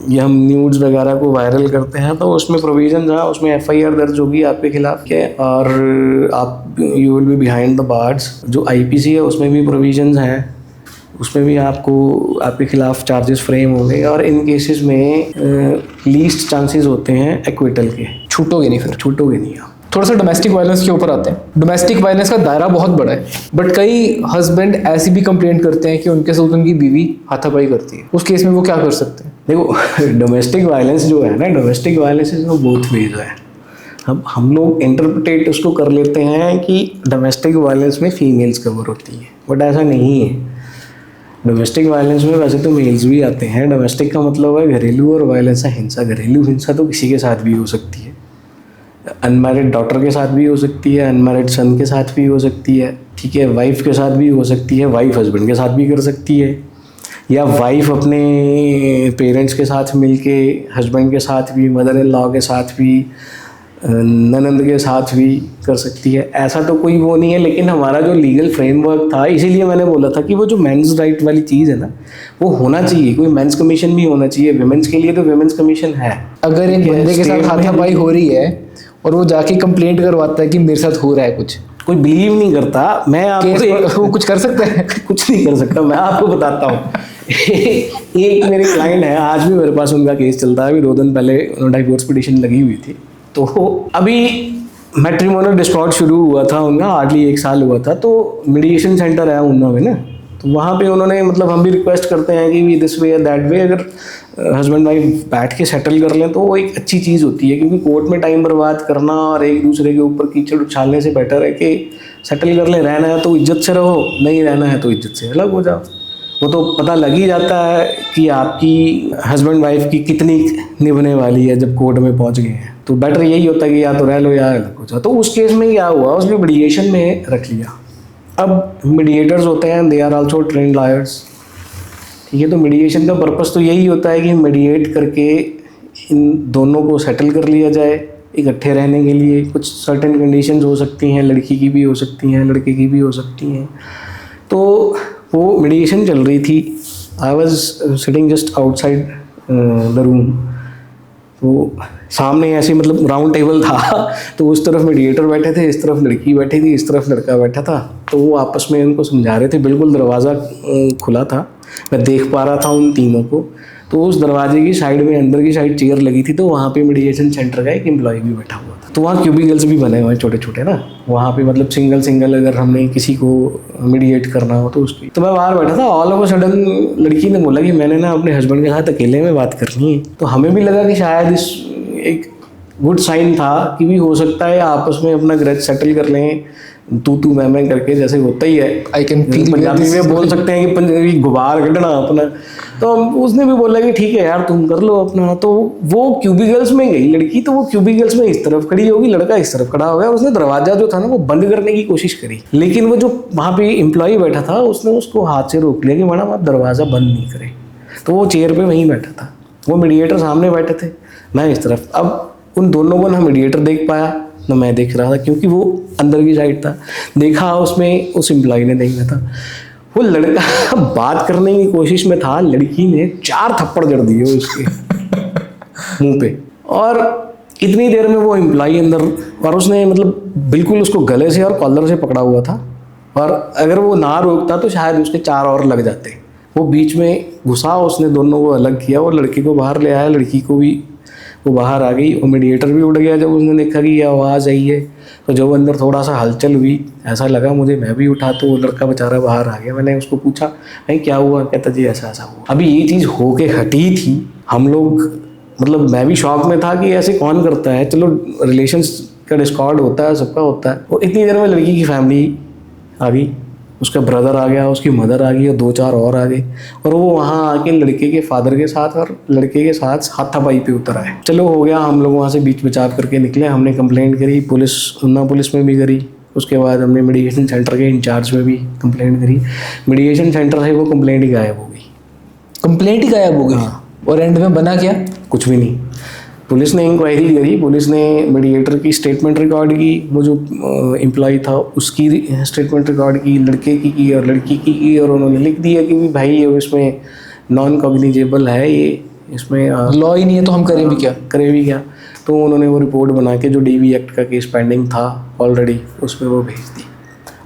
ये हम न्यूज़ वगैरह को वायरल करते हैं, तो उसमें प्रोविजन है, उसमें एफआईआर दर्ज होगी आपके खिलाफ के, और आप you will be behind the bars. जो आईपीसी है उसमें भी प्रोविजंस हैं, उसमें भी आपके खिलाफ चार्जेस फ्रेम होंगे, और इन केसेस में लीस्ट चांसेस होते हैं एक्विटल के, छूटोगे नहीं, फिर छूटोगे नहीं आप। थोड़ा सा डोमेस्टिक वायलेंस के ऊपर आते हैं। डोमेस्टिक वायलेंस का दायरा बहुत बड़ा है, बट कई हस्बैंड ऐसी भी कंप्लेंट करते हैं कि उनके साथ उनकी बीवी हाथापाई करती है। उस केस में वो क्या कर सकते हैं? देखो डोमेस्टिक वायलेंस जो है ना, domestic violence is both ways है। हम लोग इंटरप्रिटेट उसको कर लेते हैं कि डोमेस्टिक वायलेंस में फीमेल्स कवर होती हैं, बट ऐसा नहीं है। डोमेस्टिक वायलेंस में वैसे तो मेल्स भी आते हैं। डोमेस्टिक का मतलब है घरेलू, और वायलेंस है हिंसा। घरेलू हिंसा तो किसी के साथ भी हो सकती है, अनमैरिड डॉटर के साथ भी हो सकती है, अनमैरिड सन के साथ भी हो सकती है, ठीक है, वाइफ के साथ भी हो सकती है, वाइफ हस्बैंड के साथ भी कर सकती है, या वाइफ अपने पेरेंट्स के साथ मिलके, हस्बैंड के साथ भी, मदर इन लॉ के साथ भी, ननंद के साथ भी कर सकती है। ऐसा तो कोई वो नहीं है, लेकिन हमारा जो लीगल फ्रेमवर्क था, इसीलिए मैंने बोला था कि वो जो मेंस राइट वाली चीज़ है ना, वो होना चाहिए। कोई मेंस कमीशन भी होना चाहिए विमेंस के लिए, तो विमेंस कमीशन है। अगर एक बंदे के साथ हाथापाई हो रही है और वो जाके कंप्लेंट करवाता है कि मेरे साथ हो रहा है कुछ, कोई बिलीव नहीं करता। मैं आपको वो कुछ कर सकता है? कुछ नहीं कर सकता। मैं आपको बताता हूँ एक मेरे क्लाइंट है, आज भी मेरे पास उनका केस चलता है। अभी 2 दिन पहले डाइवोर्स पिटीशन लगी हुई थी, तो अभी मैट्रिमोनियल डिस्कॉर्ड शुरू हुआ था उनका, हार्डली 1 साल हुआ था। तो मीडिएशन सेंटर है उन्ना में ना, तो वहाँ पे उन्होंने, मतलब हम भी रिक्वेस्ट करते हैं कि दिस वे दैट वे, अगर हस्बैंड वाइफ बैठ के सेटल कर लें तो वो एक अच्छी चीज़ होती है। क्योंकि कोर्ट में टाइम बर्बाद करना और एक दूसरे के ऊपर कीचड़ उछालने से बेटर है कि सेटल कर लें। रहना है तो इज्जत से रहो, नहीं रहना है तो इज्जत से अलग हो जाओ। वो तो पता लग ही जाता है कि आपकी हस्बैंड वाइफ की कितनी निभने वाली है जब कोर्ट में पहुंच गए हैं। तो बेटर यही होता है कि या तो रह लो या अलग हो जाओ। तो उस केस में क्या हुआ, उसने मीडिएशन में रख लिया। अब मीडिएटर्स होते हैं, they are also trained lawyers, ठीक है। तो मीडिएशन का पर्पस तो यही होता है कि मीडिएट करके इन दोनों को सेटल कर लिया जाए इकट्ठे रहने के लिए। कुछ सर्टेन कंडीशंस हो सकती हैं, लड़की की भी हो सकती हैं, लड़के की भी हो सकती हैं। तो वो मीडिएशन चल रही थी। I was sitting just outside the room. तो सामने ऐसे, मतलब राउंड टेबल था, तो उस तरफ मीडिएटर बैठे थे, इस तरफ लड़की बैठी थी, इस तरफ लड़का बैठा था। तो वो आपस में उनको समझा रहे थे। बिल्कुल दरवाज़ा खुला था, मैं देख पा रहा था उन तीनों को। तो उस दरवाजे की साइड में, अंदर की साइड चेयर लगी थी, तो वहाँ पे मीडिएशन सेंटर का एक एम्प्लॉय भी बैठा हुआ था। तो वहाँ क्यूबिकल्स भी बने हुए हैं छोटे छोटे ना, वहाँ पे मतलब सिंगल अगर हमने किसी को मीडिएट करना हो तो उसकी। तो मैं बाहर बैठा था, ऑल ऑफ अ सडन लड़की ने बोला कि मैंने ना अपने हस्बैंड के साथ अकेले में बात करनी है। तो हमें भी लगा कि शायद इस एक गुड साइन था कि भी हो सकता है आपस में अपना ग्रज सेटल कर लें, तू मैं करके, जैसे होता ही है। आई कैन फील, पंजाबी में बोल सकते हैं कि गुबार कटना अपना। तो उसने भी बोला कि ठीक है यार तुम कर लो अपना। तो वो क्यूबिकल्स में गई लड़की, तो वो क्यूबिकल्स में इस तरफ खड़ी होगी, लड़का इस तरफ खड़ा हो गया। उसने दरवाजा जो था ना वो बंद करने की कोशिश करी, लेकिन वो जो वहाँ पे एम्प्लॉय बैठा था उसने उसको हाथ से रोक लिया कि मैडम आप दरवाज़ा बंद नहीं करें। तो वो चेयर पे वहीं बैठा था। वो मीडिएटर सामने बैठे थे, मैं इस तरफ। अब उन दोनों को ना मीडिएटर देख पाया ना मैं देख रहा था, क्योंकि वो अंदर की साइड था। देखा उसमें उस एम्प्लॉय ने देखा था, वो लड़का बात करने की कोशिश में था, लड़की ने 4 थप्पड़ जड़ दिए उसके मुंह पे। और इतनी देर में वो एम्प्लॉय अंदर, और उसने मतलब बिल्कुल उसको गले से और कॉलर से पकड़ा हुआ था, और अगर वो ना रोकता तो शायद उसके 4 और लग जाते। वो बीच में घुसा, उसने दोनों को अलग किया और लड़की को बाहर ले आया। लड़की को भी वो बाहर आ गई और मीडिएटर भी उड़ गया जब उसने देखा कि ये आवाज़ आई है। तो जब अंदर थोड़ा सा हलचल हुई, ऐसा लगा मुझे, मैं भी उठा तो वो लड़का बेचारा बाहर आ गया। मैंने उसको पूछा भाई क्या हुआ, कहता जी ऐसा ऐसा हुआ। अभी ये चीज़ होके हटी थी, हम लोग मतलब मैं भी शॉक में था कि ऐसे कौन करता है। चलो रिलेशंस का डिस्कॉर्ड होता है, सबका होता है। और इतनी देर में लड़की की फैमिली आ गई, उसका ब्रदर आ गया, उसकी मदर आ गई और 2-4 और आ गए। और वो वहाँ आके लड़के के फादर के साथ और लड़के के साथ हाथापाई पे उतर आए। चलो हो गया, हम लोग वहाँ से बीच बचाव करके निकले। हमने कंप्लेंट करी, पुलिस उन्ना पुलिस में भी करी। उसके बाद हमने मीडिएशन सेंटर के इंचार्ज में भी कंप्लेंट करी। मीडिएशन सेंटर से वो कंप्लेंट ही गायब हो गई। कंप्लेंट ही गायब हो गई? हाँ। और एंड में बना क्या? कुछ भी नहीं। पुलिस ने इंक्वायरी करी, पुलिस ने मीडिएटर की स्टेटमेंट रिकॉर्ड की, वो जो एम्प्लॉय था उसकी स्टेटमेंट रिकॉर्ड की, लड़के की और लड़की की, और उन्होंने लिख दिया कि भाई ये इसमें नॉन कॉग्निजेबल है, ये इसमें लॉ ही नहीं है तो हम करें भी क्या? करें भी क्या। तो उन्होंने वो रिपोर्ट बना के जो DV एक्ट का केस पेंडिंग था ऑलरेडी, उसमें वो भेज दी।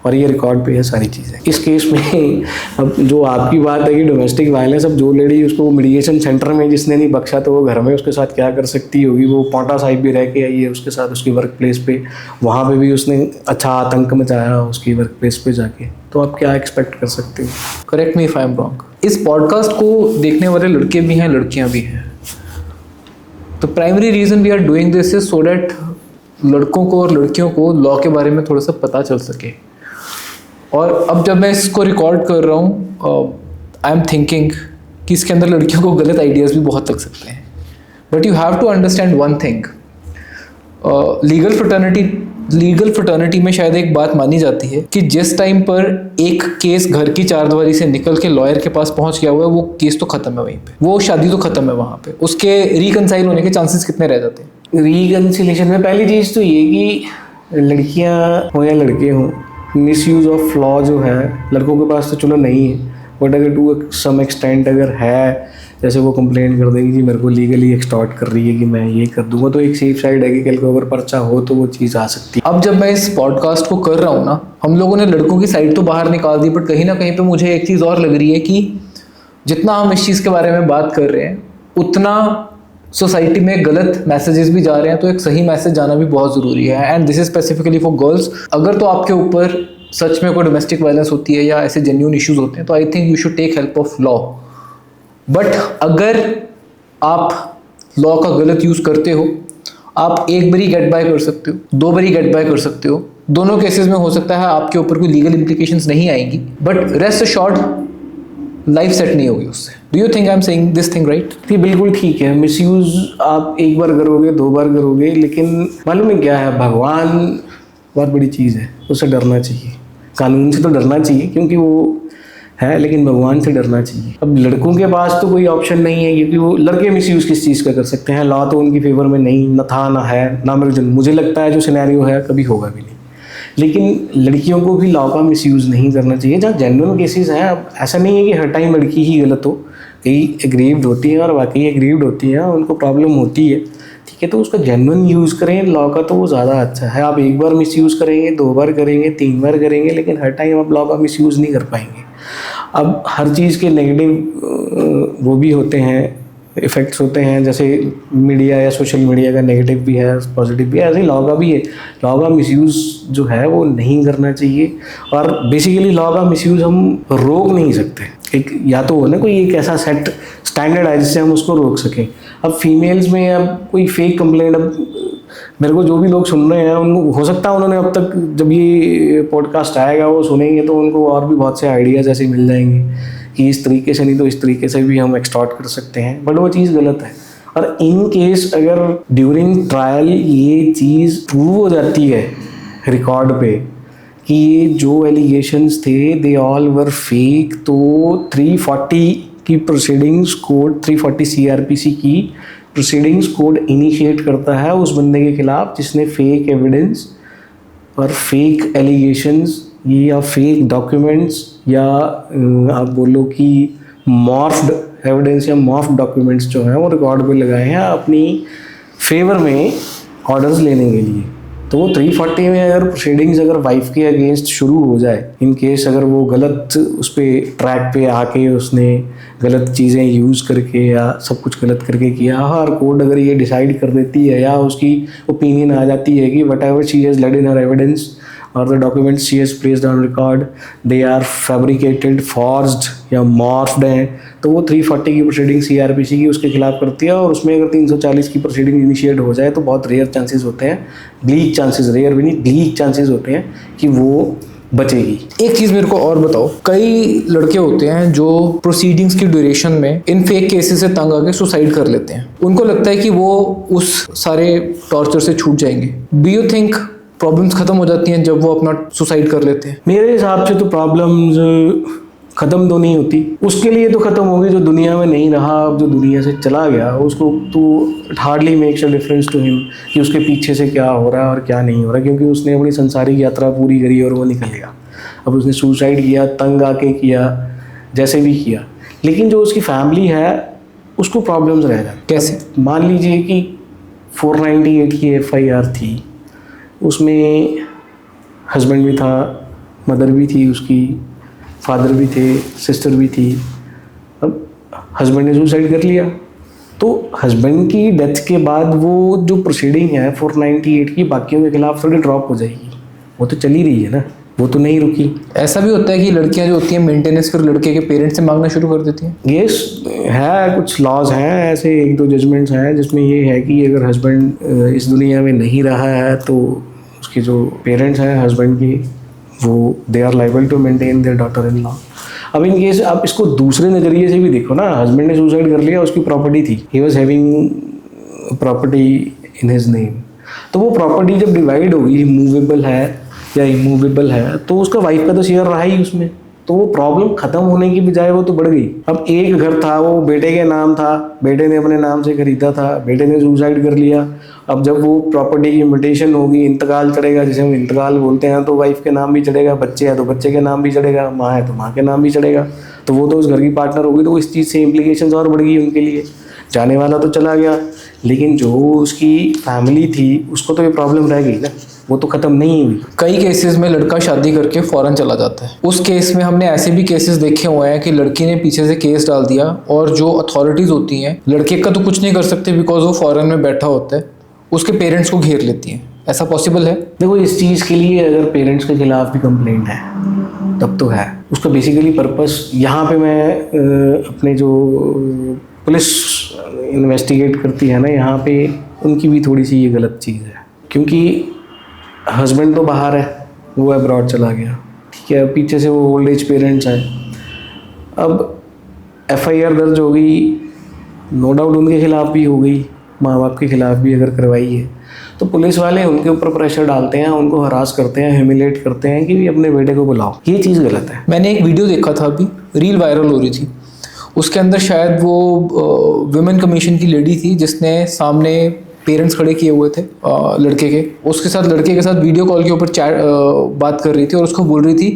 और ये रिकॉर्ड पे है सारी चीज़ें। इस केस में अब जो आपकी बात है कि डोमेस्टिक वायलेंस, अब जो लेडी उसको मीडिएशन सेंटर में जिसने नहीं बख्शा, तो वो घर में उसके साथ क्या कर सकती होगी। वो पांटा साहिब भी रह के आई है उसके साथ, उसकी वर्क प्लेस पे, वहाँ पे भी उसने अच्छा आतंक मचाया उसकी वर्क प्लेस पे जाके। तो आप क्या एक्सपेक्ट कर सकते हो? Correct me if I am wrong. इस पॉडकास्ट को देखने वाले लड़के भी हैं, लड़कियां भी हैं। तो primary reason we are doing this is so that लड़कों को और लड़कियों को लॉ के बारे में थोड़ा सा पता चल सके। और अब जब मैं इसको रिकॉर्ड कर रहा हूँ, आई एम थिंकिंग कि इसके अंदर लड़कियों को गलत आइडियाज़ भी बहुत लग सकते हैं। But you have to understand one thing, legal fraternity में शायद एक बात मानी जाती है कि जिस टाइम पर एक केस घर की चारदीवारी से निकल के लॉयर के पास पहुंच गया हुआ है, वो केस तो खत्म है वहीं पे, वो शादी तो खत्म है वहाँ पे। उसके रिकनसाइल होने के चांसेस कितने रह जाते हैं? रिकन्सिलेशन में पहली चीज़ तो ये कि लड़कियाँ हो या लड़के हों, मिसयूज़ ऑफ लॉ जो है लड़कों के पास तो चलो नहीं है, बट अगर टू सम एक्सटेंट अगर है, जैसे वो कंप्लेंट कर देंगे कि मेरे को लीगली एक्सटॉर्ट कर रही है कि मैं ये कर दूंगा, तो एक सेफ साइड है कि कल को अगर पर्चा हो तो वो चीज़ आ सकती है। अब जब मैं इस पॉडकास्ट को कर रहा हूँ ना, हम लोगों ने लड़कों की साइड तो बाहर निकाल दी, बट कहीं ना कहीं पे मुझे एक चीज़ और लग रही है कि जितना हम इस चीज़ के बारे में बात कर रहे हैं, उतना सोसाइटी में गलत मैसेजेस भी जा रहे हैं। तो एक सही मैसेज जाना भी बहुत ज़रूरी है, and this is specifically for girls. अगर तो आपके ऊपर सच में कोई डोमेस्टिक वायलेंस होती है या ऐसे जेन्युइन इश्यूज होते हैं, तो I think you should take help of law. But अगर आप लॉ का गलत यूज़ करते हो, आप एक बारी गेट बाय कर सकते हो, 2 बारी गेट बाय कर सकते हो। दोनों केसेस में हो सकता है आपके ऊपर कोई लीगल इम्प्लीकेशंस नहीं आएंगी, but rest assured life set नहीं होगी उससे। Do you think I am saying this thing right? जी बिल्कुल ठीक है। मिसयूज़ आप एक बार करोगे, 2 बार करोगे, लेकिन मालूम है क्या है, भगवान बहुत बड़ी चीज़ है, उससे डरना चाहिए। कानून से तो डरना चाहिए क्योंकि वो है, लेकिन भगवान से डरना चाहिए। अब लड़कों के पास तो कोई ऑप्शन नहीं है, क्योंकि वो लड़के मिसयूज़ किस चीज़ का कर सकते हैं। लॉ तो उनकी फेवर में नहीं न था, ना है, ना मुझे लगता है जो सिनेरियो है कभी होगा भी नहीं। लेकिन लड़कियों को भी लॉ का मिसयूज़ नहीं करना चाहिए। जहाँ जेन्युइन केसेस हैं, अब ऐसा नहीं है कि हर टाइम लड़की ही गलत हो, कई एग्रीव्ड होती हैं और वाकई एग्रीव्ड होती हैं, उनको प्रॉब्लम होती है, ठीक है, तो उसका जेन्युइन यूज़ करें लॉ का, तो वो ज़्यादा अच्छा है। आप एक बार मिसयूज़ करेंगे, 2 बार करेंगे, 3 बार करेंगे, लेकिन हर टाइम आप लॉ का मिसयूज़ नहीं कर पाएंगे। अब हर चीज़ के नेगेटिव वो भी होते हैं, इफ़ेक्ट्स होते हैं, जैसे मीडिया या सोशल मीडिया का नेगेटिव भी है, पॉजिटिव भी है, ऐसे ही लॉ का भी है। लॉ का मिसयूज़ जो है वो नहीं करना चाहिए, और बेसिकली लॉ का मिसयूज़ हम रोक नहीं सकते। एक या तो हो ना कोई एक ऐसा सेट स्टैंडर्ड है जिससे हम उसको रोक सकें। अब फीमेल्स में अब कोई फेक कंप्लेंट, अब मेरे को जो भी लोग सुन रहे हैं उनको हो सकता है उन्होंने अब तक जब ये पॉडकास्ट आएगा वो सुनेंगे तो उनको और भी बहुत से आइडियाज़ ऐसे मिल जाएंगे कि इस तरीके से नहीं तो इस तरीके से भी हम एक्सटॉर्ट कर सकते हैं, बट वो चीज़ गलत है। और इन केस अगर ड्यूरिंग ट्रायल ये चीज़ प्रूव हो जाती है रिकॉर्ड पे कि ये जो एलिगेशंस थे दे ऑल वर फेक, तो 340 की प्रोसीडिंग्स कोड 340 CRPC की प्रोसीडिंग्स कोड इनिशिएट करता है उस बंदे के खिलाफ जिसने फेक एविडेंस और फेक एलिगेशंस या फेक डॉक्यूमेंट्स या आप बोलो कि मॉर्फ्ड एविडेंस या मॉर्फ्ड डॉक्यूमेंट्स जो हैं वो रिकॉर्ड पे लगाए हैं अपनी फेवर में ऑर्डर्स लेने के लिए। तो वो 340 में अगर प्रोसीडिंग्स अगर वाइफ के अगेंस्ट शुरू हो जाए, इन केस अगर वो गलत उस पर ट्रैक पे आके उसने गलत चीज़ें यूज़ करके या सब कुछ गलत करके किया, और कोर्ट अगर ये डिसाइड कर देती है या उसकी ओपिनियन आ जाती है कि whatever she has laid in her evidence और the documents she has placed on record they are fabricated, forged या मॉर्फ्ड हैं, तो वो 340 की प्रोसीडिंग CRPC की उसके खिलाफ करती है। और उसमें अगर 340 की प्रोसीडिंग इनिशिएट हो जाए तो बहुत रेयर चांसेस होते हैं, ब्लीक चांसेस, रेयर भी नहीं ब्लीक चांसेस होते हैं कि वो बचेगी। एक चीज़ मेरे को और बताओ, कई लड़के होते हैं जो प्रोसीडिंग्स की ड्यूरेशन में इन फेक केसेस से तंग आके सुसाइड कर लेते हैं। उनको लगता है कि वो उस सारे टॉर्चर से छूट जाएंगे। डू यू थिंक प्रॉब्लम्स खत्म हो जाती हैं जब वो अपना सुसाइड कर लेते हैं? मेरे हिसाब से तो प्रॉब्लम्स ख़त्म तो नहीं होती, उसके लिए तो ख़त्म होगी जो दुनिया में नहीं रहा, अब जो दुनिया से चला गया उसको तो hardly makes a difference to him कि उसके पीछे से क्या हो रहा है और क्या नहीं हो रहा, क्योंकि उसने अपनी संसारिक यात्रा पूरी करी और वो निकल गया। अब उसने सुसाइड किया, तंग आके किया, जैसे भी किया, लेकिन जो उसकी फैमिली है उसको प्रॉब्लम्स रह जाती। कैसे? मान लीजिए कि 498 की FIR थी, उसमें हस्बैंड भी था, मदर भी थी, उसकी फादर भी थे, सिस्टर भी थी। अब हस्बैंड ने सुसाइड कर लिया, तो हस्बैंड की डेथ के बाद वो जो प्रोसीडिंग है 498 की बाकियों के खिलाफ थोड़ी ड्रॉप हो जाएगी, वो तो चल ही रही है ना, वो तो नहीं रुकी। ऐसा भी होता है कि लड़कियां जो होती हैं मेंटेनेंस फिर लड़के के पेरेंट्स से मांगना शुरू कर देती हैं? यस है, कुछ लॉज हैं ऐसे, 1-2 जजमेंट्स हैं जिसमें ये है कि अगर हस्बैंड इस दुनिया में नहीं रहा है तो उसके जो पेरेंट्स हैं हस्बैंड की, वो they are liable to maintain their daughter in law. अब इन केस आप इसको दूसरे नज़रिए से भी देखो ना, हस्बैंड ने सुसाइड कर लिया, उसकी प्रॉपर्टी थी, he was having property in his name, तो वो प्रॉपर्टी जब डिवाइड होगी, मूवेबल है या इमूवेबल है, तो उसका वाइफ का तो शेयर रहा ही उसमें, तो वो प्रॉब्लम ख़त्म होने की बजाय वो तो बढ़ गई। अब एक घर था, वो बेटे के नाम था, बेटे ने अपने नाम से खरीदा था, बेटे ने सुसाइड कर लिया। अब जब वो प्रॉपर्टी की म्यूटेशन होगी, इंतकाल चढ़ेगा, जिसे हम इंतकाल बोलते हैं, तो वाइफ के नाम भी चढ़ेगा, बच्चे हैं तो बच्चे के नाम भी चढ़ेगा, माँ है तो माँ के नाम भी चढ़ेगा, तो वो तो उस घर की पार्टनर होगी, तो इस चीज़ से इम्प्लीकेशंस और बढ़ गई उनके लिए। जाने वाला तो चला गया, लेकिन जो उसकी फैमिली थी उसको तो ये प्रॉब्लम रह गई ना, वो तो ख़त्म नहीं हुई। कई केसेस में लड़का शादी करके फौरन चला जाता है। उस केस में हमने ऐसे भी केसेस देखे हुए हैं कि लड़की ने पीछे से केस डाल दिया और जो अथॉरिटीज़ होती हैं लड़के का तो कुछ नहीं कर सकते बिकॉज वो फॉरेन में बैठा होता है, उसके पेरेंट्स को घेर लेती हैं। ऐसा पॉसिबल है? देखो, इस चीज़ के लिए अगर पेरेंट्स के खिलाफ भी कंप्लेंट है तब तो है। उसका बेसिकली पर्पस यहाँ पे मैं अपने जो पुलिस इन्वेस्टिगेट करती है ना, यहाँ पे उनकी भी थोड़ी सी ये गलत चीज़ है, क्योंकि हस्बैंड तो बाहर है, वो अब्रॉड चला गया, ठीक है, पीछे से वो ओल्ड एज पेरेंट्स हैं। अब FIR दर्ज हो गई, नो डाउट उनके खिलाफ भी हो गई, माँ बाप के खिलाफ भी अगर करवाई है, तो पुलिस वाले उनके ऊपर प्रेशर डालते हैं, उनको हरास करते हैं, ह्यूमिलेट करते हैं कि भी अपने बेटे को बुलाओ। ये चीज़ गलत है। मैंने एक वीडियो देखा था, अभी रील वायरल हो रही थी, उसके अंदर शायद वो वुमेन कमीशन की लेडी थी जिसने सामने पेरेंट्स खड़े किए हुए थे लड़के के, उसके साथ लड़के के साथ वीडियो कॉल के ऊपर चैट बात कर रही थी और उसको बोल रही थी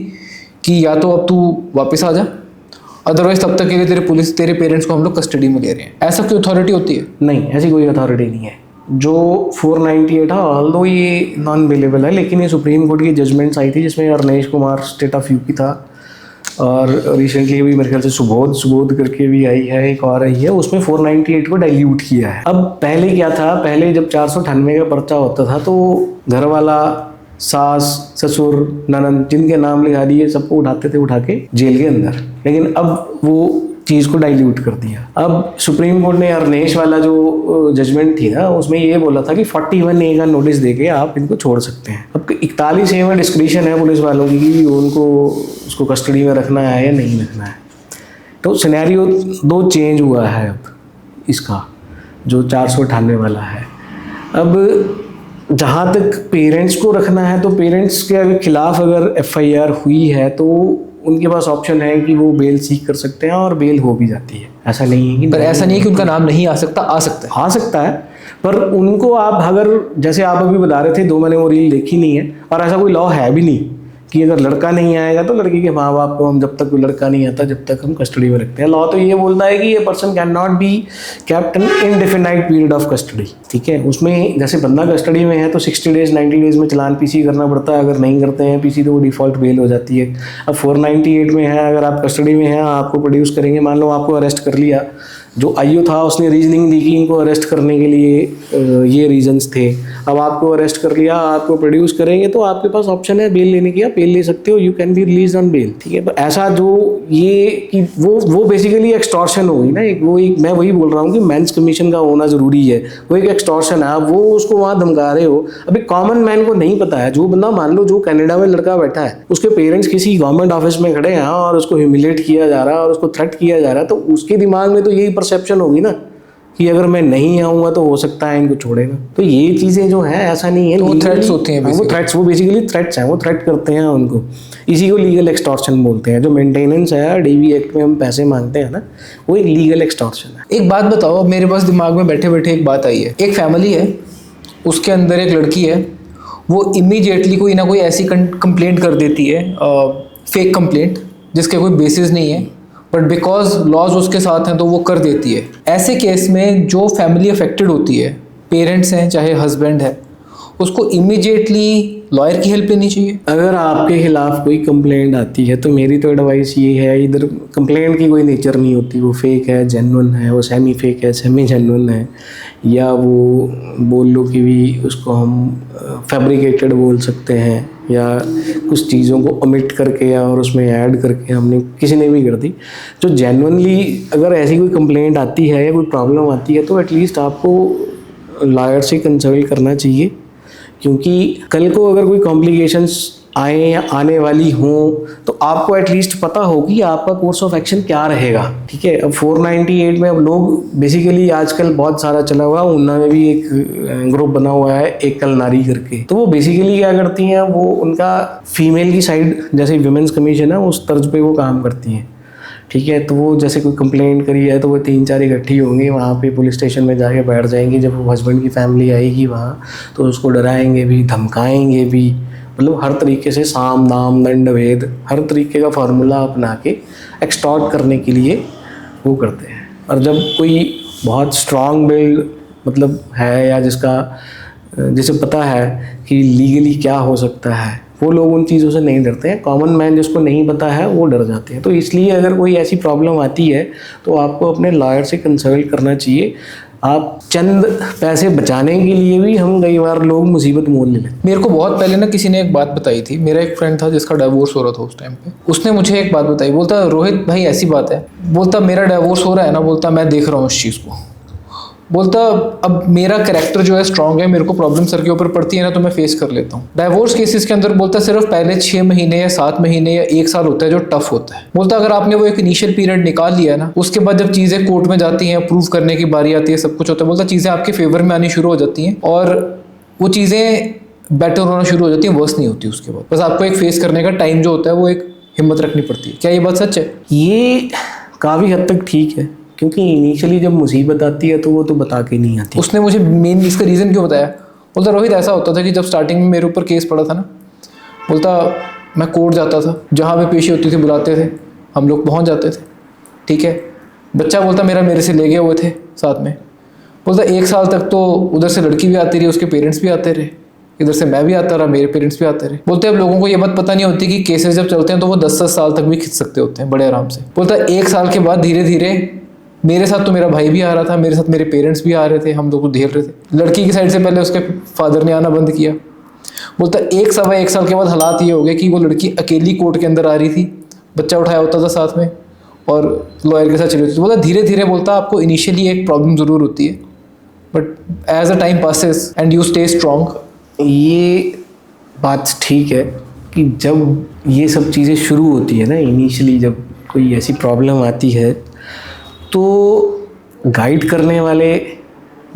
कि या तो अब तू वापस आ जा, अदरवाइज तब तक के लिए तेरे पेरेंट्स को हम लोग कस्टडी में ले रहे हैं। ऐसा कोई अथॉरिटी होती है? नहीं, ऐसी कोई अथॉरिटी नहीं है। जो 498 है, ऑल्दो ये नॉन अवेलेबल है, लेकिन ये सुप्रीम कोर्ट की जजमेंट्स आई थी जिसमें Arnesh Kumar state of UP था, और रिसेंटली भी मेरे ख्याल से सुबोध करके भी आई है, एक और आई है, उसमें 498 को डाइल्यूट किया है। अब पहले क्या था, पहले जब 498 का पर्चा होता था तो घर वाला, सास, ससुर, ननद जिनके नाम लिखा दिए सबको उठाते थे, उठा के जेल के अंदर। लेकिन अब वो चीज़ को डाइल्यूट कर दिया। अब सुप्रीम कोर्ट ने अरनेश वाला जो जजमेंट थी ना, उसमें ये बोला था कि 41A का नोटिस देके आप इनको छोड़ सकते हैं। अब 41A में डिस्क्रिशन है पुलिस वालों की कि उनको उसको कस्टडी में रखना है या नहीं रखना है। तो सिनेरियो 2 चेंज हुआ है अब इसका, जो 498 वाला है। अब जहाँ तक पेरेंट्स को रखना है, तो पेरेंट्स के खिलाफ अगर FIR हुई है तो उनके पास ऑप्शन है कि वो बेल सीख कर सकते हैं और बेल हो भी जाती है। ऐसा नहीं है कि पर ऐसा नहीं है कि उनका नाम नहीं आ सकता, आ सकता है। आ सकता है, पर उनको आप अगर जैसे आप अभी बता रहे थे, दो मैंने वो रील देखी नहीं है, और ऐसा कोई लॉ है भी नहीं कि अगर लड़का नहीं आएगा तो लड़की के माँ बाप को हम जब तक लड़का नहीं आता जब तक हम कस्टडी में रखते हैं। लॉ तो ये बोलता है कि ये person can not be kept in indefinite period of custody. ठीक है, उसमें जैसे बंदा कस्टडी में है तो 60 डेज 90 डेज में चलान पीसी करना पड़ता है, अगर नहीं करते हैं पीसी तो वो डिफ़ॉल्ट बेल हो जाती है। अब 498 में है, अगर आप कस्टडी में हैं आपको प्रोड्यूस करेंगे, मान लो आपको अरेस्ट कर लिया, जो आईओ था उसने रीजनिंग दी कि इनको अरेस्ट करने के लिए ये रीजंस थे, अब आपको अरेस्ट कर लिया, आपको प्रोड्यूस करेंगे तो आपके पास ऑप्शन है बेल लेने की, आप बेल ले सकते हो, you can be release on bail. ठीक है, पर ऐसा जो ये कि वो बेसिकली एक्सटॉर्शन होगी ना, मैं वही बोल रहा हूँ कि मेंस कमीशन का होना ज़रूरी है, वो एक एक्सटॉर्शन है। आप वो उसको वहाँ धमका रहे हो, अभी कॉमन मैन को नहीं पता है, जो बंदा मान लो जो कनाडा में लड़का बैठा है, उसके पेरेंट्स किसी गवर्नमेंट ऑफिस में खड़े हैं और उसको ह्यूमिलेट किया जा रहा है और उसको थ्रेट किया जा रहा है, तो उसके दिमाग में तो यही परसेप्शन होगी ना कि अगर मैं नहीं आऊँगा तो हो सकता है इनको छोड़ेगा। तो ये चीज़ें जो है ऐसा नहीं है, तो वो थ्रेट्स होती हैं, वो बेसिकली थ्रेट्स हैं, वो थ्रेट करते हैं उनको, इसी को लीगल एक्सटॉर्शन बोलते हैं। जो मेंटेनेंस है डीवी एक्ट में हम पैसे मांगते हैं ना, वो एक लीगल एक्सटॉर्शन है। एक बात बताओ, मेरे पास दिमाग में बैठे बैठे एक बात आई है। एक फैमिली है, उसके अंदर एक लड़की है, वो इमीडिएटली कोई ना कोई ऐसी कंप्लेंट कर देती है, फेक कंप्लेंट जिसके कोई बेसिस नहीं है, बट बिकॉज लॉज उसके साथ हैं तो वो कर देती है। ऐसे केस में जो फैमिली अफेक्टेड होती है, पेरेंट्स हैं चाहे हस्बैंड है, उसको इमीडिएटली लॉयर की हेल्प लेनी चाहिए। अगर आपके खिलाफ कोई कंप्लेंट आती है तो मेरी तो एडवाइस ये है, इधर कंप्लेंट की कोई नेचर नहीं होती, वो फेक है, जेन्युइन है, वो सेमी फेक है, सेमी जेन्युइन है, या वो बोल लो कि भी उसको हम फैब्रिकेटेड बोल सकते हैं, या कुछ चीज़ों को ओमिट करके और उसमें ऐड करके हमने किसी ने भी कर दी। जो जेन्युइनली अगर ऐसी कोई कंप्लेंट आती है या कोई प्रॉब्लम आती है तो एटलीस्ट आपको लॉयर से कंसल्ट करना चाहिए, क्योंकि कल को अगर कोई कॉम्प्लिकेशंस आए या आने वाली हों तो आपको एटलीस्ट पता हो कि आपका कोर्स ऑफ एक्शन क्या रहेगा। ठीक है, अब 498 में अब लोग बेसिकली आजकल बहुत सारा चला हुआ, ऊना में भी एक ग्रुप बना हुआ है एकल नारी करके, तो वो बेसिकली क्या करती हैं, वो उनका फीमेल की साइड जैसे विमेंस कमीशन है उस तर्ज पे वो काम करती हैं। ठीक है, तो वो जैसे कोई कंप्लेंट करी है तो वो 3-4 इकट्ठी होंगी वहाँ पे पुलिस स्टेशन में जाके बैठ जाएंगी। जब वो हस्बैंड की फैमिली आएगी वहाँ तो उसको डराएंगे भी, धमकाएंगे भी, मतलब हर तरीके से साम दाम दंड भेद हर तरीके का फार्मूला अपना के एक्सटॉर्ट करने के लिए वो करते हैं। और जब कोई बहुत स्ट्रॉन्ग बिल्ड मतलब है, या जिसे पता है कि लीगली क्या हो सकता है, वो लोग उन चीज़ों से नहीं डरते हैं। कॉमन मैन जिसको नहीं पता है वो डर जाते हैं। तो इसलिए अगर कोई ऐसी प्रॉब्लम आती है तो आपको अपने लॉयर से कंसल्ट करना चाहिए। आप चंद पैसे बचाने के लिए भी हम कई बार लोग मुसीबत मोल ले लेते हैं। मेरे को बहुत पहले ना किसी ने एक बात बताई थी, मेरा एक फ्रेंड था जिसका डिवोर्स हो रहा था उस टाइम पे, उसने मुझे एक बात बताई, बोलता रोहित भाई ऐसी बात है, बोलता मेरा डिवोर्स हो रहा है ना, बोलता मैं देख रहा हूँ इस चीज़ को, बोलता अब मेरा कैरेक्टर जो है स्ट्रांग है, मेरे को प्रॉब्लम सर के ऊपर पड़ती है ना तो मैं फेस कर लेता हूँ। डाइवोर्स केसेस के अंदर बोलता सिर्फ पहले 6 महीने या 7 महीने या 1 साल होता है जो टफ होता है। बोलता अगर आपने वो एक इनिशियल पीरियड निकाल लिया है ना, उसके बाद जब चीज़ें कोर्ट में जाती हैं, प्रूव करने की बारी आती है, सब कुछ होता है, बोलता चीज़ें आपके फेवर में आनी शुरू हो जाती हैं और वो चीज़ें बेटर होना शुरू हो जाती हैं, वर्स नहीं होती उसके बाद। बस आपको एक फेस करने का टाइम जो होता है वो एक हिम्मत रखनी पड़ती है। क्या ये बात सच है? ये काफ़ी हद तक ठीक है, क्योंकि इनिशियली जब मुसीबत आती है तो वो तो बता के नहीं आती। उसने मुझे मेन इसका रीज़न क्यों बताया, बोलता रोहित ऐसा होता था कि जब स्टार्टिंग में मेरे ऊपर केस पड़ा था ना, बोलता मैं कोर्ट जाता था, जहाँ पे पेशी होती थी बुलाते थे, हम लोग पहुँच जाते थे, ठीक है, बच्चा बोलता मेरे से ले गए हुए थे साथ में, बोलता 1 साल तक तो उधर से लड़की भी आती रही, उसके पेरेंट्स भी आते रहे, इधर से मैं भी आता रहा, मेरे पेरेंट्स भी आते रहे। बोलते अब लोगों को ये बात पता नहीं होती कि केसेस जब चलते हैं तो वो 10-10 साल तक भी खिंच सकते होते हैं बड़े आराम से। बोलता 1 साल के बाद धीरे धीरे मेरे साथ तो मेरा भाई भी आ रहा था, मेरे साथ मेरे पेरेंट्स भी आ रहे थे, हम लोग को झेल रहे थे। लड़की की साइड से पहले उसके फादर ने आना बंद किया। बोलता 1-1.25 साल के बाद हालात ये हो गए कि वो लड़की अकेली कोर्ट के अंदर आ रही थी, बच्चा उठाया होता था साथ में और लॉयर के साथ चली होती थी। बोलता धीरे धीरे बोलता आपको इनिशियली एक प्रॉब्लम ज़रूर होती है, but as a time passes and you stay strong. ये बात ठीक है कि जब ये सब चीज़ें शुरू होती है ना, इनिशियली जब कोई ऐसी प्रॉब्लम आती है तो गाइड करने वाले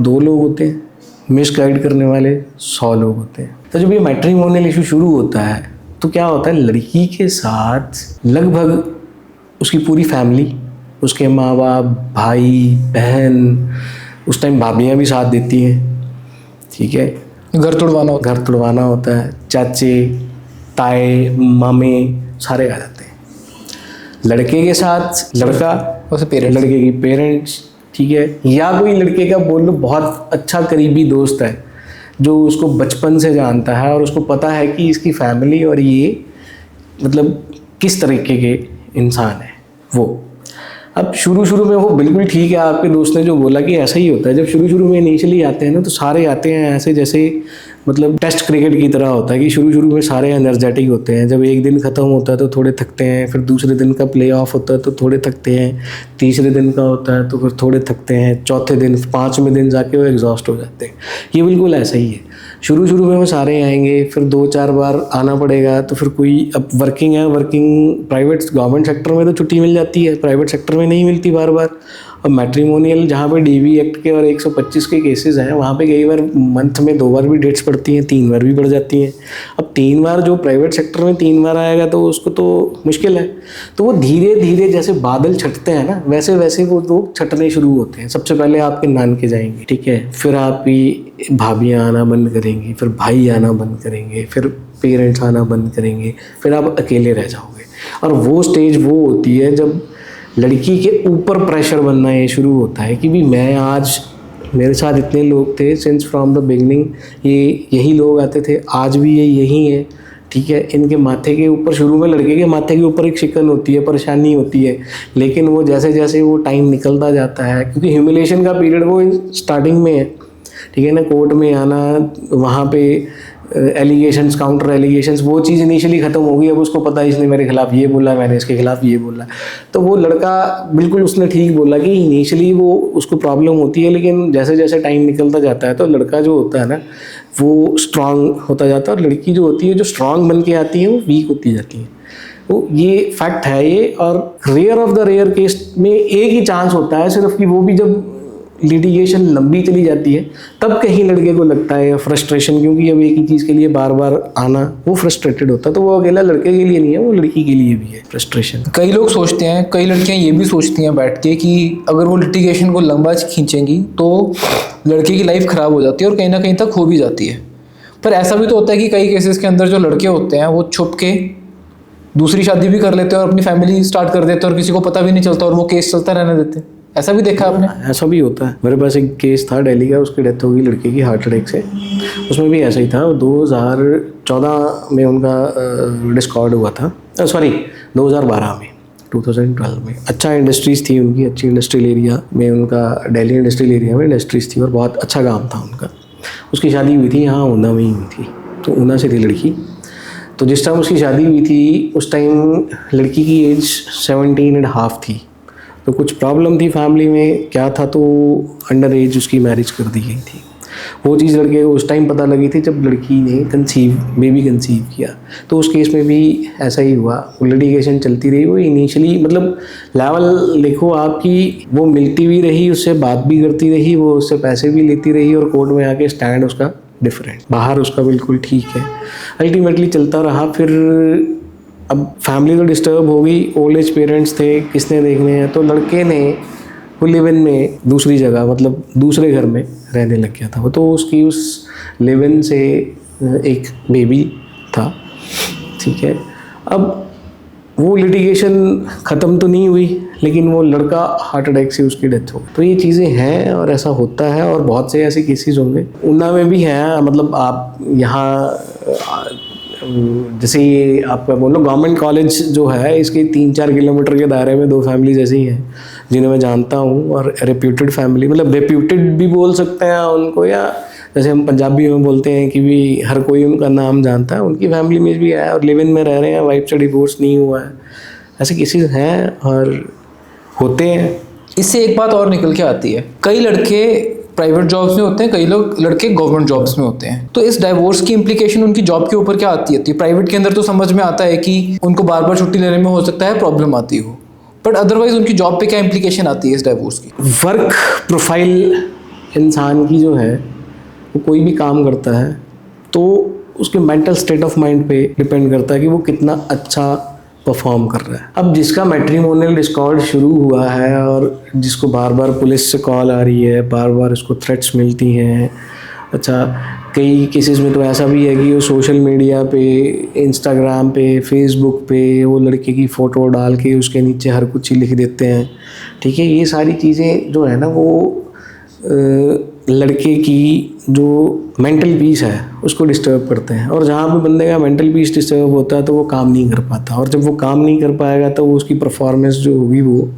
2 लोग होते हैं, मिस गाइड करने वाले 100 लोग होते हैं। तो जब ये मैट्रिमोनियल इशू शुरू होता है तो क्या होता है, लड़की के साथ लगभग उसकी पूरी फैमिली, उसके माँ बाप, भाई बहन, उस टाइम भाभियाँ भी साथ देती हैं, ठीक है, घर तुड़वाना होता है, चाचे ताए मामे सारे आ जाते हैं। लड़के के साथ लड़का, लड़के की पेरेंट्स, ठीक है, या कोई लड़के का बोल लो बहुत अच्छा करीबी दोस्त है जो उसको बचपन से जानता है और उसको पता है कि इसकी फैमिली और ये मतलब किस तरीके के इंसान है वो। अब शुरू में वो बिल्कुल ठीक है, आपके दोस्त ने जो बोला कि ऐसा ही होता है। जब शुरू में इनिशियली आते हैं ना तो सारे आते हैं ऐसे जैसे मतलब टेस्ट क्रिकेट की तरह होता है कि शुरू में सारे एनर्जेटिक होते हैं। जब एक दिन ख़त्म होता है तो थोड़े थकते हैं, फिर दूसरे दिन का प्ले ऑफ होता है तो थोड़े थकते हैं, तीसरे दिन का होता है तो फिर थोड़े थकते हैं, चौथे दिन 5वें दिन जाके वो एग्जॉस्ट हो जाते हैं। ये बिल्कुल ऐसा ही है, शुरू में वो सारे आएंगे, फिर 2-4 बार आना पड़ेगा तो फिर कोई, अब वर्किंग है, वर्किंग प्राइवेट गवर्नमेंट सेक्टर में तो छुट्टी मिल जाती है, प्राइवेट सेक्टर में नहीं मिलती बार। और मैट्रिमोनियल जहाँ पे डीवी एक्ट के और 125 के केसेस हैं वहाँ पे कई बार मंथ में 2 बार भी डेट्स पड़ती हैं, 3 बार भी पड़ जाती हैं। अब 3 बार जो प्राइवेट सेक्टर में 3 बार आएगा तो उसको तो मुश्किल है। तो वो धीरे धीरे जैसे बादल छटते हैं ना वैसे वो लोग छटने शुरू होते हैं। सबसे पहले आपके नानके जाएंगे, ठीक है, फिर आपकी भाभियाँ आना बंद करेंगी, फिर भाई आना बंद करेंगे, फिर पेरेंट्स आना बंद करेंगे, फिर आप अकेले रह जाओगे। और वो स्टेज वो होती है जब लड़की के ऊपर प्रेशर बनना ये शुरू होता है कि भी मैं आज, मेरे साथ इतने लोग थे सिंस फ्रॉम द बिगनिंग, ये यही लोग आते थे, आज भी ये यही है, ठीक है। इनके माथे के ऊपर, शुरू में लड़के के माथे के ऊपर एक शिकन होती है, परेशानी होती है, लेकिन वो जैसे जैसे वो टाइम निकलता जाता है, क्योंकि ह्यूमिलेशन का पीरियड वो स्टार्टिंग में है, ठीक है ना, कोर्ट में आना, वहाँ पे एलिगेशंस, काउंटर एलिगेशंस, वो चीज़ इनिशियली ख़त्म हो गई। अब उसको पता है इसने मेरे खिलाफ़ ये बोला, मैंने इसके खिलाफ़ ये बोला, तो वो लड़का बिल्कुल उसने ठीक बोला कि इनिशियली वो उसको प्रॉब्लम होती है, लेकिन जैसे जैसे टाइम निकलता जाता है तो लड़का जो होता है ना वो स्ट्रांग होता जाता है, और लड़की जो होती है जो स्ट्रांग बन के आती है वो वीक होती जाती है। तो ये फैक्ट है ये, और rare of the rare case में एक ही चांस होता है सिर्फ कि वो भी जब लिटिगेशन लंबी चली जाती है तब कहीं लड़के को लगता है फ्रस्ट्रेशन, क्योंकि अब एक ही चीज़ के लिए बार बार आना, वो फ्रस्ट्रेटेड होता है। तो वो अकेला लड़के के लिए नहीं है, वो लड़की के लिए भी है फ्रस्ट्रेशन। कई लोग सोचते हैं, कई लड़कियां ये भी सोचती हैं बैठ के कि अगर वो लिटिगेशन को लंबा खींचेंगी तो लड़के की लाइफ ख़राब हो जाती है और कहीं ना कहीं तक हो भी जाती है। पर ऐसा भी तो होता है कि कई केसेस के अंदर जो लड़के होते हैं वो छुप के दूसरी शादी भी कर लेते हैं और अपनी फैमिली स्टार्ट कर देते हैं और किसी को पता भी नहीं चलता और वो केस चलता रहने देते हैं। ऐसा भी देखा आपने? ऐसा भी होता है। मेरे पास एक केस था दिल्ली का, उसकी डेथ हो गई लड़के की हार्ट अटैक से। उसमें भी ऐसा ही था, 2014 में उनका डिस्कॉर्ड हुआ था, सॉरी 2012 में, 2012 में। अच्छा इंडस्ट्रीज़ थी उनकी, अच्छी इंडस्ट्रियल एरिया में उनका, दिल्ली इंडस्ट्रियल एरिया में इंडस्ट्रीज़ थी और बहुत अच्छा काम था उनका। उसकी शादी हुई थी यहाँ ऊना में ही हुई थी, तो ऊना से थी लड़की। तो जिस टाइम उसकी शादी हुई थी उस टाइम लड़की की एज 17.5 थी। तो कुछ प्रॉब्लम थी फैमिली में, क्या था, तो अंडर एज उसकी मैरिज कर दी गई थी। वो चीज़ लड़के को उस टाइम पता लगी थी जब लड़की ने बेबी कंसीव किया। तो उस केस में भी ऐसा ही हुआ, वो लिटिगेशन चलती रही। वो इनिशियली मतलब लेवल देखो आपकी, वो मिलती भी रही, उससे बात भी करती रही, वो उससे पैसे भी लेती रही, और कोर्ट में आके स्टैंड उसका डिफरेंट, बाहर उसका बिल्कुल ठीक है। अल्टीमेटली चलता रहा। फिर अब फैमिली तो डिस्टर्ब हो गई, ओल्ड एज पेरेंट्स थे, किसने देखने हैं, तो लड़के ने वो लिव इन में दूसरी जगह, मतलब दूसरे घर में रहने लग गया था वो। तो उसकी उस लिव इन से एक बेबी था, ठीक है। अब वो लिटिगेशन ख़त्म तो नहीं हुई, लेकिन वो लड़का हार्ट अटैक से उसकी डेथ हो गई। तो ये चीज़ें हैं और ऐसा होता है, और बहुत से ऐसे केसेस होंगे। ऊना में भी हैं, मतलब आप यहाँ जैसे ये आपका बोलो गवर्नमेंट कॉलेज जो है, इसके 3-4 किलोमीटर के दायरे में 2 फैमिलीज ऐसी हैं जिन्हें मैं जानता हूँ, और रेप्यूटेड फैमिली, मतलब रेप्यूटेड भी बोल सकते हैं उनको, या जैसे हम पंजाबी में बोलते हैं कि भी हर कोई उनका नाम जानता है। उनकी फैमिली में भी है और लिव इन में रह रहे हैं, वाइफ से डिवोर्स नहीं हुआ है। ऐसे केसेस हैं और होते हैं। इससे एक बात और निकल के आती है, कई लड़के प्राइवेट जॉब्स में होते हैं, कई लड़के गवर्नमेंट जॉब्स में होते हैं। तो इस डाइवोर्स की इम्प्लीकेशन उनकी जॉब के ऊपर क्या आती है? प्राइवेट के अंदर तो समझ में आता है कि उनको बार बार छुट्टी लेने में हो सकता है प्रॉब्लम आती हो, बट अदरवाइज उनकी जॉब पे क्या इम्प्लीकेशन आती है इस डाइवोर्स की? वर्क प्रोफाइल इंसान की जो है, वो कोई भी काम करता है तो उसके मेंटल स्टेट ऑफ माइंड पे डिपेंड करता है कि वो कितना अच्छा परफॉर्म कर रहा है। अब जिसका मैट्रिमोनियल डिस्कॉर्ड शुरू हुआ है और जिसको बार बार पुलिस से कॉल आ रही है, बार बार उसको थ्रेट्स मिलती हैं, अच्छा कई केसेस में तो ऐसा भी है कि वो सोशल मीडिया पे, इंस्टाग्राम पे, फेसबुक पे वो लड़के की फ़ोटो डाल के उसके नीचे हर कुछ ही लिख देते हैं, ठीक है। ये सारी चीज़ें जो है ना वो लड़के की जो मेंटल पीस है उसको डिस्टर्ब करते हैं, और जहाँ पे बंदे का मेंटल पीस डिस्टर्ब होता है तो वो काम नहीं कर पाता, और जब वो काम नहीं कर पाएगा तो वो उसकी परफॉर्मेंस जो होगी वो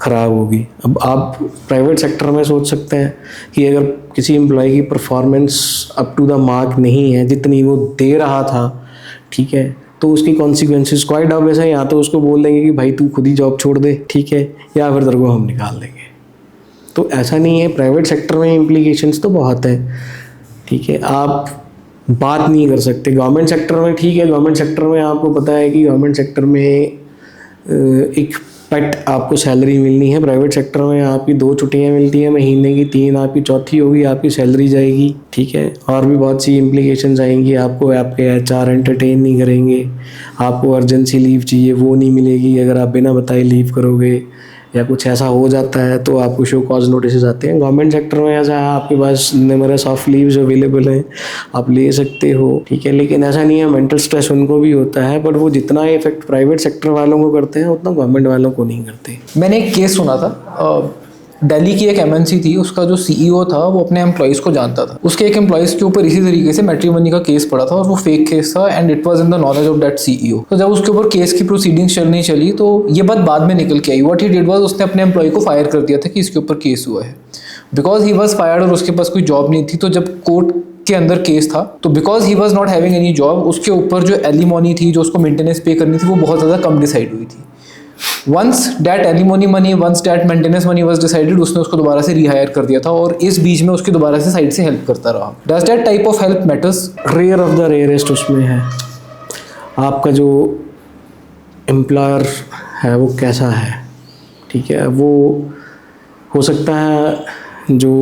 ख़राब होगी। अब आप प्राइवेट सेक्टर में सोच सकते हैं कि अगर किसी एम्प्लॉय की performance up to the mark नहीं है जितनी वो दे रहा था, ठीक है, तो उसकी कॉन्सिक्वेंसेस क्वाइट ऑब्वियस है। या तो उसको बोल देंगे कि भाई तू खुद ही जॉब छोड़ दे, ठीक है, या फिर तेरे को हम निकाल देंगे। तो ऐसा नहीं है, प्राइवेट सेक्टर में इम्प्लीकेशंस तो बहुत है, ठीक है, आप बात नहीं कर सकते। गवर्नमेंट सेक्टर में ठीक है, गवर्नमेंट सेक्टर में आपको पता है कि गवर्नमेंट सेक्टर में एक पेट आपको सैलरी मिलनी है। प्राइवेट सेक्टर में आपकी 2 छुट्टियां मिलती हैं महीने की, 3 आपकी, चौथी होगी आपकी सैलरी जाएगी, ठीक है, और भी बहुत सी इम्प्लीकेशंस आएंगी। आपको आपके HR एंटरटेन नहीं करेंगे, आपको अर्जेंसी लीव चाहिए वो नहीं मिलेगी अगर आप बिना बताए लीव करोगे, या कुछ ऐसा हो जाता है तो आपको शो कॉज नोटिस आते हैं। गवर्नमेंट सेक्टर में ऐसा है, आपके पास न्यूमरस ऑफ लीव्स अवेलेबल हैं, आप ले सकते हो, ठीक है, लेकिन ऐसा नहीं है, मेंटल स्ट्रेस उनको भी होता है, बट वो जितना इफेक्ट प्राइवेट सेक्टर वालों को करते हैं उतना गवर्नमेंट वालों को नहीं करते। मैंने एक केस सुना था, दिल्ली की एक MNC थी, उसका जो CEO था वो अपने एम्प्लॉयज़ को जानता था। उसके एक एम्प्लॉयज़ के ऊपर इसी तरीके से मैट्रिमोनी का केस पड़ा था और वो फेक केस था, and it was in the knowledge of that CEO। तो जब उसके ऊपर केस की प्रोसीडिंग्स चली तो ये बात बाद में निकल के आई। व्हाट ही डिड वाज, उसने अपने एम्प्लॉय को फायर कर दिया था कि इसके ऊपर केस हुआ है, बिकॉज ही वॉज फायर्ड और उसके पास कोई जॉब नहीं थी। तो जब कोर्ट के अंदर केस था तो because he was not having any job, उसके ऊपर जो एलिमोनी थी, जो उसको मेंटेनेंस पे करनी थी, वो बहुत ज़्यादा कम डिसाइड हुई थी। once that alimony money, once that maintenance money was decided, उसने उसको दोबारा से रिहायर कर दिया था और इस बीच में उसकी दोबारा से साइड से हेल्प करता रहा। Does that type of help matters? Rare of the rarest उसमें है, आपका जो एम्प्लॉयर है वो कैसा है, ठीक है, वो हो सकता है जो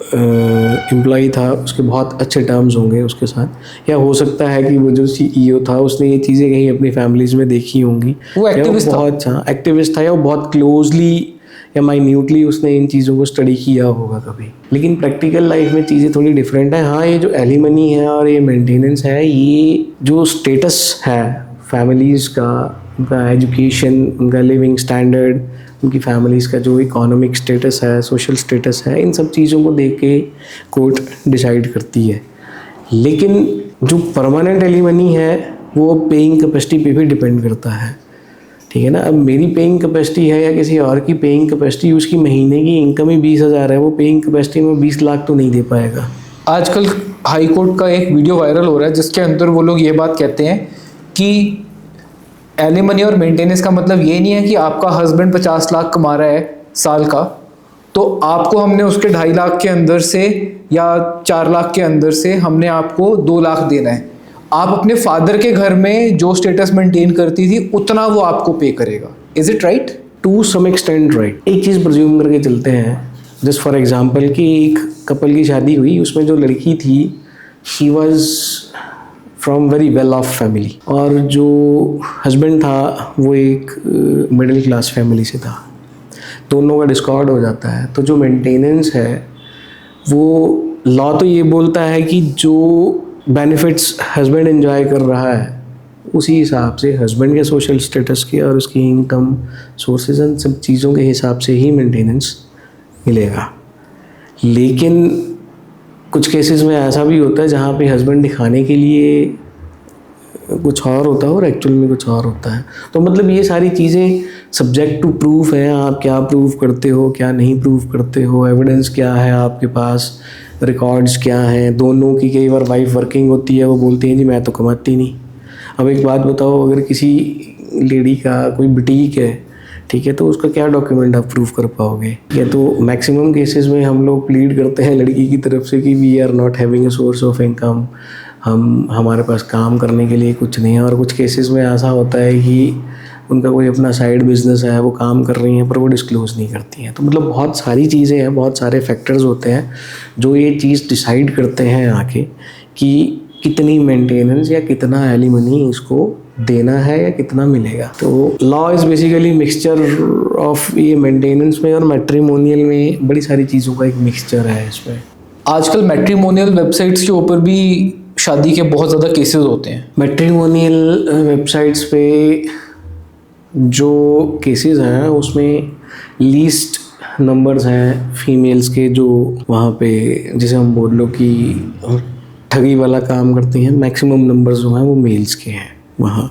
एम्प्लॉई था उसके बहुत अच्छे टर्म्स होंगे उसके साथ, या हो सकता है कि वो जो CEO था उसने ये चीज़ें कहीं अपनी फैमिलीज में देखी होंगी, वो एक्टिविस्ट था, बहुत एक्टिविस्ट था, या वो बहुत क्लोजली या माइन्यूटली उसने इन चीज़ों को स्टडी किया होगा कभी। लेकिन प्रैक्टिकल लाइफ में चीज़ें थोड़ी डिफरेंट है। हाँ, ये जो एलिमनी है और ये मेंटेनेंस है, ये जो स्टेटस है फैमिलीज़ का, उनका एजुकेशन, उनका लिविंग स्टैंडर्ड, उनकी फैमिलीज़ का जो इकोनॉमिक स्टेटस है, सोशल स्टेटस है, इन सब चीज़ों को देख के कोर्ट डिसाइड करती है। लेकिन जो परमानेंट एलिमनी है वो पेइंग कैपेसिटी पे भी डिपेंड करता है, ठीक है ना। अब मेरी पेइंग कैपेसिटी है या किसी और की पेइंग कैपेसिटी, उसकी महीने की इनकम ही 20,000 है, वो पेइंग कैपेसिटी में 20 लाख तो नहीं दे पाएगा। आजकल हाई कोर्ट का एक वीडियो वायरल हो रहा है जिसके अंदर वो लोग ये बात कहते हैं कि एलिमनी और मेंटेनेंस का मतलब ये नहीं है कि आपका हस्बैंड 50 लाख कमा रहा है साल का, तो आपको हमने उसके 2.5 लाख के अंदर से या 4 लाख के अंदर से हमने आपको 2 लाख देना है। आप अपने फादर के घर में जो स्टेटस मेंटेन करती थी उतना वो आपको पे करेगा। Is it right? To some extent right. एक चीज़ प्रज्यूम करके चलते हैं, जस्ट फॉर एग्जांपल कि एक कपल की शादी हुई, उसमें जो लड़की थी she was from very well of family, और जो हस्बैंड था वो एक मिडिल क्लास फैमिली से था। दोनों का डिस्कॉर्ड हो जाता है, तो जो मेंटेनेंस है वो लॉ तो ये बोलता है कि जो बेनिफिट्स हस्बैंड एंजॉय कर रहा है उसी हिसाब से हस्बैंड के सोशल स्टेटस के और उसकी इनकम सोर्सेज एंड सब चीज़ों के हिसाब से ही मेंटेनेंस मिलेगा। लेकिन कुछ केसेस में ऐसा भी होता है जहाँ पे हस्बैंड दिखाने के लिए कुछ और होता है और एक्चुअल में कुछ और होता है। तो मतलब ये सारी चीज़ें सब्जेक्ट टू प्रूफ है, आप क्या प्रूव करते हो, क्या नहीं प्रूव करते हो, एविडेंस क्या है आपके पास, रिकॉर्ड्स क्या हैं। दोनों की कई बार वाइफ वर्किंग होती है, वो बोलती हैं जी मैं तो कमाती नहीं। अब एक बात बताओ, अगर किसी लेडी का कोई बुटीक है, ठीक है, तो उसका क्या डॉक्यूमेंट आप प्रूव कर पाओगे? या तो मैक्सिमम केसेस में हम लोग प्लीड करते हैं लड़की की तरफ से कि we are not having a source of income, हमारे पास काम करने के लिए कुछ नहीं है। और कुछ केसेस में ऐसा होता है कि उनका कोई अपना साइड बिजनेस है, वो काम कर रही हैं पर वो डिस्क्लोज़ नहीं करती हैं। तो मतलब बहुत सारी चीज़ें हैं, बहुत सारे फैक्टर्स होते हैं जो ये चीज़ डिसाइड करते हैं आके कि कितनी मेंटेनेंस या कितना एलिमनी इसको देना है या कितना मिलेगा। तो law is basically mixture of ये मेंटेनेंस में और मैट्रिमोनियल में बड़ी सारी चीज़ों का एक मिक्सचर है इसमें। आजकल मैट्रिमोनियल वेबसाइट्स के ऊपर भी शादी के बहुत ज़्यादा केसेस होते हैं। मैट्रिमोनियल वेबसाइट्स पे जो केसेस हैं उसमें लीस्ट नंबर्स हैं फीमेल्स के जो वहाँ पे, जैसे हम बोल लो कि ठगी वाला काम करती हैं, मैक्सिमम नंबर्स जो हैं वो मेल्स के हैं वहाँ।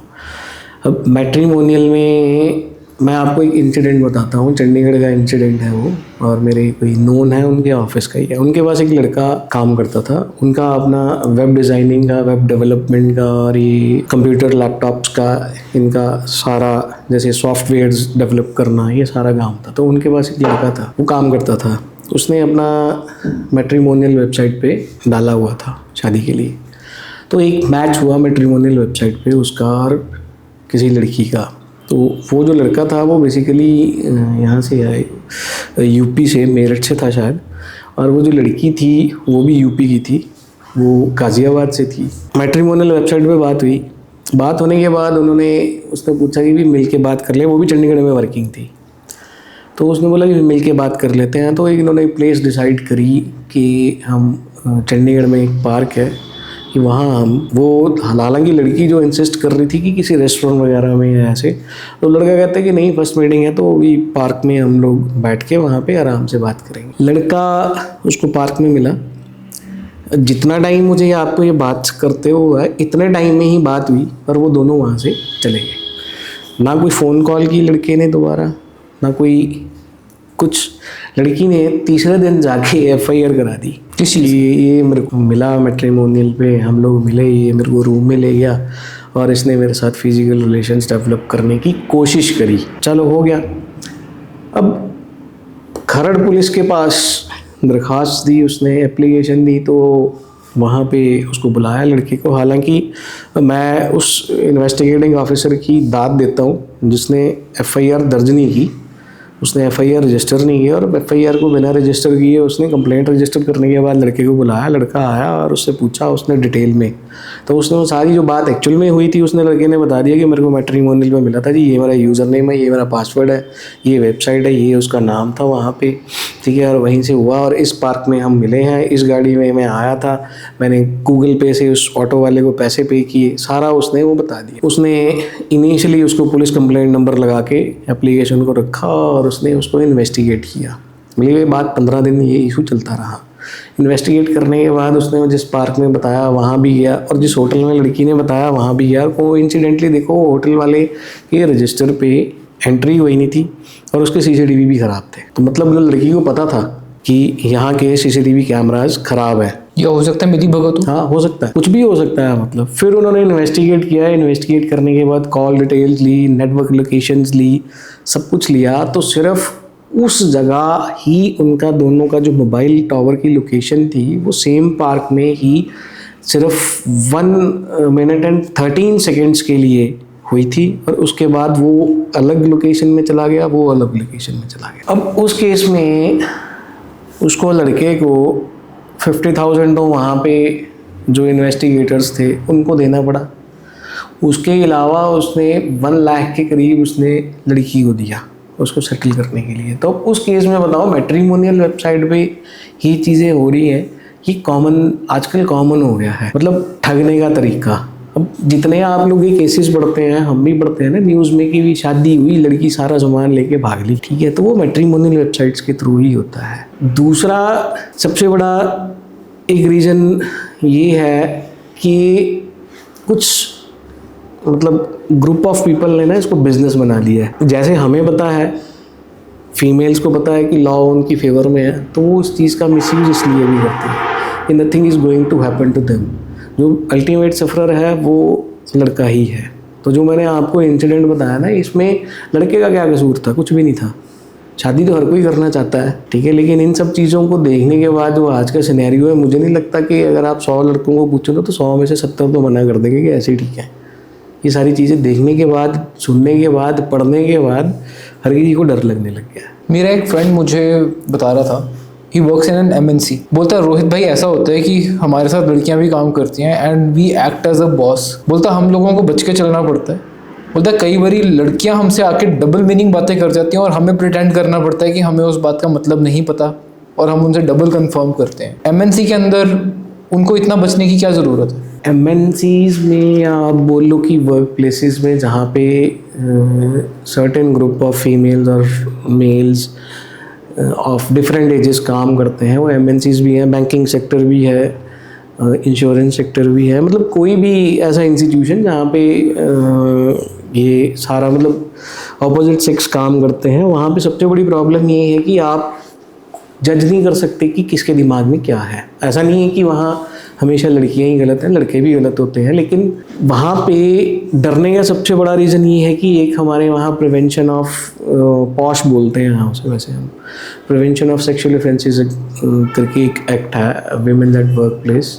अब मैट्रिमोनियल में मैं आपको एक इंसिडेंट बताता हूँ, चंडीगढ़ का इंसिडेंट है वो, और मेरे कोई नोन है उनके ऑफिस का ही है। उनके पास एक लड़का काम करता था, उनका अपना वेब डिज़ाइनिंग का, वेब डेवलपमेंट का और ये कंप्यूटर लैपटॉप्स का, इनका सारा जैसे सॉफ्टवेयर्स डेवलप करना, ये सारा काम था। तो उनके पास एक लड़का था, वो काम करता था, उसने अपना मैट्रिमोनियल वेबसाइट पे डाला हुआ था शादी के लिए। तो एक मैच हुआ मैट्रिमोनियल वेबसाइट पे उसका और किसी लड़की का। तो वो जो लड़का था वो बेसिकली यहाँ से आए, यूपी से, मेरठ से था शायद, और वो जो लड़की थी वो भी यूपी की थी, वो गाज़ियाबाद से थी। मैट्रिमोनियल वेबसाइट पे बात हुई, बात होने के बाद उसने पूछा कि भी मिल के बात कर ले, वो भी चंडीगढ़ में वर्किंग थी। तो उसने बोला कि मिल के बात कर लेते हैं। तो इन्होंने प्लेस डिसाइड करी कि हम चंडीगढ़ में एक पार्क है कि वहाँ हम, वो हालांकि लड़की जो इंसिस्ट कर रही थी कि किसी रेस्टोरेंट वगैरह में या ऐसे, तो लड़का कहता है कि नहीं, फर्स्ट मीटिंग है तो अभी पार्क में हम लोग बैठ के वहाँ पे आराम से बात करेंगे। लड़का उसको पार्क में मिला। जितना टाइम मुझे आपको ये बात करते हुए इतने टाइम में ही बात हुई और वो दोनों वहाँ से चले गए। ना कोई फ़ोन कॉल की लड़के ने दोबारा, ना कोई कुछ। लड़की ने तीसरे दिन जाके FIR करा दी कि ये मेरे को मिला मैट्रिमोनियल पे, हम लोग मिले, ये मेरे को रूम में ले गया और इसने मेरे साथ फिजिकल रिलेशंस डेवलप करने की कोशिश करी। चलो हो गया। अब खरड़ पुलिस के पास दरख्वास्त दी, उसने एप्लीकेशन दी, तो वहाँ पे उसको बुलाया लड़के को। हालांकि मैं उस इन्वेस्टिगेटिंग ऑफिसर की दाद देता हूँ जिसने FIR दर्ज नहीं की, उसने FIR रजिस्टर नहीं किया, और FIR को बिना रजिस्टर किए उसने कंप्लेंट रजिस्टर करने के बाद लड़के को बुलाया। लड़का आया और उससे पूछा उसने डिटेल में, तो उसने वो सारी जो बात एक्चुअल में हुई थी उसने लड़के ने बता दिया कि मेरे को मैट्रिमोनियल में मिला था जी, ये मेरा यूज़र नेम है, ये मेरा पासवर्ड है, ये वेबसाइट है, ये उसका नाम था वहाँ पे, ठीक है, और वहीं से हुआ और इस पार्क में हम मिले हैं, इस गाड़ी में मैं आया था, मैंने गूगल पे से उस ऑटो वाले को पैसे पे किए, सारा उसने वो बता दिया। उसने इनिशियली उसको पुलिस कंप्लेंट नंबर लगा के एप्लीकेशन को रखा और उसने उसको इन्वेस्टिगेट किया। मतलब ये बात 15 दिन ये इशू चलता रहा। इन्वेस्टिगेट करने के बाद उसने जिस पार्क में बताया वहाँ भी गया और जिस होटल में लड़की ने बताया वहाँ भी गया। कोइंसिडेंटली देखो होटल वाले के रजिस्टर पे एंट्री हुई नहीं थी और उसके CCTV भी ख़राब थे। तो मतलब लड़की को पता था कि यहाँ के CCTV कैमराज ख़राब है, या हो सकता है मेरी भगत हो। हाँ हो सकता है, कुछ भी हो सकता है। मतलब फिर उन्होंने इन्वेस्टिगेट किया, इन्वेस्टिगेट करने के बाद कॉल डिटेल्स ली, नेटवर्क लोकेशंस ली, सब कुछ लिया, तो सिर्फ उस जगह ही उनका दोनों का जो मोबाइल टावर की लोकेशन थी वो सेम पार्क में ही सिर्फ 1 मिनट एंड 13 सेकेंड्स के लिए हुई थी और उसके बाद वो अलग लोकेशन में चला गया, वो अलग लोकेशन में चला गया। अब उस केस में उसको लड़के को 50,000 तो वहाँ पे जो इन्वेस्टिगेटर्स थे उनको देना पड़ा। उसके अलावा उसने 1 लाख के करीब उसने लड़की को दिया उसको सेटल करने के लिए। तो उस केस में बताओ मैट्रिमोनियल वेबसाइट पे ही चीज़ें हो रही हैं कि आजकल कॉमन हो गया है, मतलब ठगने का तरीका। अब जितने आप लोग ये केसेस पढ़ते हैं, हम भी पढ़ते हैं ना न्यूज़ में कि भी शादी हुई, लड़की सारा सामान लेके भाग ली, ठीक है, तो वो मैट्रिमोनियल वेबसाइट्स के थ्रू ही होता है। दूसरा सबसे बड़ा एक रीज़न ये है कि कुछ मतलब ग्रुप ऑफ पीपल ने ना इसको बिजनेस बना लिया है। जैसे हमें पता है, फीमेल्स को पता है कि लॉ उनकी फेवर में है, तो वो इस चीज़ का मिसयूज इसलिए भी करते हैं कि nothing is going to happen to them. जो अल्टीमेट सफरर है वो लड़का ही है। तो जो मैंने आपको इंसिडेंट बताया ना, इसमें लड़के का क्या कसूर था? कुछ भी नहीं था। शादी तो हर कोई करना चाहता है, ठीक है, लेकिन इन सब चीज़ों को देखने के बाद जो आज का सिनेरियो है, मुझे नहीं लगता कि अगर आप 100 लड़कों को पूछो तो 100 में से 70 तो मना कर देंगे कि ऐसे ही ठीक है। ये सारी चीज़ें देखने के बाद, सुनने के बाद, पढ़ने के बाद हर किसी को डर लगने लग गया। मेरा एक फ्रेंड मुझे बता रहा था he works in an MNC। बोलता है रोहित भाई ऐसा होता है कि हमारे साथ लड़कियां भी काम करती हैं and we act as a boss. बोलता हम लोगों को बच के चलना पड़ता है। बोलता है कई बारी लड़कियां हमसे आके डबल मीनिंग बातें कर जाती हैं और हमें प्रिटेंड करना पड़ता है कि हमें उस बात का मतलब नहीं पता और हम उनसे डबल कंफर्म करते हैं। MNC के अंदर उनको इतना बचने की क्या ज़रूरत है? MNCs में या आप बोल लो कि वर्क प्लेसेस में जहाँ पे सर्टेन ग्रुप ऑफ फीमेल्स और मेल्स ऑफ डिफरेंट एजेस काम करते हैं, वो MNCs भी हैं, बैंकिंग सेक्टर भी है, इंश्योरेंस सेक्टर भी है, मतलब कोई भी ऐसा इंस्टीट्यूशन जहाँ पे ये सारा मतलब ऑपोजिट सेक्स काम करते हैं, वहाँ पे सबसे बड़ी प्रॉब्लम ये है कि आप जज नहीं कर सकते कि किसके दिमाग में क्या है। ऐसा नहीं है कि वहाँ हमेशा लड़कियाँ ही गलत हैं, लड़के भी गलत होते हैं, लेकिन वहाँ पे डरने का सबसे बड़ा रीज़न ये है कि एक हमारे वहाँ प्रिवेंशन ऑफ पॉश बोलते हैं यहाँ उसे, वैसे हम प्रिवेंशन ऑफ सेक्सुअल ऑफेंसेस करके एक एक्ट है विमेन एट वर्क प्लेस,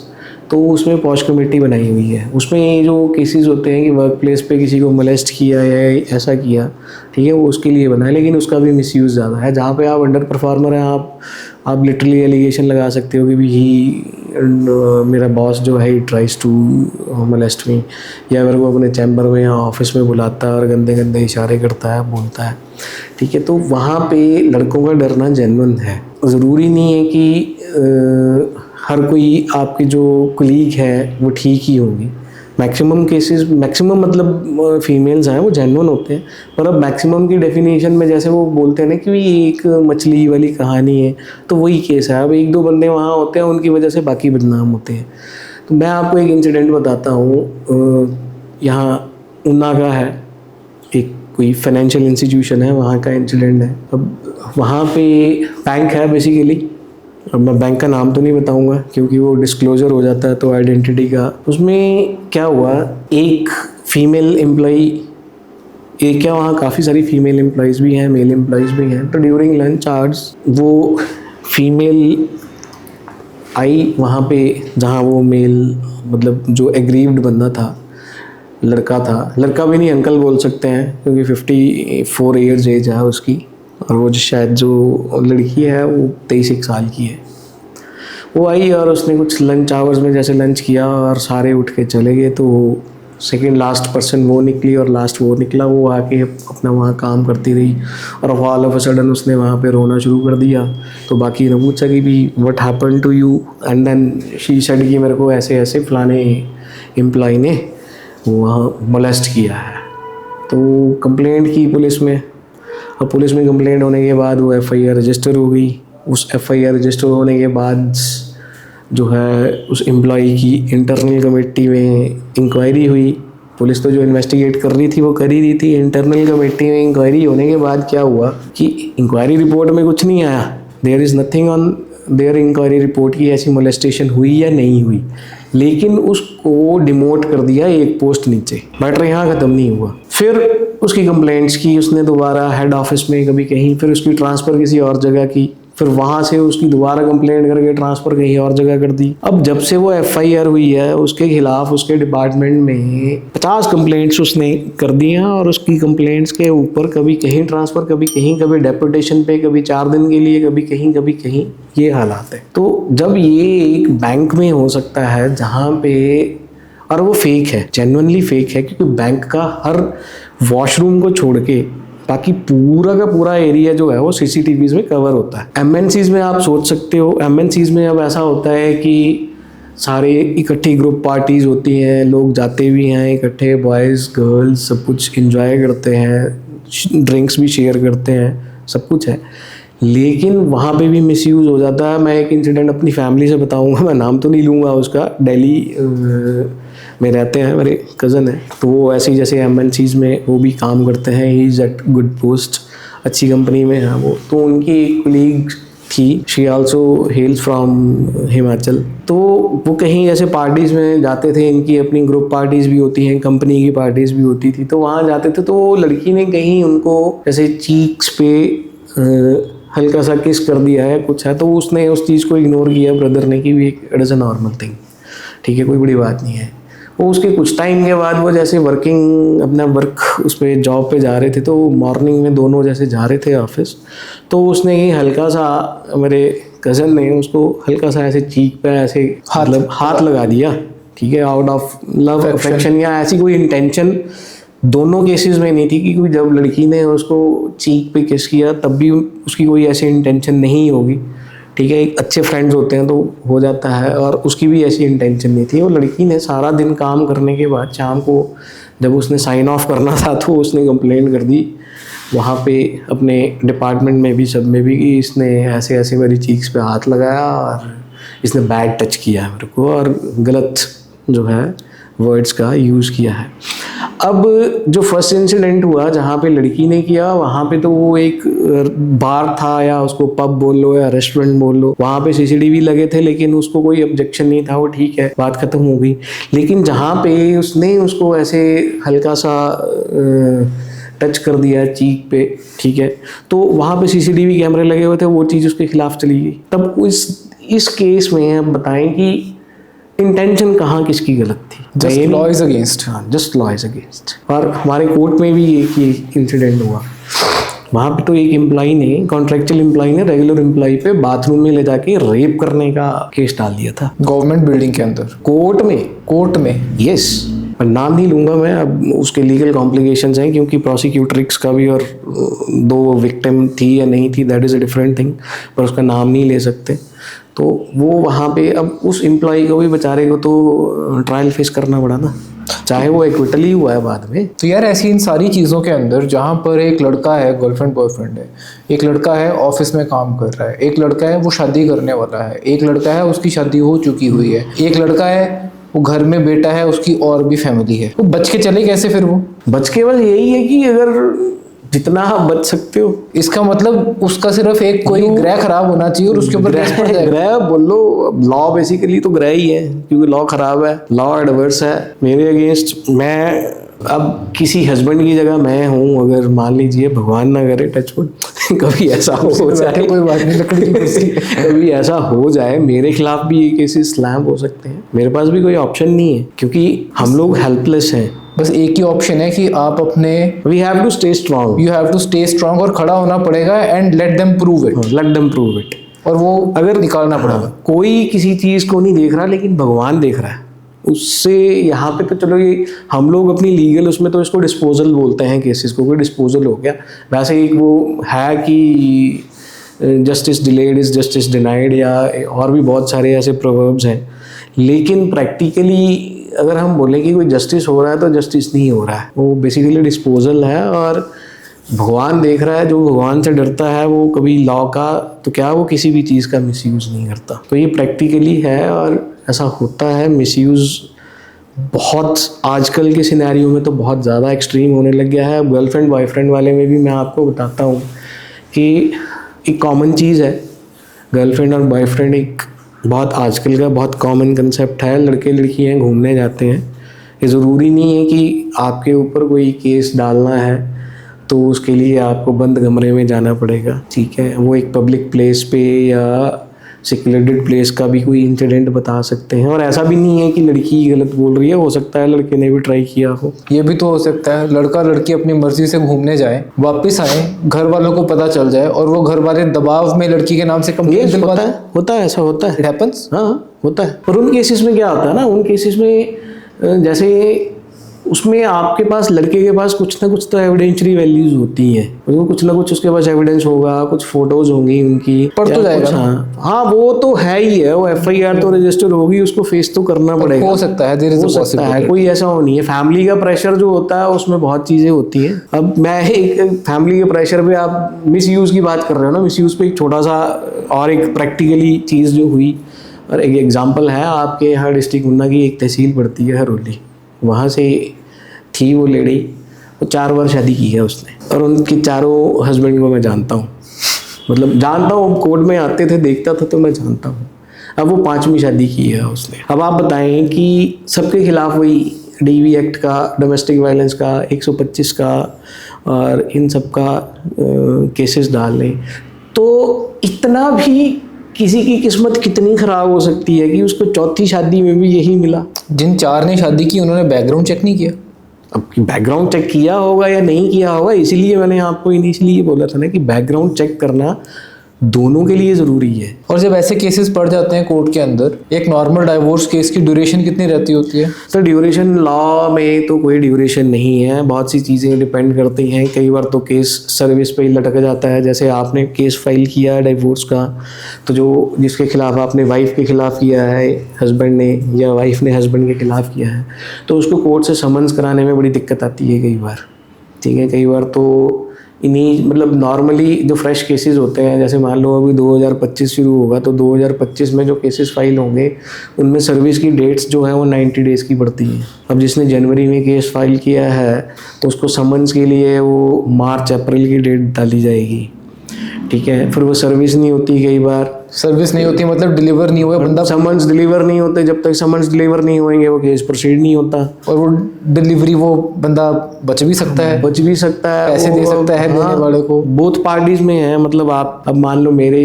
तो उसमें पॉश कमेटी बनाई हुई है। उसमें जो केसेस होते हैं कि वर्क प्लेस पे किसी को मोलेस्ट किया या ऐसा किया, ठीक है, वो उसके लिए बना है, लेकिन उसका भी मिसयूज़ ज़्यादा है। जहाँ पे आप अंडर परफॉर्मर हैं, आप लिटरली एलिगेशन लगा सकते हो कि भी मेरा बॉस जो है ट्राइज टू मोलेस्ट मी, या मेरे को अपने चैम्बर में या ऑफिस में बुलाता है और गंदे गंदे इशारे करता है, बोलता है, ठीक है। तो वहाँ पे लड़कों का डरना जेन्युइन है। ज़रूरी नहीं है कि हर कोई आपके जो कलीग है वो ठीक ही होंगे। मैक्सिमम केसेस, मैक्सिमम मतलब फीमेल्स हैं वो जेन्युइन होते हैं, पर अब मैक्सिमम की डेफिनेशन में जैसे वो बोलते हैं ना कि ये एक मछली वाली कहानी है, तो वही केस है। अब एक दो बंदे वहाँ होते हैं, उनकी वजह से बाकी बदनाम होते हैं। तो मैं आपको एक इंसिडेंट बताता हूँ। यहाँ ऊना का है, एक कोई फाइनेंशियल इंस्टीट्यूशन है, वहाँ का इंसिडेंट है। अब वहाँ पे बैंक है बेसिकली, अब मैं बैंक का नाम तो नहीं बताऊंगा क्योंकि वो डिस्क्लोजर हो जाता है तो आइडेंटिटी का। उसमें क्या हुआ, एक फीमेल एम्प्लॉई, एक क्या वहाँ काफ़ी सारी फीमेल एम्प्लॉइज़ भी हैं, मेल एम्प्लॉइज़ भी हैं, तो ड्यूरिंग लंच आवर्स वो फीमेल आई वहाँ पे जहाँ वो मेल मतलब जो एग्रीव्ड बंदा था, लड़का था, लड़का भी नहीं अंकल बोल सकते हैं क्योंकि 54 ईयर्स एज है उसकी, और वो जो शायद जो लड़की है वो 23 साल की है। वो आई और उसने कुछ लंच आवर्स में जैसे लंच किया और सारे उठ के चले गए, तो सेकंड लास्ट पर्सन वो निकली और लास्ट वो निकला। वो आके अपना वहाँ काम करती रही और ऑल ऑफ अ सडन उसने वहाँ पे रोना शुरू कर दिया। तो बाकी ने पूछा कि भी what happened to you, and then she said कि मेरे को ऐसे ऐसे फलाने एम्प्लॉय ने वहाँ मोलेस्ट किया है। तो कंप्लेंट की पुलिस में, और पुलिस में कंप्लेंट होने के बाद वो FIR रजिस्टर हो गई। उस FIR रजिस्टर होने के बाद जो है उस एम्प्लॉई की इंटरनल कमेटी में इंक्वायरी हुई। पुलिस तो जो इन्वेस्टिगेट कर रही थी वो कर ही रही थी। इंटरनल कमेटी में इंक्वायरी होने के बाद क्या हुआ कि इंक्वायरी रिपोर्ट में कुछ नहीं आया, there is nothing on their inquiry report की ऐसी मोलेस्टेशन हुई या नहीं हुई, लेकिन उसको डिमोट कर दिया एक पोस्ट नीचे। मैटर यहाँ ख़त्म नहीं हुआ। फिर उसकी कंप्लेंट्स की उसने दोबारा हेड ऑफिस में, कभी कहीं, फिर उसकी ट्रांसफ़र किसी और जगह की, फिर वहाँ से उसकी दोबारा कंप्लेंट करके ट्रांसफ़र कहीं और जगह कर दी। अब जब से वो FIR हुई है उसके खिलाफ उसके डिपार्टमेंट में 50 कंप्लेंट्स उसने कर दी हैं, और उसकी कंप्लेंट्स के ऊपर कभी कहीं ट्रांसफ़र, कभी कहीं, कभी डेपुटेशन पे, कभी 4 दिन के लिए, कभी कहीं, ये हालात है। तो जब ये एक बैंक में हो सकता है जहाँ पे, और वो फेक है, जेन्युइनली फेक है, क्योंकि बैंक का हर वॉशरूम को छोड़ के बाकी पूरा का पूरा एरिया जो है वो CCTVs में कवर होता है। MNCs में आप सोच सकते हो, MNCs में अब ऐसा होता है कि सारे इकट्ठी ग्रुप पार्टीज़ होती हैं, लोग जाते भी हैं इकट्ठे, बॉयज़ गर्ल्स सब कुछ एंजॉय करते हैं, ड्रिंक्स भी शेयर करते हैं, सब कुछ है, लेकिन वहाँ पे भी मिसयूज़ हो जाता है। मैं एक इंसिडेंट अपनी फैमिली से बताऊंगा, मैं नाम तो नहीं लूँगा उसका, दिल्ली में रहते हैं, मेरे कज़न है, तो वो ऐसे ही जैसे MNCs में वो भी काम करते हैं, he is at good post, अच्छी कंपनी में है वो। तो उनकी एक कलीग थी, she also hails from Himachal, तो वो कहीं जैसे पार्टीज़ में जाते थे, इनकी अपनी ग्रुप पार्टीज़ भी होती हैं, कंपनी की पार्टीज़ भी होती थी, तो वहाँ जाते थे, तो वो लड़की ने कहीं उनको जैसे चीक्स पे हल्का सा किस कर दिया है कुछ है, तो उसने उस चीज़ को इग्नोर किया ब्रदर ने कि it is a normal thing, ठीक है, कोई बड़ी बात नहीं है। वो उसके कुछ टाइम के बाद वो जैसे वर्किंग अपना वर्क उस पर जॉब पे जा रहे थे, तो मॉर्निंग में दोनों जैसे जा रहे थे ऑफिस, तो उसने ही हल्का सा मेरे कज़न ने उसको हल्का सा ऐसे चीक पे ऐसे मतलब हाथ लगा दिया, ठीक है, आउट ऑफ लव अफेक्शन या ऐसी कोई इंटेंशन दोनों केसेस में नहीं थी कि कोई जब लड़की ने उसको चीक पे किस किया तब भी उसकी कोई ऐसी इंटेंशन नहीं होगी, ठीक है, एक अच्छे फ्रेंड्स होते हैं तो हो जाता है, और उसकी भी ऐसी इंटेंशन नहीं थी। और लड़की ने सारा दिन काम करने के बाद शाम को जब उसने साइन ऑफ करना था तो उसने कंप्लेंट कर दी वहाँ पे अपने डिपार्टमेंट में भी, सब में भी, कि इसने ऐसे ऐसे मेरी चीक्स पे हाथ लगाया और इसने बैड टच किया है मेरे को और गलत जो है वर्ड्स का यूज़ किया है। अब जो फर्स्ट इंसिडेंट हुआ जहाँ पे लड़की ने किया, वहाँ पे तो वो एक बार था या उसको पब बोल लो या रेस्टोरेंट बोल लो, वहाँ पे सीसीटीवी लगे थे लेकिन उसको कोई ऑब्जेक्शन नहीं था, वो ठीक है, बात खत्म हो गई। लेकिन जहाँ पे उसने उसको ऐसे हल्का सा टच कर दिया चीक पे, ठीक है, तो वहाँ पे सीसीटीवी कैमरे लगे हुए थे, वो चीज़ उसके खिलाफ चली गई। तब इस केस में हम बताएं कि इंटेंशन कहाँ किसकी गलत थी, जस्ट लॉ इज अगेंस्ट। हाँ, जस्ट लॉ इज अगेंस्ट। और हमारे कोर्ट में भी एक इंसिडेंट हुआ, वहाँ पे तो एक एम्प्लॉई ने, कॉन्ट्रेक्चुअल एम्प्लॉई ने रेगुलर एम्प्लॉई पे बाथरूम में ले जाके रेप करने का केस डाल दिया था गवर्नमेंट बिल्डिंग के अंदर, कोर्ट में यस, पर नाम नहीं लूँगा मैं, अब उसके लीगल कॉम्प्लिकेशंस हैं क्योंकि प्रोसिक्यूटरिक्स का भी, और 2 विक्टिम थी या नहीं थी that is a different thing, पर उसका नाम नहीं ले सकते। तो वो वहाँ पे अब उस एम्प्लॉई को भी बेचारे को तो ट्रायल फेस करना पड़ा ना, चाहे वो एक्विटल ही हुआ है बाद में। तो यार ऐसी इन सारी चीज़ों के अंदर जहाँ पर एक लड़का है गर्लफ्रेंड बॉयफ्रेंड है, एक लड़का है ऑफिस में काम कर रहा है, एक लड़का है वो शादी करने वाला है, एक लड़का है उसकी शादी हो चुकी हुई है, एक लड़का है वो घर में बेटा है उसकी और भी फैमिली है, तो बच के चले कैसे फिर? वो बच केवल यही है कि अगर जितना आप बच सकते हो, इसका मतलब उसका सिर्फ एक कोई ग्रह खराब होना चाहिए और उसके ऊपर ग्रह बोल लो, लॉ बेसिकली तो ग्रह ही है क्योंकि लॉ खराब है, लॉ एडवर्स है मेरे अगेंस्ट। मैं अब किसी हस्बैंड की जगह मैं हूँ, अगर मान लीजिए भगवान ना करे टचवुड कभी ऐसा हो जाए, कोई बात नहीं, लकड़ी की कुर्सी कभी ऐसा हो जाए मेरे खिलाफ भी ये केसेस स्लैम हो सकते हैं। मेरे पास भी कोई ऑप्शन नहीं है क्योंकि हम लोग हेल्पलेस हैं। बस एक ही ऑप्शन है कि आप अपने we have to stay strong, you have to stay strong और खड़ा होना पड़ेगा and let them prove it, और वो अगर निकालना पड़ेगा। कोई किसी चीज को नहीं देख रहा लेकिन भगवान देख रहा है, उससे यहाँ पे तो चलो ये हम लोग अपनी लीगल उसमें तो इसको डिस्पोजल बोलते हैं, केसेस को कोई डिस्पोजल हो गया। वैसे एक वो है कि justice delayed is justice denied, या और भी बहुत सारे ऐसे प्रोवर्ब्स हैं, लेकिन प्रैक्टिकली अगर हम बोलें कि कोई जस्टिस हो रहा है तो जस्टिस नहीं हो रहा है, वो बेसिकली डिस्पोजल है। और भगवान देख रहा है, जो भगवान से डरता है वो कभी लॉ का तो क्या वो किसी भी चीज़ का मिसयूज़ नहीं करता। तो ये प्रैक्टिकली है और ऐसा होता है। मिसयूज़ बहुत आजकल के सिनेरियो में तो बहुत ज़्यादा एक्सट्रीम होने लग गया है। अब गर्लफ्रेंड बॉयफ्रेंड वाले में भी मैं आपको बताता हूँ कि एक कॉमन चीज़ है, गर्लफ्रेंड और बॉयफ्रेंड एक बहुत आजकल का बहुत कॉमन कंसेप्ट है। लड़के लड़कियाँ घूमने जाते हैं, ये ज़रूरी नहीं है कि आपके ऊपर कोई केस डालना है तो उसके लिए आपको बंद कमरे में जाना पड़ेगा, ठीक है। वो एक पब्लिक प्लेस पे या सिक्योर्ड प्लेस का भी कोई इंसिडेंट बता सकते हैं। और ऐसा भी नहीं है कि लड़की गलत बोल रही है, हो सकता है लड़के ने भी ट्राई किया हो। ये भी तो हो सकता है लड़का लड़की अपनी मर्जी से घूमने जाए, वापस आए, घर वालों को पता चल जाए और वो घर वाले दबाव में लड़की के नाम से कंप्लेंट दिलवा दें। होता है, ऐसा होता है, इट हैपेंस। हाँ होता है। पर उन केसेस में क्या होता है ना, उन केसेस में जैसे उसमें आपके पास, लड़के के पास कुछ ना कुछ तो एविडेंशरी वैल्यूज होती हैं, उसको कुछ ना कुछ उसके पास एविडेंस होगा, कुछ फोटोज होंगी उनकी, पढ़ तो जाएगा। हाँ वो तो है ही है, वो एफआईआर तो रजिस्टर होगी, उसको फेस तो करना पड़ेगा। हो सकता है, हो सकता है, कोई ऐसा हो नहीं है। फैमिली का प्रेशर जो होता है उसमें बहुत चीज़ें होती हैं। अब मैं एक फैमिली के प्रेशर पे, आप मिस यूज़ की बात कर रहे हो ना, मिस यूज़ पे एक छोटा सा और एक प्रैक्टिकली चीज़ जो हुई, और एक एग्जाम्पल है आपके यहाँ डिस्ट्रिक्ट ऊना की एक तहसील पड़ती है हरोली, वहाँ से थी वो लेडी, वो 4 बार शादी की है उसने, और उनके चारों हस्बैंड को मैं जानता हूँ, मतलब जानता हूँ, कोर्ट में आते थे, देखता था तो मैं जानता हूँ। अब वो 5वीं शादी की है उसने। अब आप बताएं कि सबके खिलाफ वही DV एक्ट का, डोमेस्टिक वायलेंस का, 125 का और इन सब का केसेस डाल लें, तो इतना भी किसी की किस्मत कितनी ख़राब हो सकती है कि उसको 4थी शादी में भी यही मिला। जिन 4 ने शादी की उन्होंने बैकग्राउंड चेक नहीं किया। अब बैकग्राउंड चेक किया होगा या नहीं किया होगा, इसीलिए मैंने आपको इनिशियली ये बोला था ना कि बैकग्राउंड चेक करना दोनों के लिए ज़रूरी है। और जब ऐसे केसेस पड़ जाते हैं कोर्ट के अंदर, एक नॉर्मल डाइवोर्स केस की ड्यूरेशन कितनी रहती होती है? सर ड्यूरेशन लॉ में तो कोई ड्यूरेशन नहीं है, बहुत सी चीज़ें डिपेंड करती हैं। कई बार तो केस सर्विस पे ही लटक जाता है। जैसे आपने केस फाइल किया है डाइवोर्स का, तो जो जिसके खिलाफ आपने वाइफ के खिलाफ किया है हस्बैंड ने, या वाइफ ने हस्बैंड के खिलाफ किया है, तो उसको कोर्ट से समन्स कराने में बड़ी दिक्कत आती है कई बार। ठीक है, कई बार तो इन्हीं मतलब नॉर्मली जो फ्रेश केसेस होते हैं, जैसे मान लो अभी 2025 शुरू होगा, तो 2025 में जो केसेस फाइल होंगे उनमें सर्विस की डेट्स जो है वो 90 डेज़ की पड़ती हैं। अब जिसने जनवरी में केस फाइल किया है तो उसको समन्स के लिए वो मार्च अप्रैल की डेट डाली जाएगी। ठीक है, फिर वो सर्विस नहीं होती, कई बार सर्विस नहीं होती मतलब डिलीवर नहीं हुआ बंदा, समन्स डिलीवर नहीं होते। जब तक समन्स डिलीवर नहीं होंगे वो केस प्रोसीड नहीं होता। और वो डिलीवरी वो बंदा बच भी सकता है, पैसे दे सकता है देने वाले को। बोथ पार्टीज में है। मतलब आप अब मान लो मेरे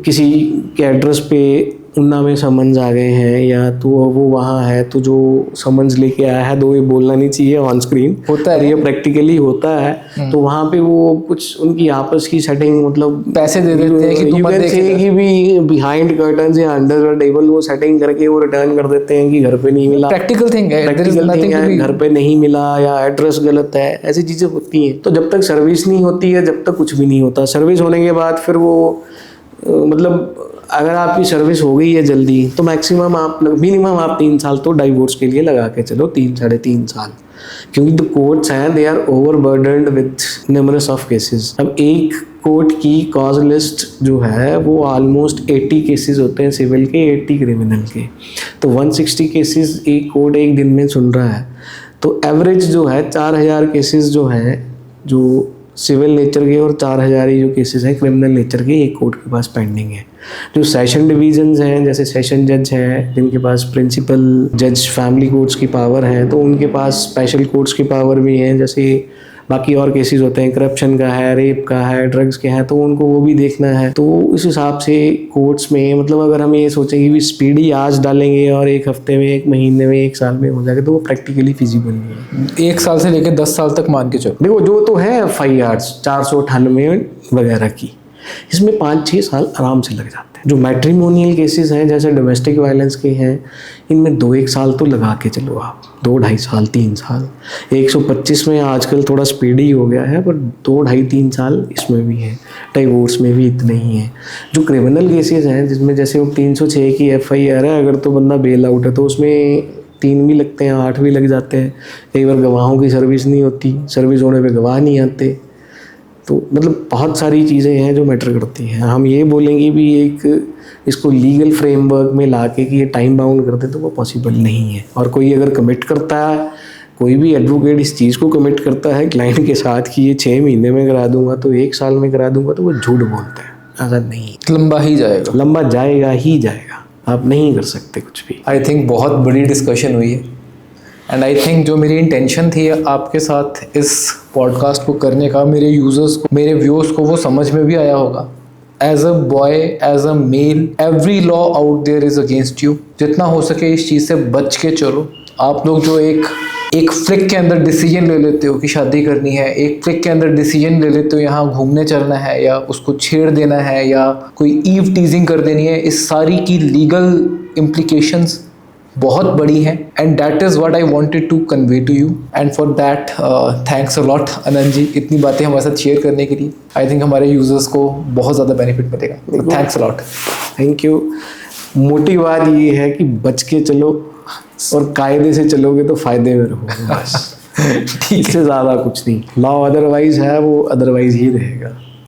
किसी के एड्रेस पे उन्ना में समन्स आ गए हैं, या तो वो वहाँ है, तो जो समन्स लेके आया है, दो ये बोलना नहीं चाहिए ऑन स्क्रीन, होता है ये प्रैक्टिकली होता है। तो वहाँ पे वो कुछ उनकी आपस की सेटिंग, मतलब पैसे दे देते हैं कि तुम मत देखे, कि भी बिहाइंड कर्टन्स या अंडर द टेबल वो सेटिंग करके वो रिटर्न कर देते हैं कि घर पे नहीं मिला। प्रैक्टिकल थिंग है, घर पे नहीं मिला या एड्रेस गलत है, ऐसी चीज़ें होती हैं। तो जब तक सर्विस नहीं होती है, जब तक कुछ भी नहीं होता। सर्विस होने के बाद फिर वो मतलब अगर आपकी सर्विस हो गई है जल्दी, तो मैक्सिमम आप मिनिमम आप 3 साल तो डाइवोर्स के लिए लगा के चलो, 3-3.5 साल, क्योंकि जो कोर्ट्स हैं they are overburdened with numbers of cases. अब एक कोर्ट की कॉज लिस्ट जो है वो ऑलमोस्ट 80 केसेस होते हैं सिविल के, 80 क्रिमिनल के। तो 160 केसेस एक कोर्ट एक दिन में सुन रहा है। तो एवरेज जो है 4000 केसेस जो हैं जो सिविल नेचर के, और 4000 ही जो केसेस हैं क्रिमिनल नेचर के एक कोर्ट के पास पेंडिंग है। जो सेशन डिवीजन्स हैं, जैसे सेशन जज हैं जिनके पास प्रिंसिपल जज फैमिली कोर्ट्स की पावर है, तो उनके पास स्पेशल कोर्ट्स की पावर भी हैं। जैसे बाकी और केसेस होते हैं, करप्शन का है, रेप का है, ड्रग्स के हैं, तो उनको वो भी देखना है। तो उस हिसाब से कोर्ट्स में मतलब अगर हम ये सोचेंगे कि स्पीडी आज डालेंगे और 1 हफ्ते में, 1 महीने में, 1 साल में हो जाएगा, तो वो प्रैक्टिकली फिजिबल नहीं है। 1 साल से लेकर 10 साल तक मान के चलो। देखो जो तो है FIRs 498 वगैरह की, इसमें 5-6 साल आराम से लग जाते हैं। जो मैट्रिमोनियल केसेस हैं जैसे डोमेस्टिक वायलेंस के हैं, इनमें 2-1 साल तो लगा के चलो आप, 2-2.5 साल, 3 साल। 125 में आजकल थोड़ा स्पीडी हो गया है, पर 2-2.5-3 साल इसमें भी है। डाइवोर्स में भी इतने ही हैं। जो क्रिमिनल केसेस हैं जिसमें जैसे वो 306 की FIR है, अगर तो बंदा बेल आउट है तो उसमें 3 भी लगते हैं, 8 भी लग जाते हैं। कई बार गवाहों की सर्विस नहीं होती, सर्विस होने पे गवाह नहीं आते। तो मतलब बहुत सारी चीज़ें हैं जो मैटर करती हैं। हम ये बोलेंगे भी एक इसको लीगल फ्रेमवर्क में ला के कि ये टाइम बाउंड कर दे, तो वो पॉसिबल नहीं है। और कोई अगर कमिट करता है, कोई भी एडवोकेट इस चीज़ को कमिट करता है क्लाइंट के साथ कि ये 6 महीने में करा दूंगा, तो 1 साल में करा दूंगा, तो वो झूठ बोलता है। ऐसा नहीं, लंबा ही जाएगा, लंबा जाएगा ही जाएगा, आप नहीं कर सकते कुछ भी। आई थिंक बहुत बड़ी डिस्कशन हुई है, एंड आई थिंक जो मेरी इंटेंशन थी आपके साथ इस पॉडकास्ट को करने का, मेरे यूज़र्स को, मेरे व्यूअर्स को वो समझ में भी आया होगा। As a boy, as a male, every law out there is against you. जितना हो सके इस चीज़ से बच के चलो। आप लोग जो एक फ्लिक के अंदर डिसीजन ले लेते हो कि शादी करनी है, एक फ्लिक के अंदर डिसीजन ले लेते हो यहाँ घूमने चलना है, या उसको छेड़ देना है, या कोई ईव टीजिंग कर देनी है, इस सारी की लीगल इम्प्लीकेशंस बहुत बड़ी हैं, and that is what I wanted to convey to you, and for that thanks a lot Anand ji, इतनी बातें हमारे साथ शेयर करने के लिए। आई थिंक हमारे यूजर्स को बहुत ज़्यादा बेनिफिट मिलेगा। Thanks a lot. Thank you. मोटी बात ये है कि बच के चलो और कायदे से चलोगे तो फायदे में रहोगे बस। इससे ज़्यादा कुछ नहीं। लॉ अदरवाइज है, वो अदरवाइज ही रहेगा।